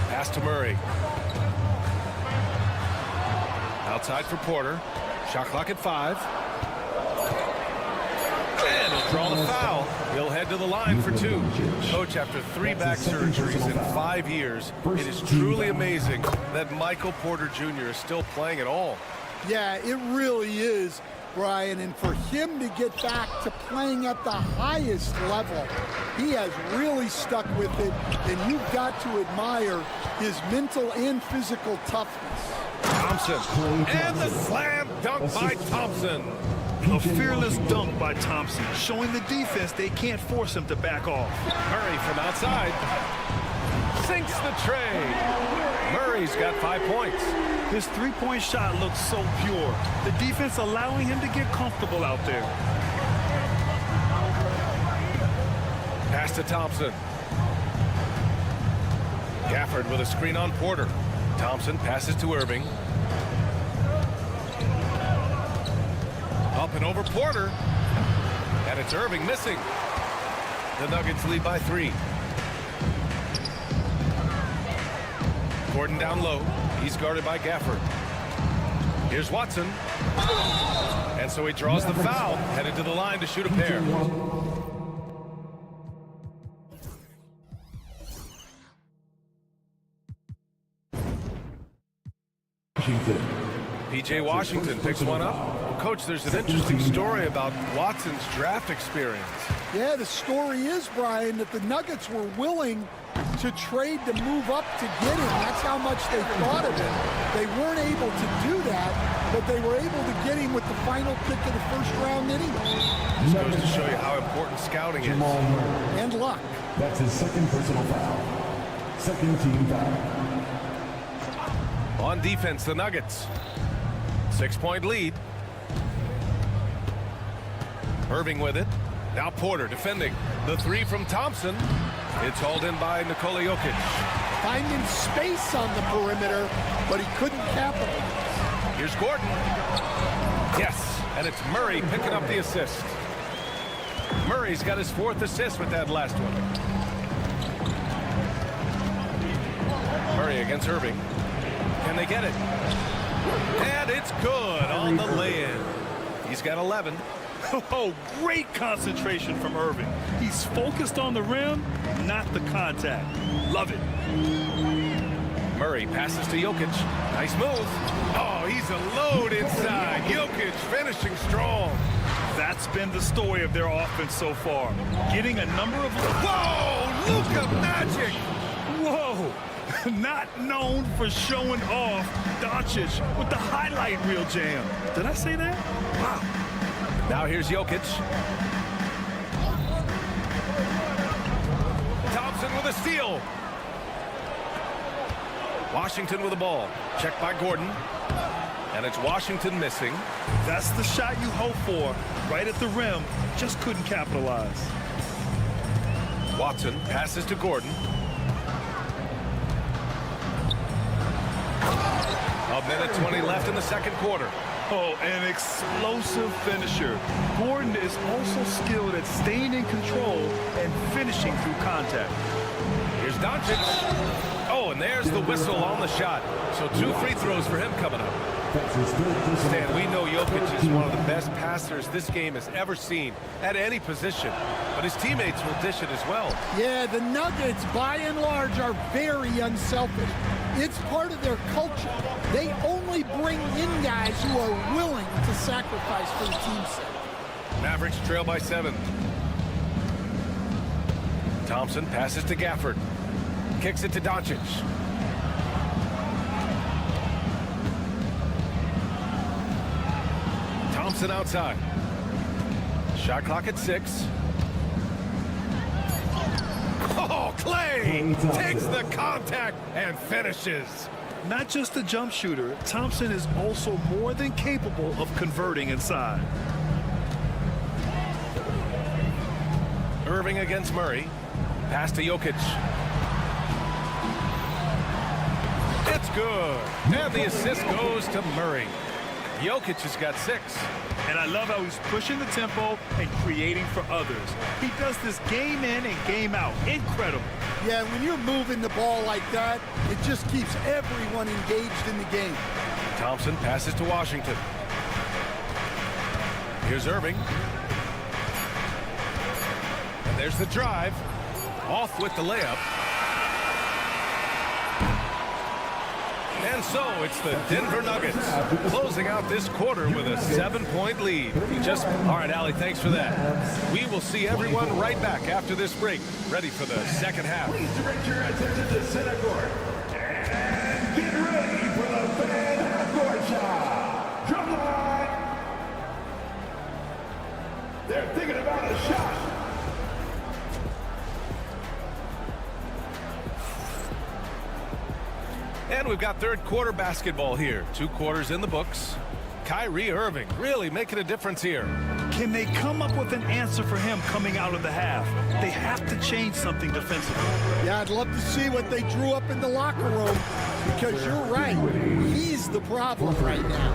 Pass to Murray. Outside for Porter. Shot clock at 5. And he'll draw the foul. He'll head to the line for 2. Coach, after 3 back surgeries in 5 years, it is truly amazing that Michael Porter Jr. is still playing at all. Yeah, it really is, Brian. And for him to get back to playing at the highest level, he has really stuck with it. And you've got to admire his mental and physical toughness. Thompson. And the slam dunk by Thompson. A fearless dunk by Thompson, showing the defense they can't force him to back off. Murray from outside. Sinks the tray. Murray's got 5 points. His three-point shot looks so pure. The defense allowing him to get comfortable out there. Pass to Thompson. Gafford with a screen on Porter. Thompson passes to Irving. Up and over Porter. And it's Irving missing. The Nuggets lead by 3. Gordon down low. He's guarded by Gafford. Here's Watson. And so he draws the foul. Headed to the line to shoot a pair. P.J. Washington picks one up. Coach, there's an interesting story about Watson's draft experience. Yeah, the story is, Brian, that the Nuggets were willing to trade to move up to get him. That's how much they thought of him. They weren't able to do that, but they were able to get him with the final pick of the first round anyway. This goes to show you how important scouting is. And luck. That's his second personal foul. Second team foul. On defense, the Nuggets. 6-point lead. Irving with it. Now Porter defending. The three from Thompson. It's hauled in by Nikola Jokic. Finding space on the perimeter, but he couldn't capitalize. Here's Gordon. Yes, and it's Murray picking up the assist. Murray's got his 4th assist with that last one. Murray against Irving. Can they get it? And it's good on the lay-in. He's got 11. Oh, great concentration from Irving. He's focused on the rim, not the contact. Love it. Murray passes to Jokic. Nice move. Oh, he's a load inside. Jokic finishing strong. That's been the story of their offense so far. Getting a number of... Whoa, Luka magic. Whoa. Not known for showing off, Doncic with the highlight reel jam. Did I say that? Wow. Now here's Jokic. Thompson with a steal. Washington with the ball. Checked by Gordon. And it's Washington missing. That's the shot you hope for. Right at the rim. Just couldn't capitalize. Watson passes to Gordon. A minute 20 left in the second quarter. Oh, an explosive finisher. Gordon is also skilled at staying in control and finishing through contact. Here's Doncic. Oh, and there's the whistle on the shot. So 2 free throws for him coming up. Stan, we know Jokic is one of the best passers this game has ever seen at any position, but his teammates will dish it as well. Yeah, the Nuggets, by and large, are very unselfish. It's part of their culture. They only bring in guys who are willing to sacrifice for the team's sake. Mavericks trail by 7. Thompson passes to Gafford. Kicks it to Doncic. Thompson outside. Shot clock at 6. Oh, Clay takes the contact and finishes. Not just a jump shooter, Thompson is also more than capable of converting inside. Irving against Murray. Pass to Jokic. It's good. And the assist goes to Murray. Jokic has got 6. And I love how he's pushing the tempo and creating for others. He does this game in and game out. Incredible. Yeah, when you're moving the ball like that, it just keeps everyone engaged in the game. Thompson passes to Washington. Here's Irving. And there's the drive. Off with the layup. And so it's the Denver Nuggets closing out this quarter with a 7-point lead. All right, Allie, thanks for that. We will see everyone right back after this break, ready for the second half. Please direct your attention to center court. And get ready for the fan half-court shot. Drum line. They're thinking about a shot. And we've got third quarter basketball here. 2 quarters in the books. Kyrie Irving really making a difference here. Can they come up with an answer for him coming out of the half? They have to change something defensively. Yeah, I'd love to see what they drew up in the locker room, because you're right. He's the problem right now.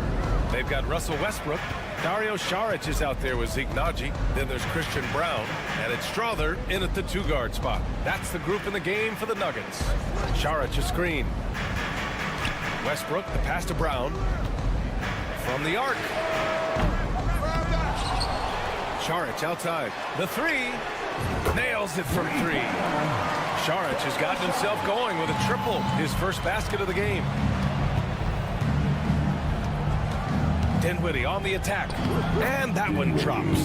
They've got Russell Westbrook. Dario Saric is out there with Zeke Naji. Then there's Christian Brown. And it's Strother in at the 2-guard spot. That's the group in the game for the Nuggets. Saric a screen. Westbrook, the pass to Brown. From the arc. Saric outside. The 3. Nails it from 3. Saric has gotten himself going with a triple. His first basket of the game. Dinwiddie on the attack. And that one drops.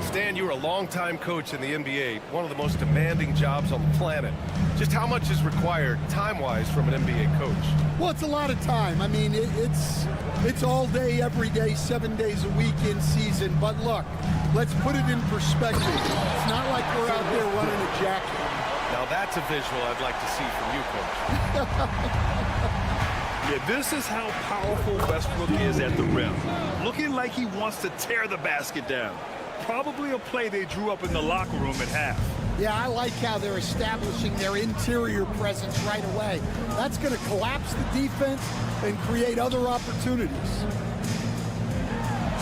Stan, you're a longtime coach in the NBA, one of the most demanding jobs on the planet. Just how much is required time-wise from an NBA coach? Well, it's a lot of time. I mean, it's all day, every day, 7 days a week in season. But look, let's put it in perspective. It's not like we're out there running a jacket. Now that's a visual I'd like to see from you, Coach. Yeah, this is how powerful Westbrook is at the rim. Looking like he wants to tear the basket down. Probably a play they drew up in the locker room at half. Yeah, I like how they're establishing their interior presence right away. That's going to collapse the defense and create other opportunities.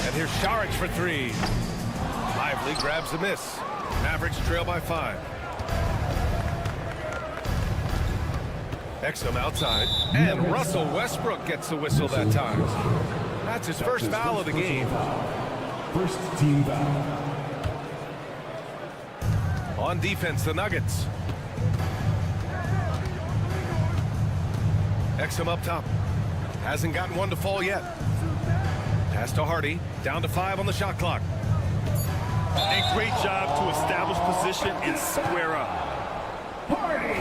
And here's Saric for three. Lively grabs a miss. Mavericks trail by 5. Exum outside. And Russell Westbrook gets the whistle that time. That's his first foul of the game. First team foul. On defense, the Nuggets. Exum up top. Hasn't gotten one to fall yet. Pass to Hardy. Down to 5 on the shot clock. A great job to establish position and square up. Hardy!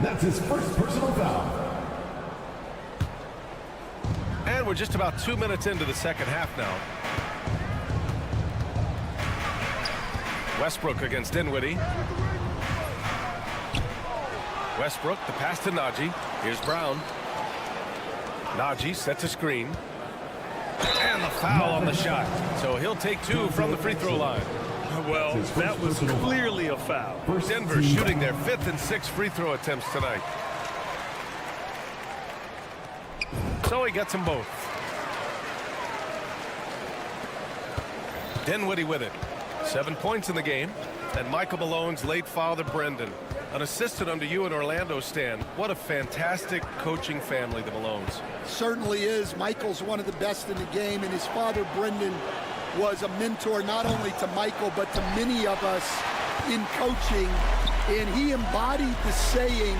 That's his first personal foul. And we're just about 2 minutes into the second half now. Westbrook against Dinwiddie. Westbrook, the pass to Najee. Here's Brown. Najee sets a screen. And the foul on the shot. So he'll take 2 from the free throw line. Well, that was clearly a foul. Denver shooting their 5th and 6th free throw attempts tonight. So he gets them both. Dinwiddie with it. 7 points in the game. And Michael Malone's late father, Brendan. An assistant under you in Orlando, Stan. What a fantastic coaching family, the Malones. Certainly is. Michael's one of the best in the game, and his father, Brendan, was a mentor not only to Michael, but to many of us in coaching. And he embodied the saying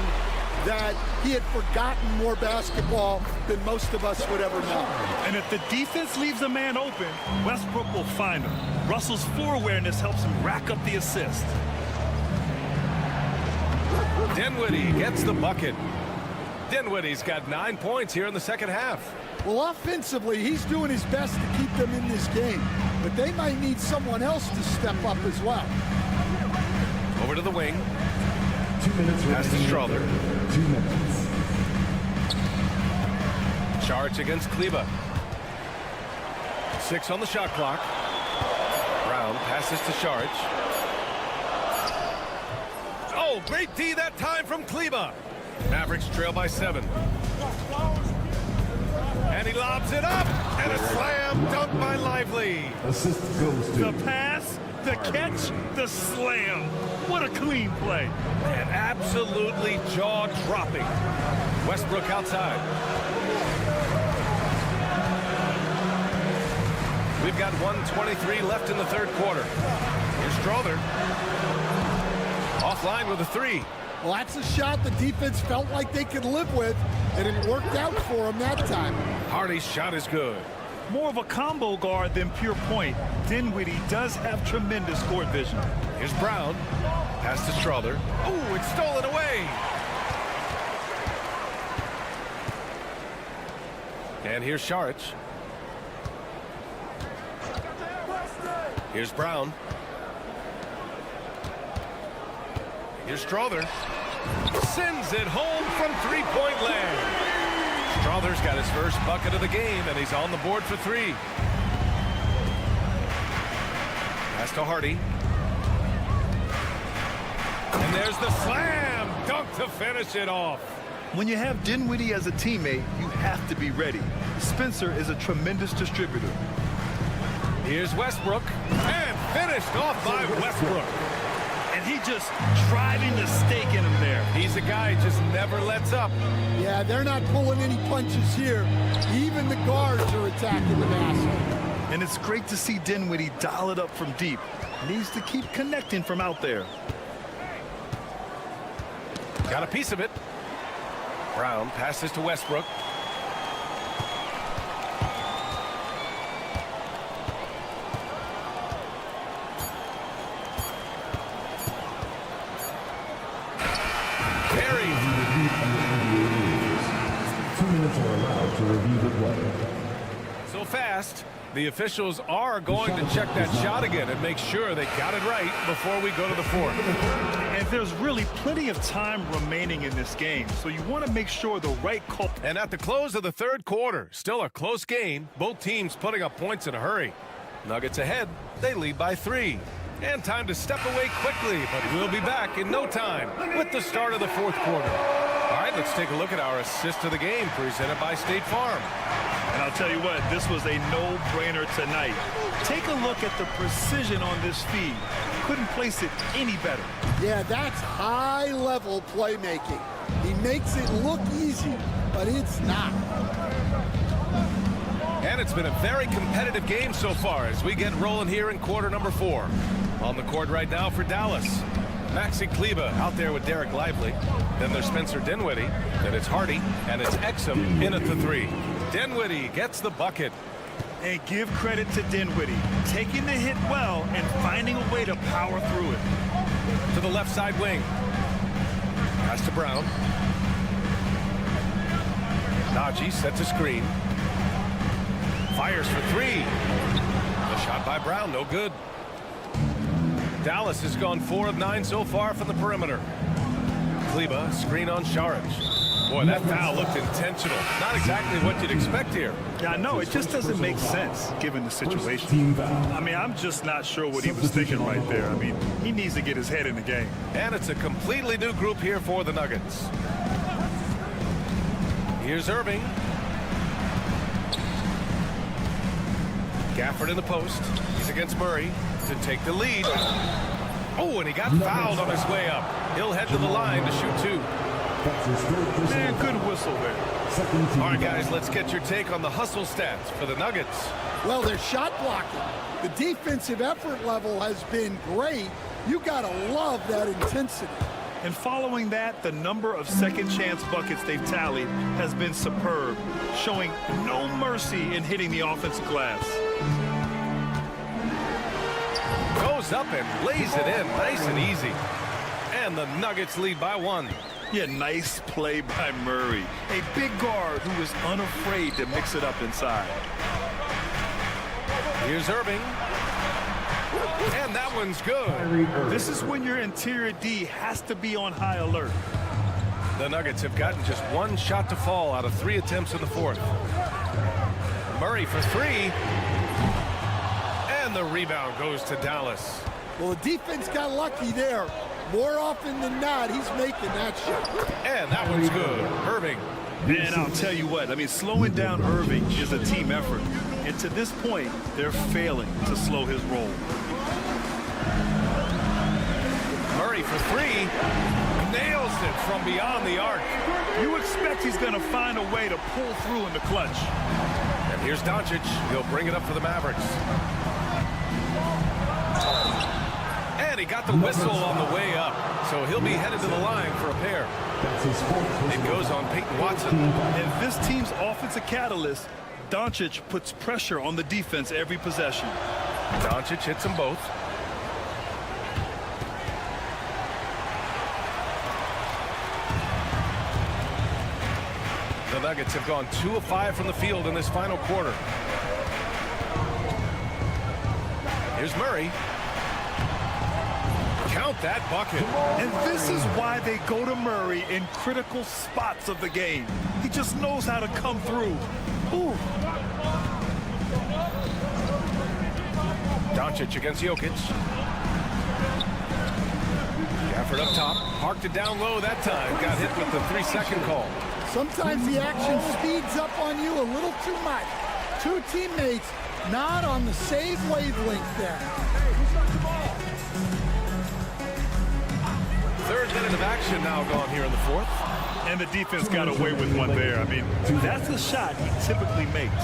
that he had forgotten more basketball than most of us would ever know. And if the defense leaves a man open, Westbrook will find him. Russell's floor awareness helps him rack up the assist. Dinwiddie gets the bucket. Dinwiddie's got 9 points here in the second half. Well, offensively, he's doing his best to keep them in this game, but they might need someone else to step up as well. Over to the wing. 2 minutes. Pass to Strother. 2 minutes. Charge against Kleba. 6 on the shot clock. Brown passes to Saric. Oh, great D that time from Kleba. Mavericks trail by 7. And he lobs it up. And a slam dunk by Lively. Assist goes to The pass, the catch, the slam. What a clean play. And absolutely jaw-dropping. Westbrook outside. We've got 1:23 left in the third quarter. Here's Strother. Offline with a 3. Well, that's a shot the defense felt like they could live with, and it worked out for them that time. Hardy's shot is good. More of a combo guard than pure point. Dinwiddie does have tremendous court vision. Here's Brown. Pass to Strother. Oh, it's stolen away. And here's Saric. Here's Brown. Here's Strother. Sends it home from three-point land. Strother's got his first bucket of the game, and he's on the board for 3. Pass to Hardy. And there's the slam dunk to finish it off. When you have Dinwiddie as a teammate, you have to be ready. Spencer is a tremendous distributor. Here's Westbrook. And finished off by Westbrook. And he just driving the stake in him there. He's a guy who just never lets up. Yeah, they're not pulling any punches here. Even the guards are attacking the basket. And it's great to see Dinwiddie dial it up from deep. Needs to keep connecting from out there. Got a piece of it. Brown passes to Westbrook. So fast, the officials are going to check that shot again and make sure they got it right before we go to the fourth. And there's really plenty of time remaining in this game, so you want to make sure the right call. And at the close of the third quarter, still a close game, both teams putting up points in a hurry. Nuggets ahead, they lead by 3. And time to step away quickly, but we'll be back in no time with the start of the fourth quarter. All right, let's take a look at our assist of the game presented by State Farm. And I'll tell you what, this was a no-brainer tonight. Take a look at the precision on this feed. Couldn't place it any better. Yeah, that's high-level playmaking. He makes it look easy, but it's not. And it's been a very competitive game so far as we get rolling here in quarter number 4. On the court right now for Dallas, Maxi Kleber out there with Derek Lively. Then there's Spencer Dinwiddie. Then it's Hardy, and it's Exum in at the 3. Dinwiddie gets the bucket. And give credit to Dinwiddie, taking the hit well and finding a way to power through it. To the left side wing. Pass to Brown. Najee sets a screen. Fires for 3. The shot by Brown, no good. Dallas has gone 4 of 9 so far from the perimeter. Kleber, screen on Saric. Boy, that foul looked intentional. Not exactly what you'd expect here. Yeah, I know. It just doesn't make sense given the situation. I mean, I'm just not sure what he was thinking right there. I mean, he needs to get his head in the game. And it's a completely new group here for the Nuggets. Here's Irving. Gafford in the post. He's against Murray to take the lead. Oh, and he got fouled on his way up. He'll head to the line to shoot 2. Man, good whistle there. All right, guys, let's get your take on the hustle stats for the Nuggets. Well, they're shot blocking. The defensive effort level has been great. You got to love that intensity. And following that, the number of second chance buckets they've tallied has been superb, showing no mercy in hitting the offensive glass. Goes up and lays it in nice and easy. And the Nuggets lead by 1. Yeah, nice play by Murray. A big guard who is unafraid to mix it up inside. Here's Irving. And that one's good. This is when your interior D has to be on high alert. The Nuggets have gotten just 1 shot to fall out of 3 attempts in the fourth. Murray for 3. And the rebound goes to Dallas. Well, the defense got lucky there. More often than not, he's making that shot. And that one's good. Irving. And I'll tell you what, I mean, slowing down Irving is a team effort. And to this point, they're failing to slow his roll. Murray for 3. Nails it from beyond the arc. You expect he's going to find a way to pull through in the clutch. And here's Doncic. He'll bring it up for the Mavericks. And he got the whistle on the way up. So he'll be headed to the line for a pair. It goes on Peyton Watson. And this team's offensive catalyst, Doncic puts pressure on the defense every possession. Doncic hits them both. The Nuggets have gone 2 of 5 from the field in this final quarter. Here's Murray. Count that bucket. And this is why they go to Murray in critical spots of the game. He just knows how to come through. Ooh. Doncic against Jokic. Gafford up top. Parked it down low that time. Got hit with the 3-second call. Sometimes the action speeds up on you a little too much. 2 teammates not on the same wavelength there. Third minute of action now gone here in the fourth. And the defense got away with one there. I mean, that's the shot he typically makes.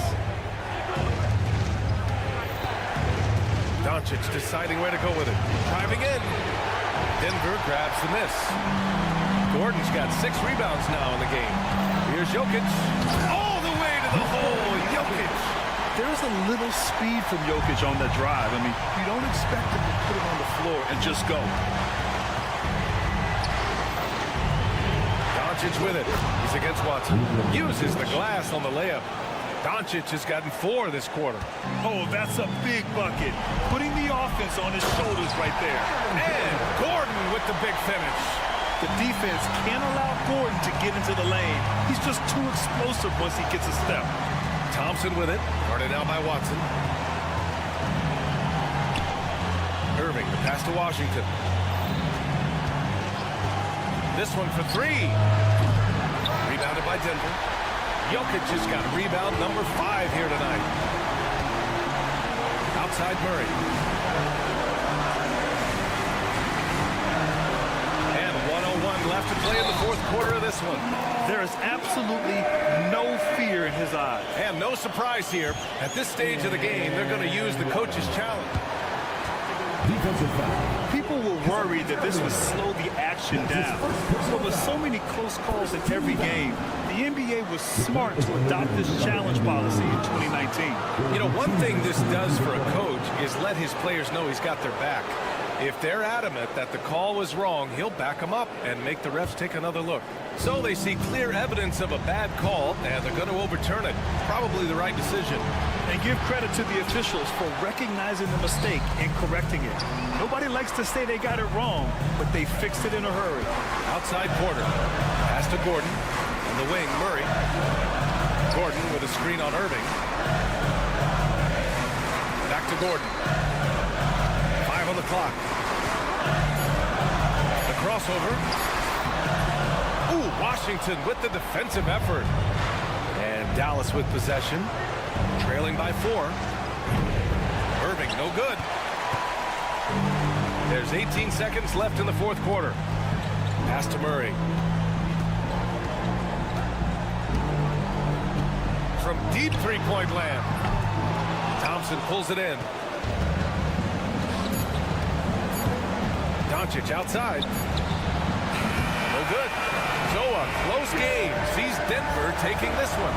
Doncic deciding where to go with it. Driving in. Denver grabs the miss. Gordon's got 6 rebounds now in the game. Here's Jokic. All the way to the hole. Jokic. There's a little speed from Jokic on that drive. I mean, you don't expect him to put it on the floor and just go. Doncic with it. He's against Watson. Uses the glass on the layup. Doncic has gotten 4 this quarter. Oh, that's a big bucket. Putting the offense on his shoulders right there. And Gordon with the big finish. The defense can't allow Gordon to get into the lane. He's just too explosive once he gets a step. Thompson with it. Guarded now by Watson. Irving, the pass to Washington. This one for 3. Rebounded by Denver. Jokic has got rebound number 5 here tonight. Outside Murray. And 1:01 left to play in the 4th quarter of this one. There is absolutely no fear in his eyes. And no surprise here. At this stage of the game, they're going to use the coach's challenge. Defensive foul. People were worried that this would slow the action down. So with so many close calls in every game, the NBA was smart to adopt this challenge policy in 2019. You know, one thing this does for a coach is let his players know he's got their back. If they're adamant that the call was wrong, he'll back them up and make the refs take another look. So they see clear evidence of a bad call, and they're going to overturn it. Probably the right decision. And give credit to the officials for recognizing the mistake and correcting it. Nobody likes to say they got it wrong, but they fixed it in a hurry. Outside Porter. Pass to Gordon. On the wing, Murray. Gordon with a screen on Irving. Back to Gordon. 5 on the clock. The crossover. Ooh, Washington with the defensive effort. And Dallas with possession. Trailing by 4. Irving, no good. There's 18 seconds left in the 4th quarter. Pass to Murray. From deep three-point land. Thompson pulls it in. Doncic outside. No good. So a close game sees Denver taking this one.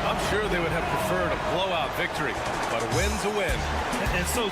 I'm sure they would have preferred a blowout victory, but a win's a win. And so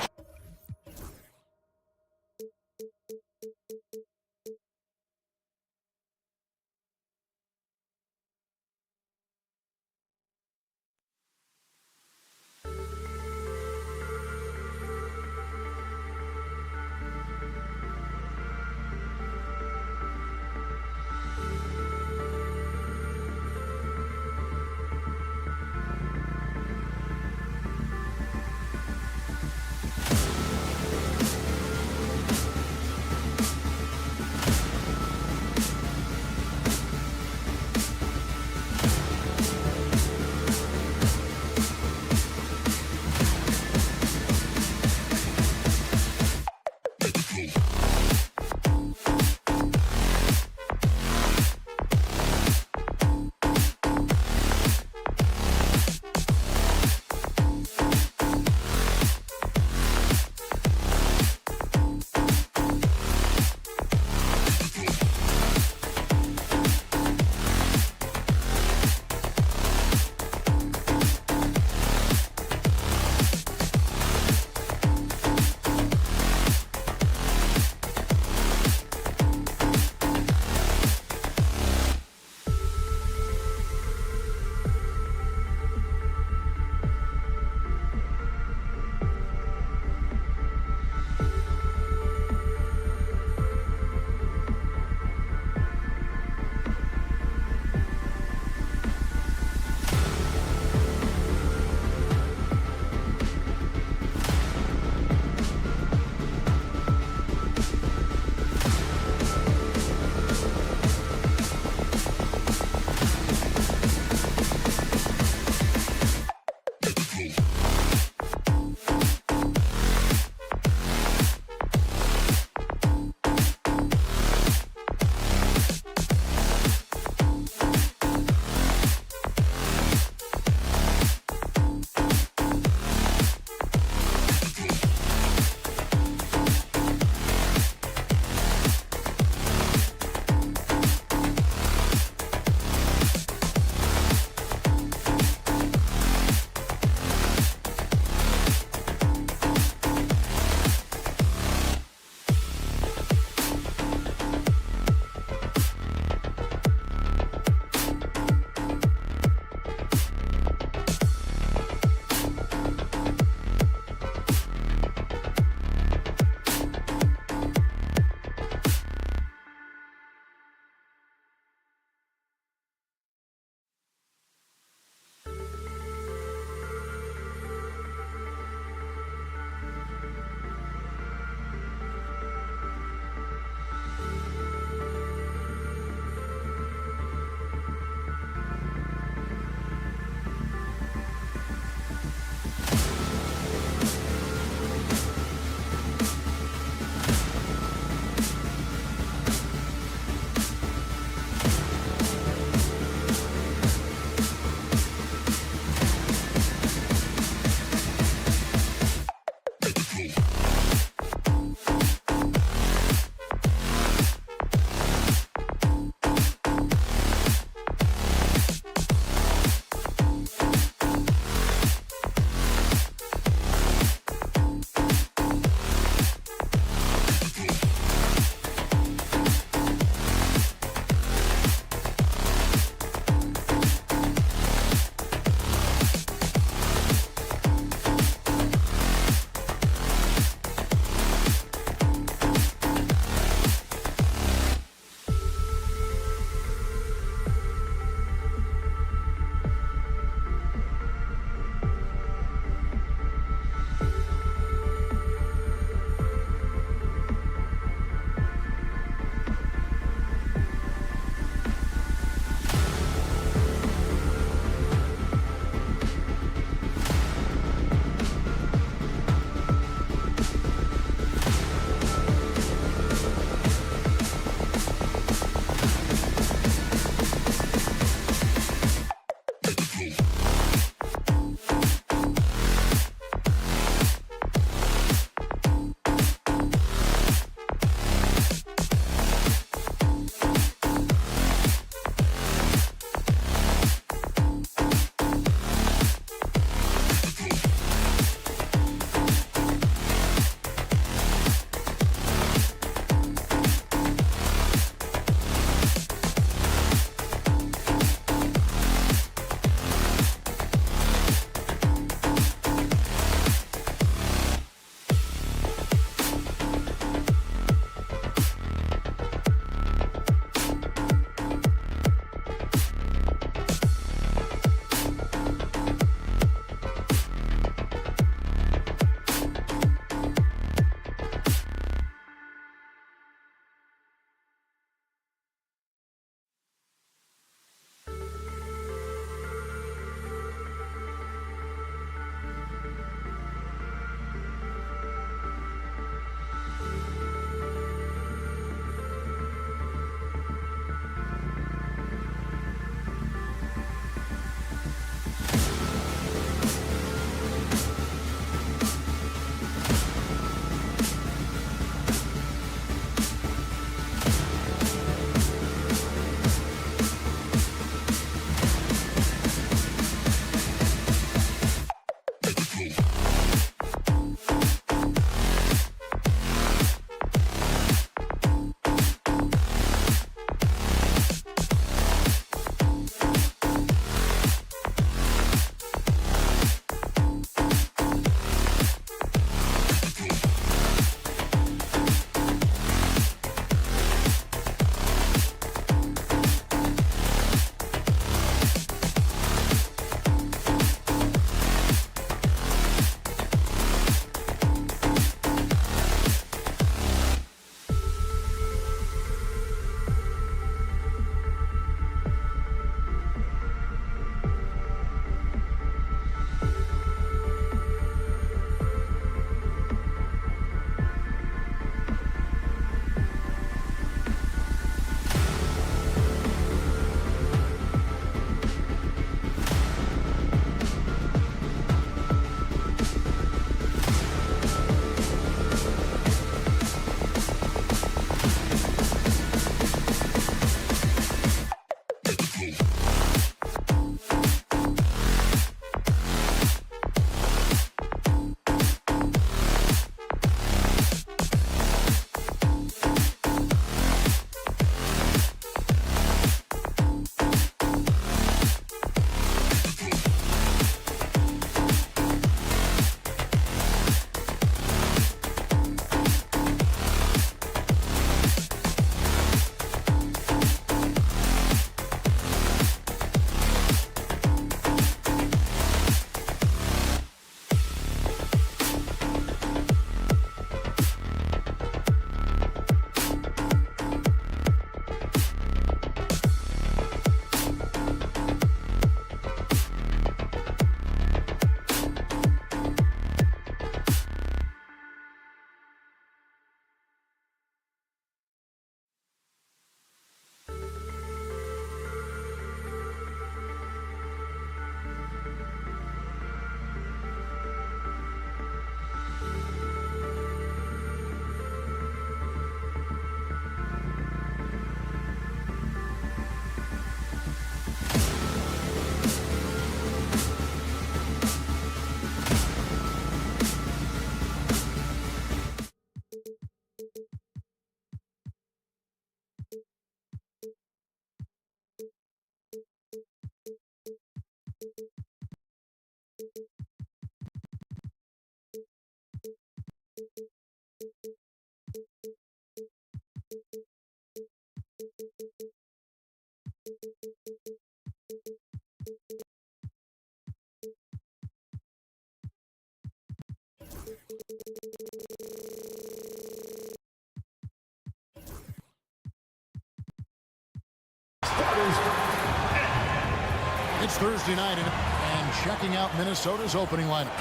It's Thursday night, and checking out Minnesota's opening lineup.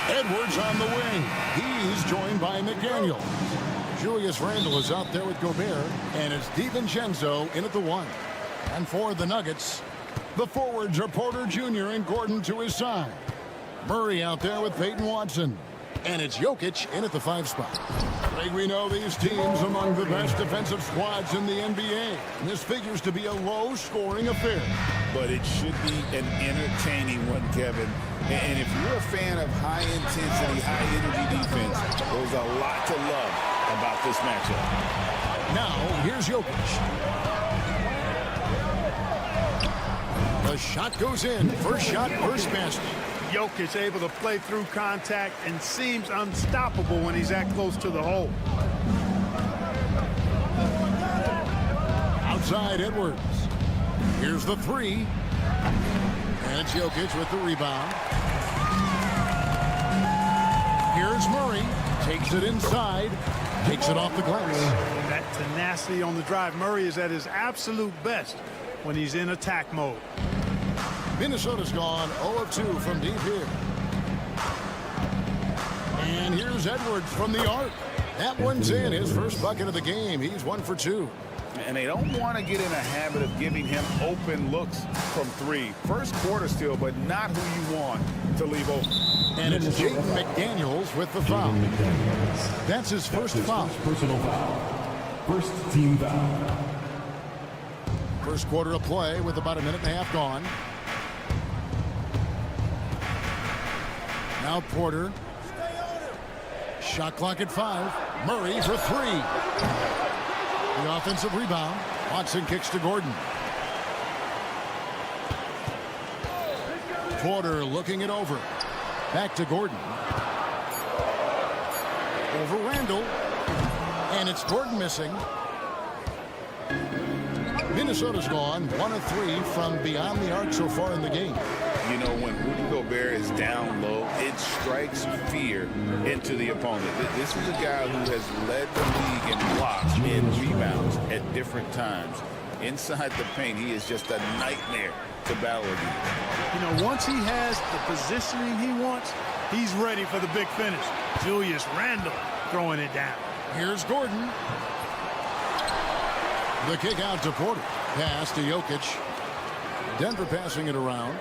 Edwards on the wing. He's joined by McDaniel. Julius Randle is out there with Gobert, and it's DiVincenzo in at the 1. And for the Nuggets, the forwards are Porter Jr. and Gordon to his side. Murray out there with Peyton Watson. And it's Jokic in at the 5 spot. I think we know these teams among the best defensive squads in the NBA. This figures to be a low-scoring affair. But it should be an entertaining one, Kevin. And if you're a fan of high-intensity, high-energy defense, there's a lot to love about this matchup. Now, here's Jokic. The shot goes in. First shot, first basket. Jokic able to play through contact and seems unstoppable when he's that close to the hole. Outside Edwards. Here's the 3. And it's Jokic with the rebound. Here's Murray. Takes it inside. Takes it off the glass. That tenacity on the drive. Murray is at his absolute best when he's in attack mode. Minnesota's gone 0 of 2 from deep here. And here's Edwards from the arc. That one's in. His first bucket of the game. He's 1 for 2. And they don't want to get in a habit of giving him open looks from 3. First quarter still, but not who you want to leave open. And it's Jaden McDaniels with the foul. That's his first foul. Personal foul. First team foul. First quarter of play with about a minute and a half gone. Now Porter. Shot clock at 5. Murray for 3. The offensive rebound. Watson kicks to Gordon. Porter looking it over. Back to Gordon. Over Randle. And it's Gordon missing. Minnesota's gone 1 of 3 from beyond the arc so far in the game. You know, when Rudy Gobert is down low, it strikes fear into the opponent. This is a guy who has led the league in blocks and rebounds at different times. Inside the paint, he is just a nightmare to battle against. You know, once he has the positioning he wants, he's ready for the big finish. Julius Randle throwing it down. Here's Gordon. The kick out to Porter. Pass to Jokic. Denver passing it around.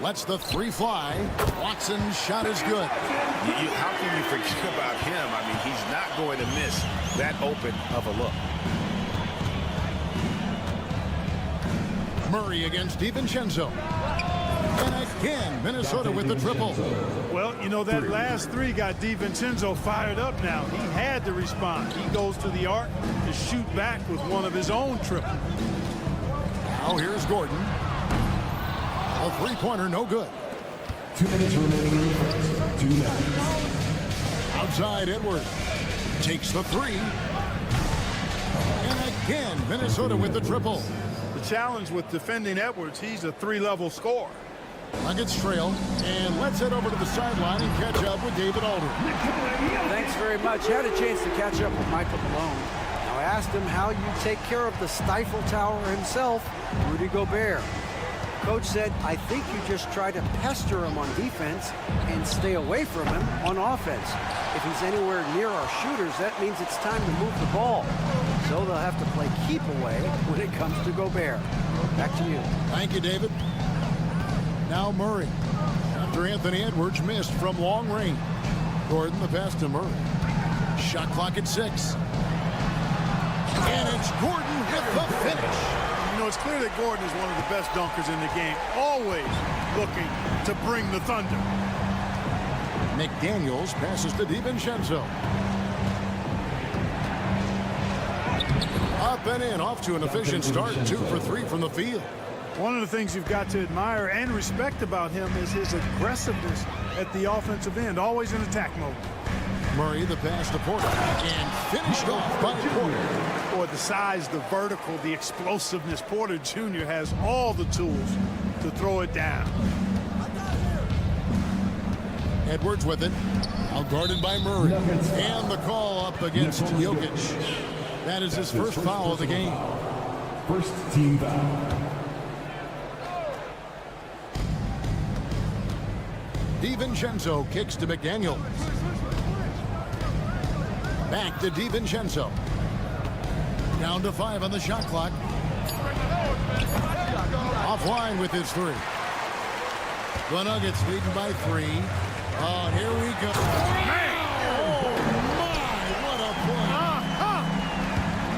Lets the 3 fly. Watson's shot is good. How can you forget about him? I mean, he's not going to miss that open of a look. Murray against DiVincenzo. And again, Minnesota with the triple. Well, you know, that last 3 got DiVincenzo fired up now. He had to respond. He goes to the arc to shoot back with one of his own triple. Now here's Gordon. A 3-pointer, no good. 2 minutes remaining in the first. 2 minutes. Outside Edwards. Takes the 3. And again, Minnesota with the triple. The challenge with defending Edwards, he's a 3-level scorer. Nuggets trail, and let's head over to the sideline and catch up with David Aldridge. Thanks very much. Had a chance to catch up with Michael Malone. Now I asked him how you take care of the Stifle Tower himself, Rudy Gobert. Coach said, I think you just try to pester him on defense and stay away from him on offense. If he's anywhere near our shooters, that means it's time to move the ball. So they'll have to play keep away when it comes to Gobert. Back to you. Thank you, David. Now Murray. After Anthony Edwards missed from long range. Gordon the pass to Murray. Shot clock at 6. And it's Gordon with the finish. You know, it's clear that Gordon is one of the best dunkers in the game, always looking to bring the thunder. McDaniels passes to DiVincenzo. Up and in, off to an efficient start, 2 for 3 from the field. One of the things you've got to admire and respect about him is his aggressiveness at the offensive end, always in attack mode. Murray the pass to Porter, and finished off by Porter. Boy, the size, the vertical, the explosiveness. Porter Jr. has all the tools to throw it down. Edwards with it, out guarded by Murray, and the call up against Jokic. That is his first foul of the game. First team foul. DiVincenzo kicks to McDaniels. Back to DiVincenzo. Down to 5 on the shot clock. Offline with his 3. The Nuggets leading by 3. Oh, here we go. Oh, my, what a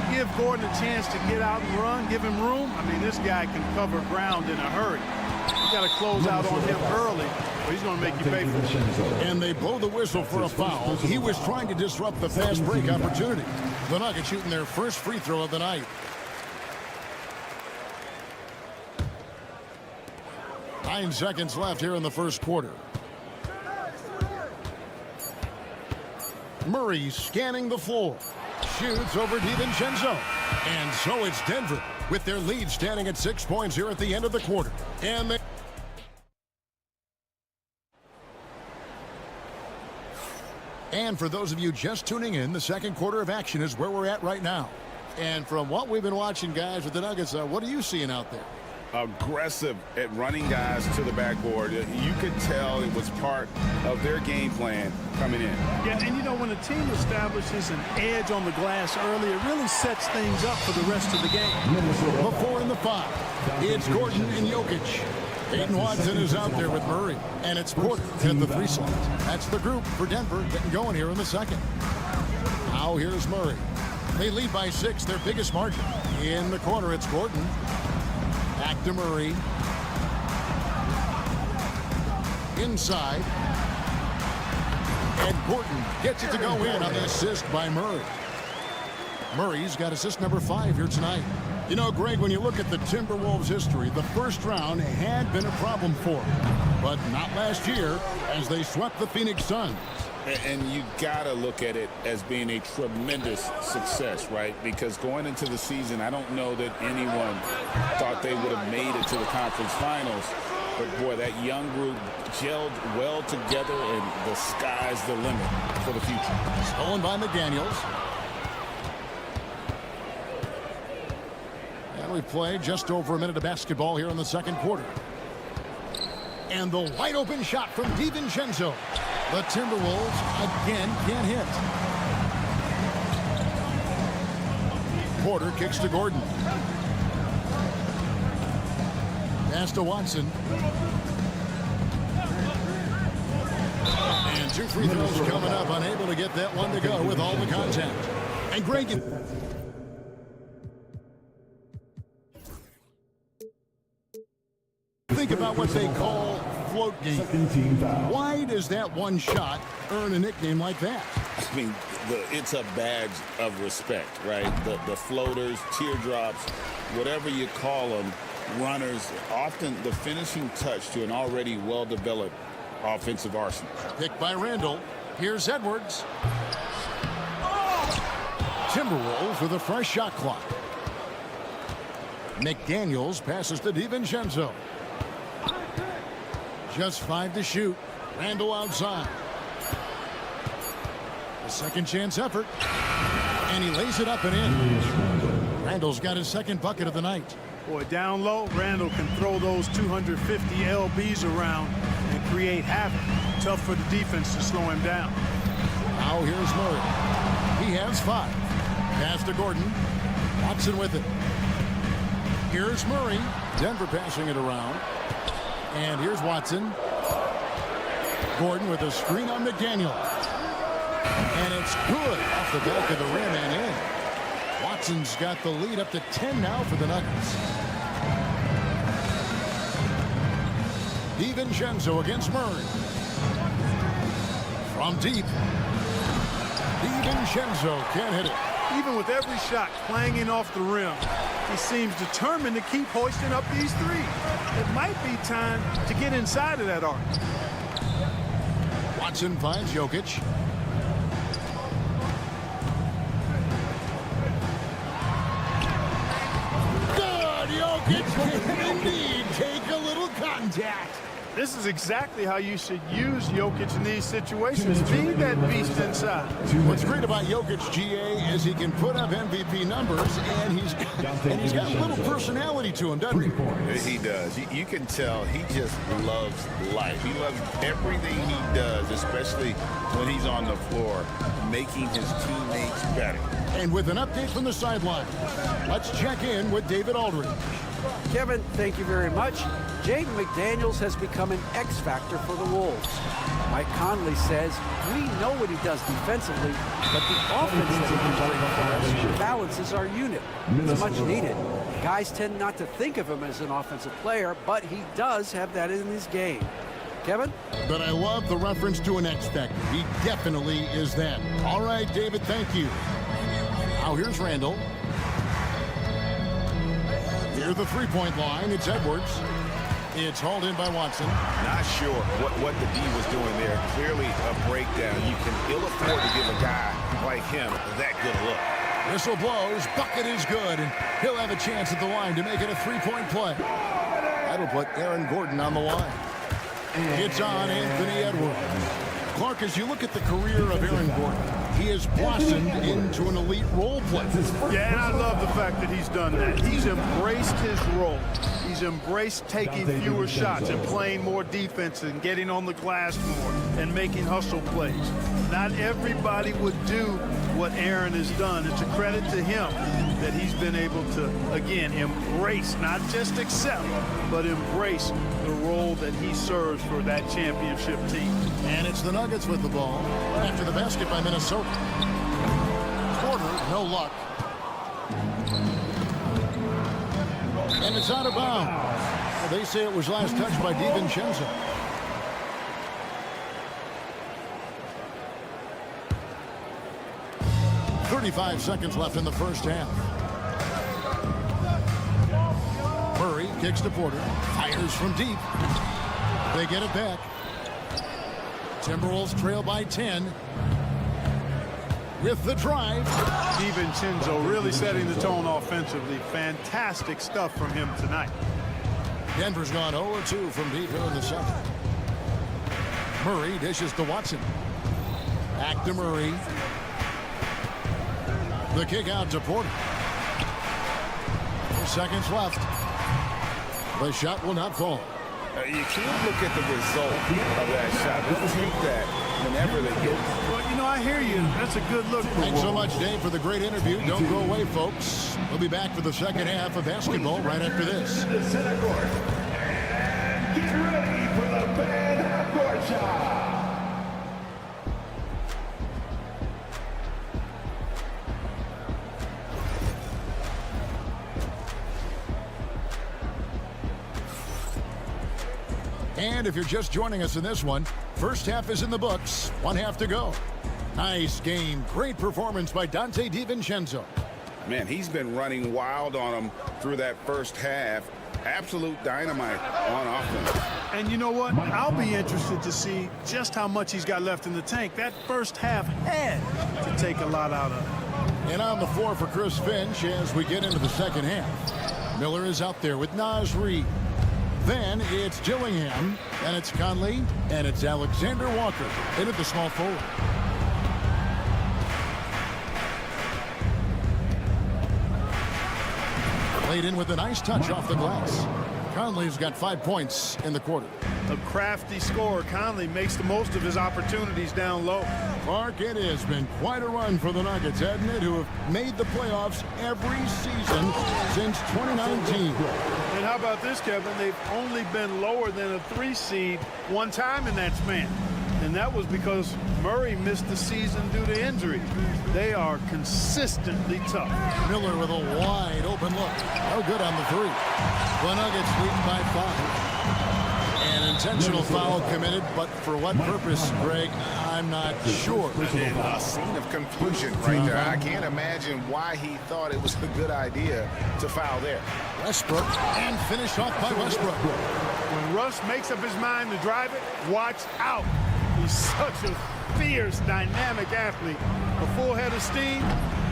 play. Give Gordon a chance to get out and run, give him room. I mean, this guy can cover ground in a hurry. You got to close out on him early, or he's going to make you pay for it. And they blow the whistle for a foul. He was trying to disrupt the fast break opportunity. The Nuggets shooting their first free throw of the night. Nine seconds left here in the first quarter. Murray scanning the floor. Shoots over DiVincenzo. And so it's Denver with their lead standing at 6 points here at the end of the quarter. And for those of you just tuning in, the second quarter of action is where we're at right now. And from what we've been watching, guys, with the Nuggets, what are you seeing out there? Aggressive at running guys to the backboard. You could tell it was part of their game plan coming in. Yeah, and you know, when a team establishes an edge on the glass early, it really sets things up for the rest of the game. Before in the 5, it's Gordon and Jokic. Peyton Watson is out there with Murray, and it's Porter at the 3 slot. That's the group for Denver getting going here in the second. Now here's Murray. They lead by 6, their biggest margin. In the corner, it's Gordon. Back to Murray. Inside. And Gordon gets it to go in on the assist by Murray. Murray's got assist number 5 here tonight. You know, Greg, when you look at the Timberwolves' history, the first round had been a problem for them. But not last year, as they swept the Phoenix Suns. And you got to look at it as being a tremendous success, right? Because going into the season, I don't know that anyone thought they would have made it to the conference finals. But, boy, that young group gelled well together, and the sky's the limit for the future. Stolen by McDaniels. And we've played just over a minute of basketball here in the second quarter. And the wide-open shot from DiVincenzo. The Timberwolves again can't hit. Porter kicks to Gordon. Pass to Watson. And 2 free throws coming up. Unable to get that one to go with all the contact. And Greg. Think about what they call float game. Why does that one shot earn a nickname like that? I mean, it's a badge of respect, right? The floaters, teardrops, whatever you call them, runners, often the finishing touch to an already well-developed offensive arsenal. Picked by Randall. Here's Edwards. Timberwolves with a fresh shot clock. McDaniels passes to DiVincenzo. Just 5 to shoot. Randall outside. A second chance effort. And he lays it up and in. Randall's got his second bucket of the night. Boy, down low, Randall can throw those 250 LBs around and create havoc. Tough for the defense to slow him down. Now here's Murray. He has 5. Pass to Gordon. Watson with it. Here's Murray. Denver passing it around. And here's Watson. Gordon with a screen on McDaniel. And it's good off the back of the rim and in. Watson's got the lead up to 10 now for the Nuggets. DiVincenzo against Murray. From deep. DiVincenzo can't hit it. Even with every shot clanging off the rim, he seems determined to keep hoisting up these 3. It might be time to get inside of that arc. Watson finds Jokic. Good! Jokic can indeed take a little contact. This is exactly how you should use Jokic in these situations. Be that beast inside. What's great about Jokic, GA, is he can put up MVP numbers, and he's got a little personality to him, doesn't he? He does. You can tell he just loves life. He loves everything he does, especially when he's on the floor, making his teammates better. And with an update from the sideline, let's check in with David Aldridge. Kevin, thank you very much. Jaden McDaniels has become an X factor for the Wolves. Mike Conley says, we know what he does defensively, but the offense that he can bring for us balances our unit. It's much needed. Guys tend not to think of him as an offensive player, but he does have that in his game. Kevin? But I love the reference to an X factor. He definitely is that. All right, David, thank you. Now here's Randall. Near the three-point line, it's Edwards. It's hauled in by Watson. Not sure what the D was doing there. Clearly a breakdown. You can ill afford to give a guy like him that good a look. Whistle blows, bucket is good, and he'll have a chance at the line to make it a three-point play. That'll put Aaron Gordon on the line. It's on Anthony Edwards. Clark, as you look at the career of Aaron Gordon, he has blossomed into an elite role player. Yeah, and I love the fact that he's done that. He's embraced his role. He's embraced taking fewer shots and playing more defense and getting on the glass more and making hustle plays. Not everybody would do what Aaron has done. It's a credit to him that he's been able to, again, embrace, not just accept, but embrace the role that he serves for that championship team. And it's the Nuggets with the ball after the basket by Minnesota. Porter, no luck. And it's out of bounds. Well, they say it was last touched by DiVincenzo. .35 seconds left in the first half. Murray kicks to Porter. Fires from deep. They get it back. Timberwolves trail by 10. With the drive. DiVincenzo really setting the tone offensively. Fantastic stuff from him tonight. Denver's gone 0-2 from deep here in the second. Murray dishes to Watson. Back to Murray. The kick out to Porter. 4 seconds left. The shot will not fall. You can't look at the result of that shot. Just take that whenever they get it. Well, you know, I hear you. That's a good look. Thanks so much, Dave, for the great interview. Don't go away, folks. We'll be back for the second half of basketball right after this. The center court. And get ready for the fan half-court shot. And if you're just joining us in this one, first half is in the books. 1 half to go. Nice game. Great performance by Dante DiVincenzo. Man, he's been running wild on him through that first half. Absolute dynamite on offense. And you know what? I'll be interested to see just how much he's got left in the tank. That first half had to take a lot out of it. And on the floor for Chris Finch as we get into the second half. Miller is out there with Naz Reid. Then it's Gillingham, and it's Conley, and it's Alexander Walker into the small forward. Laid in with a nice touch off the glass. Conley's got 5 points in the quarter. A crafty scorer. Conley makes the most of his opportunities down low. Clark, it has been quite a run for the Nuggets, hasn't it, who have made the playoffs every season since 2019. And how about this, Kevin? They've only been lower than a 3 seed one time in that span. And that was because Murray missed the season due to injury. They are consistently tough. Miller with a wide open look. No good on the 3. The Nuggets leading by 5. An intentional foul committed, but for what purpose, Greg, I'm not sure. A scene of confusion right there. I can't imagine why he thought it was a good idea to foul there. Westbrook, and finished off by Westbrook. When Russ makes up his mind to drive it, watch out. He's such a fierce, dynamic athlete. A full head of steam,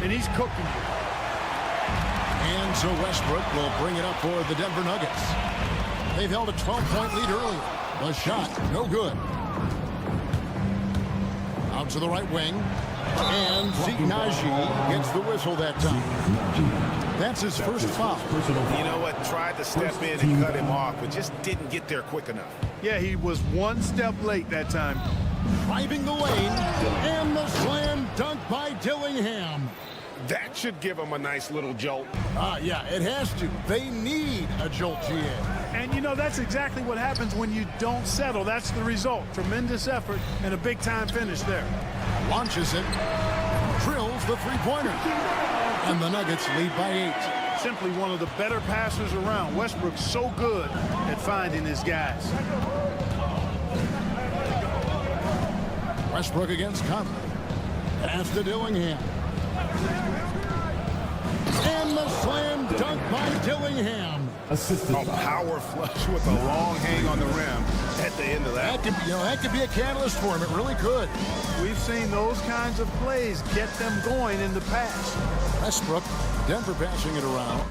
and he's cooking. And so Westbrook will bring it up for the Denver Nuggets. They've held a 12-point lead earlier. The shot, no good. Out to the right wing. And Zeke Naji gets the whistle that time. That's his first foul. You know what? Tried to step in and cut him off, but just didn't get there quick enough. Yeah, he was one step late that time. Driving the lane. And the slam dunk by Dillingham. That should give him a nice little jolt. Yeah, it has to. They need a jolt, GA. And, you know, that's exactly what happens when you don't settle. That's the result. Tremendous effort and a big-time finish there. Launches it. Drills the three-pointer. And the Nuggets lead by 8. Simply one of the better passers around. Westbrook's so good at finding his guys. Westbrook against Conley. Pass to Dillingham. And the slam dunk by Dillingham. A power flush with a long hang on the rim at the end of that. That could be a catalyst for him. It really could. We've seen those kinds of plays get them going in the past. Westbrook, Denver passing it around.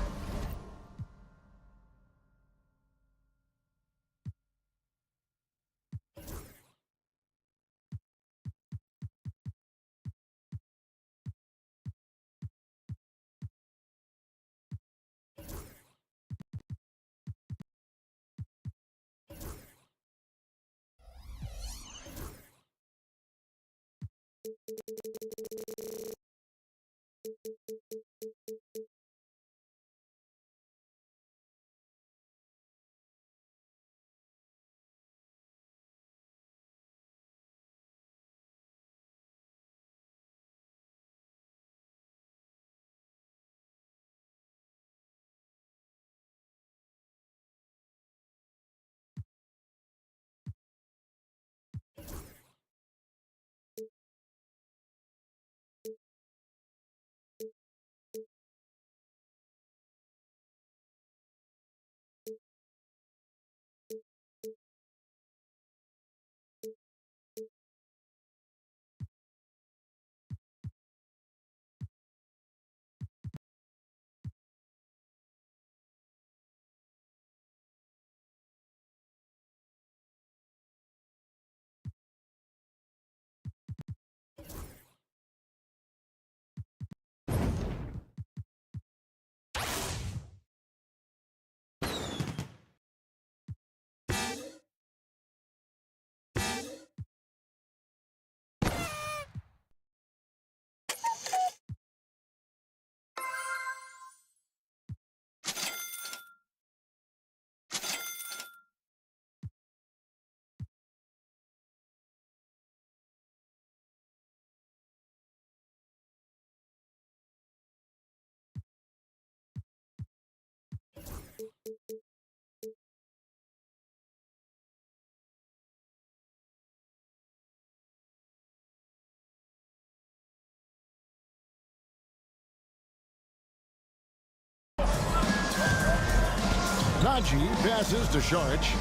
Naji passes to Sharch.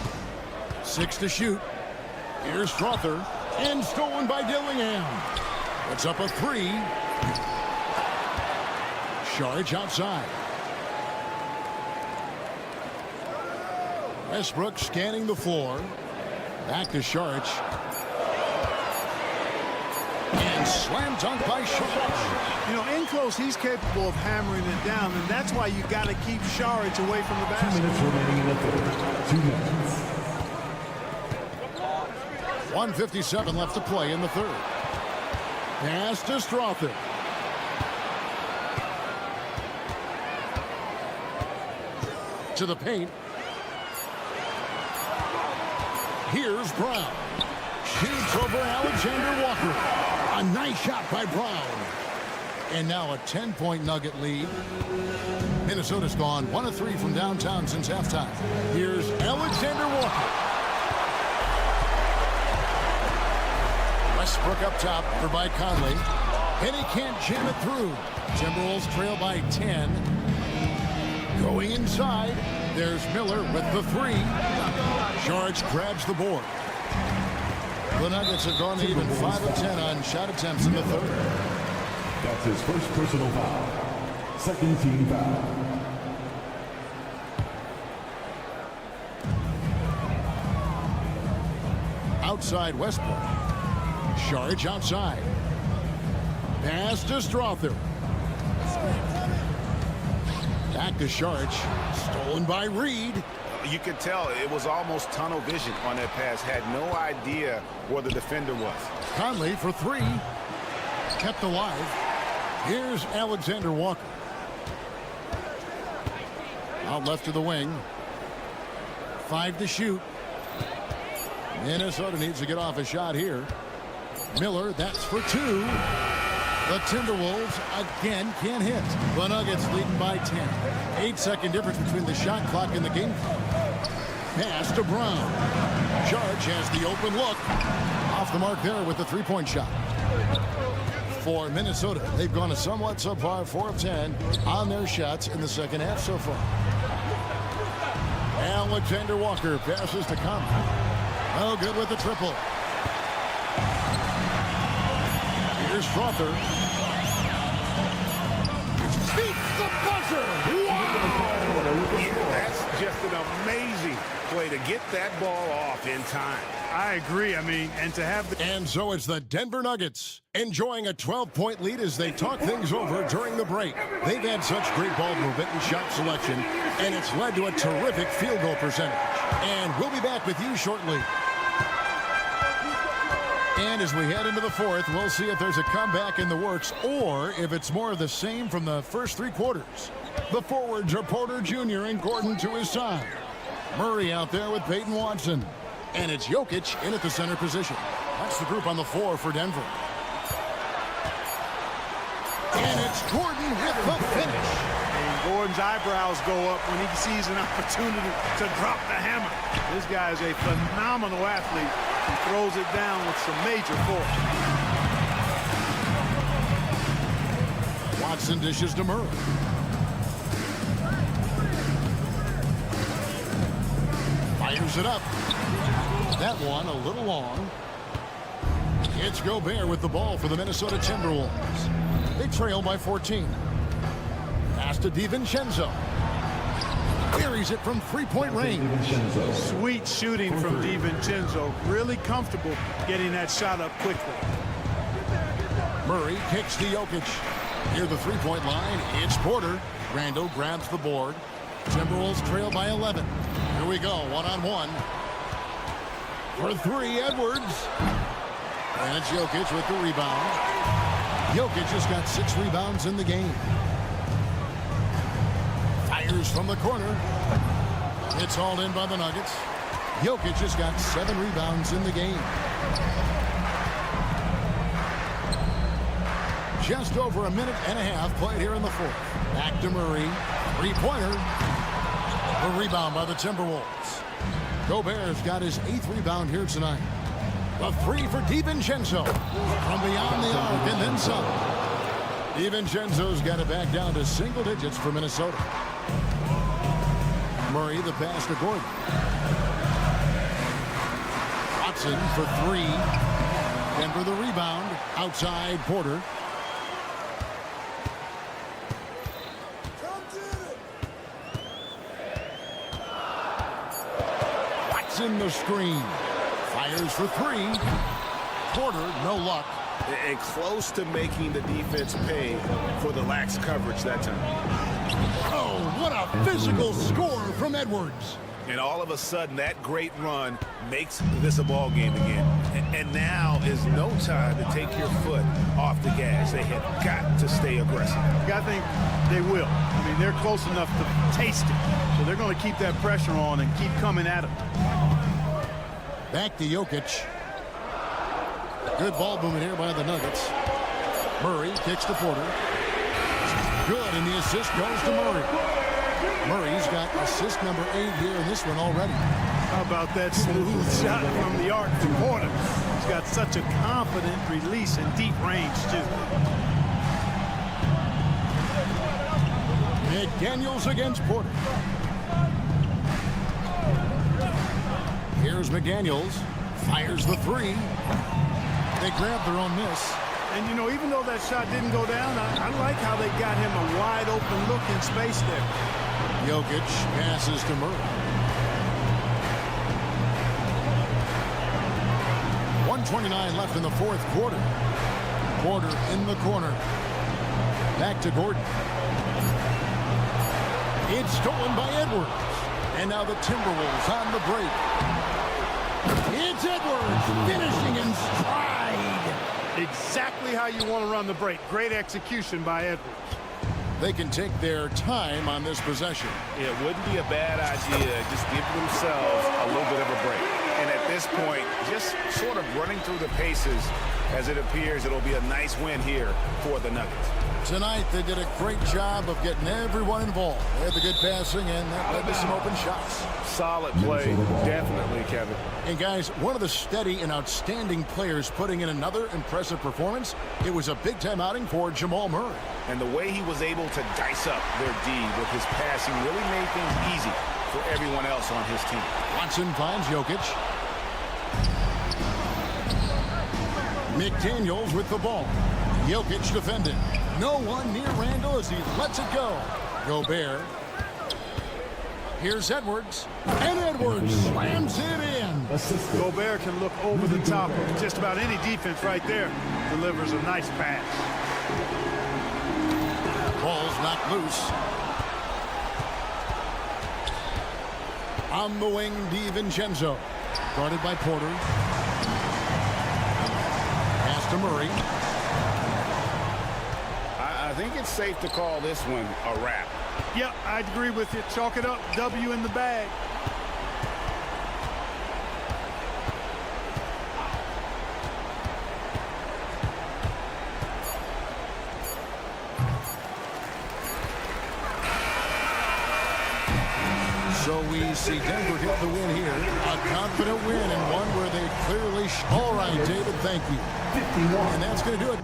6 to shoot. Here's Strother. And stolen by Dillingham. Puts up a 3. Sharch outside. Westbrook scanning the floor. Back to Sharch. And slam dunk by Sharch. You know, in close, he's capable of hammering it down, and that's why you got to keep Sharch away from the basket. 2 minutes remaining in the third. 2 minutes. 1:57 left to play in the third. Pass to Strother. To the paint. Here's Brown. Shoots over Alexander Walker. A nice shot by Brown. And now a 10-point Nugget lead. Minnesota's gone 1 of 3 from downtown since halftime. Here's Alexander Walker. Westbrook up top for by Conley. And he can't jam it through. Timberwolves trail by 10. Going inside. There's Miller with the 3. Sharch grabs the board. The Nuggets have gone even 5 of 10 on shot attempts in the third. That's his first personal foul. Second team foul. outside Westbrook. Saric outside. Pass to Strother. Back to Saric. Stolen by Reed. You could tell it was almost tunnel vision on that pass. Had no idea where the defender was. Conley for three. Kept alive. Here's Alexander Walker. Out left to the wing. 5 to shoot. Minnesota needs to get off a shot here. Miller, that's for 2. The Timberwolves again can't hit. The Nuggets leading by 10. 8-second difference between the shot clock and the game clock. Pass to Brown. Saric has the open look. Off the mark there with the three-point shot. For Minnesota, they've gone a somewhat subpar 4 of 10 on their shots in the second half so far. Alexander Walker passes to Conley. No good with the triple. Here's Strother. Beats the buzzer. That's just an amazing play to get that ball off in time. I agree. I mean, and to have the... And so it's the Denver Nuggets enjoying a 12-point lead as they talk things over during the break. They've had such great ball movement and shot selection, and it's led to a terrific field goal percentage. And we'll be back with you shortly. And as we head into the fourth, we'll see if there's a comeback in the works or if it's more of the same from the first 3 quarters. The forwards are Porter Jr. and Gordon to his side. Murray out there with Peyton Watson. And it's Jokic in at the center position. That's the group on the floor for Denver. And it's Gordon with the finish. And Gordon's eyebrows go up when he sees an opportunity to drop the hammer. This guy is a phenomenal athlete. He throws it down with some major force. Watson dishes to Murray. Fires it up. That one a little long. It's Gobert with the ball for the Minnesota Timberwolves. They trail by 14. Pass to DiVincenzo. Buries it from three-point range. Sweet shooting from DiVincenzo. Really comfortable getting that shot up quickly. Murray kicks to Jokic. Near the three-point line, it's Porter. Randall grabs the board. Timberwolves trail by 11. Here we go, one-on-one. For 3, Edwards. And it's Jokic with the rebound. Jokic has got 6 rebounds in the game. Fires from the corner. It's hauled in by the Nuggets. Jokic has got 7 rebounds in the game. Just over a minute and a half played here in the fourth. Back to Murray. Three-pointer. The rebound by the Timberwolves. Gobert's got his 8th rebound here tonight. The 3 for DiVincenzo. From beyond the arc and then some. DiVincenzo's got it back down to single digits for Minnesota. Murray the pass to Gordon. Watson for 3. Denver the rebound. Outside Porter. In the screen. Fires for 3. Porter, no luck. And close to making the defense pay for the lax coverage that time. Oh, what a physical score from Edwards. And all of a sudden, that great run makes this a ball game again. And now is no time to take your foot off the gas. They have got to stay aggressive. I think they will. I mean, they're close enough to taste it. So they're going to keep that pressure on and keep coming at them. Back to Jokic. Good ball movement here by the Nuggets. Murray kicks to Porter. Good, and the assist goes to Murray. Murray's got assist number 8 here in this one already. How about that smooth shot from the arc to Porter? He's got such a confident release and deep range, too. McDaniels against Porter. Here's McDaniels. Fires the 3. They grab their own miss. And, you know, even though that shot didn't go down, I like how they got him a wide open look in space there. Jokic passes to Murray. 2:29 left in the fourth quarter. Porter in the corner. Back to Gordon. It's stolen by Edwards. And now the Timberwolves on the break. It's Edwards finishing in stride. Exactly how you want to run the break. Great execution by Edwards. They can take their time on this possession. It wouldn't be a bad idea. Just give themselves a little bit of a break. And at this point, just sort of running through the paces as it appears it'll be a nice win here for the Nuggets. Tonight, they did a great job of getting everyone involved. They had the good passing, and that led to some open shots. Solid play, definitely, Kevin. And guys, one of the steady and outstanding players putting in another impressive performance, it was a big-time outing for Jamal Murray. And the way he was able to dice up their D with his passing really made things easy for everyone else on his team. Watson finds Jokic. McDaniels with the ball. Jokic defended. No one near Randall as he lets it go. Gobert. Here's Edwards. And Edwards slams it in. Gobert can look over the top of just about any defense right there. Delivers a nice pass. Ball's knocked loose. On the wing, DiVincenzo. Guarded by Porter. Pass to Murray. I think it's safe to call this one a wrap. Yep, I'd agree with you. Chalk it up. W in the bag. So we see Denver get the win here. A confident win and one where they clearly... All right, David, thank you. And that's going to do it.